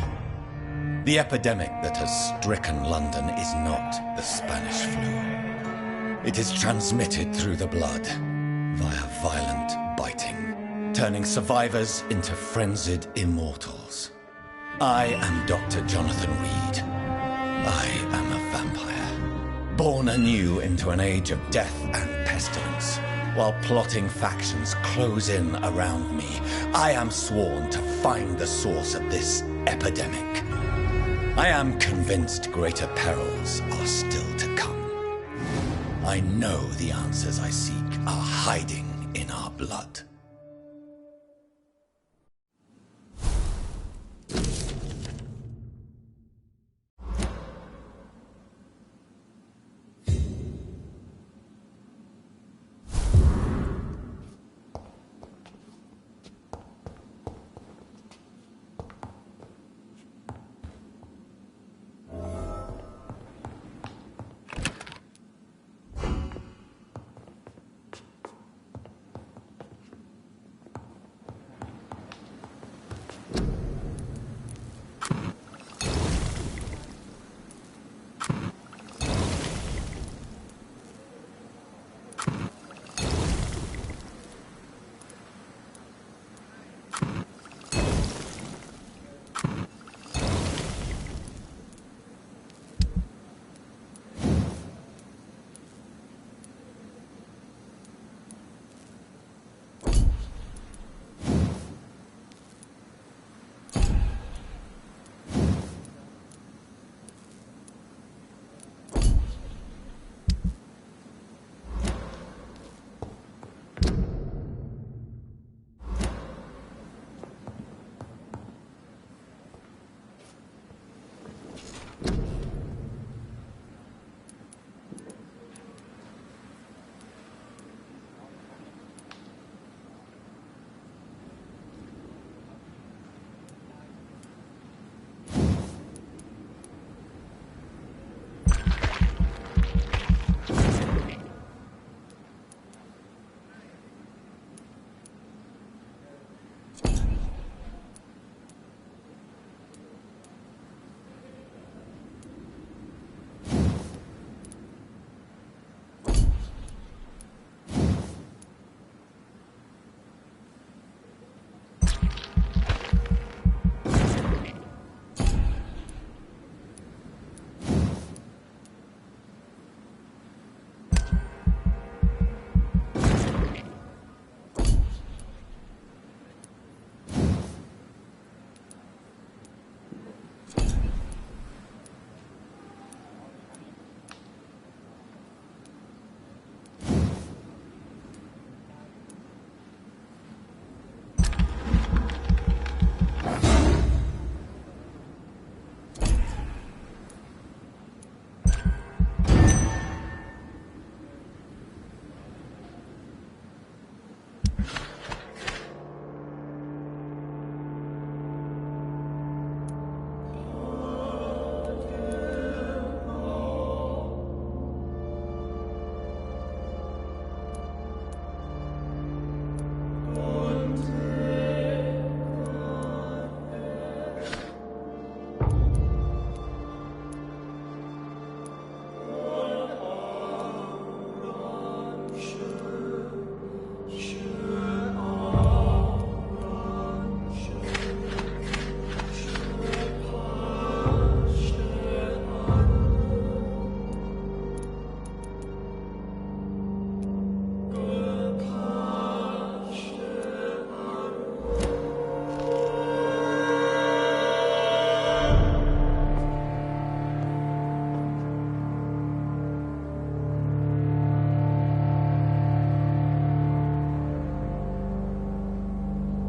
The epidemic that has stricken London is not the Spanish flu. It is transmitted through the blood, via violent biting, turning survivors into frenzied immortals. I am Dr. Jonathan Reed. I am a vampire, born anew into an age of death and pestilence. While plotting factions close in around me, I am sworn to find the source of this epidemic. I am convinced greater perils are still to come. I know the answers I seek are hiding in our blood.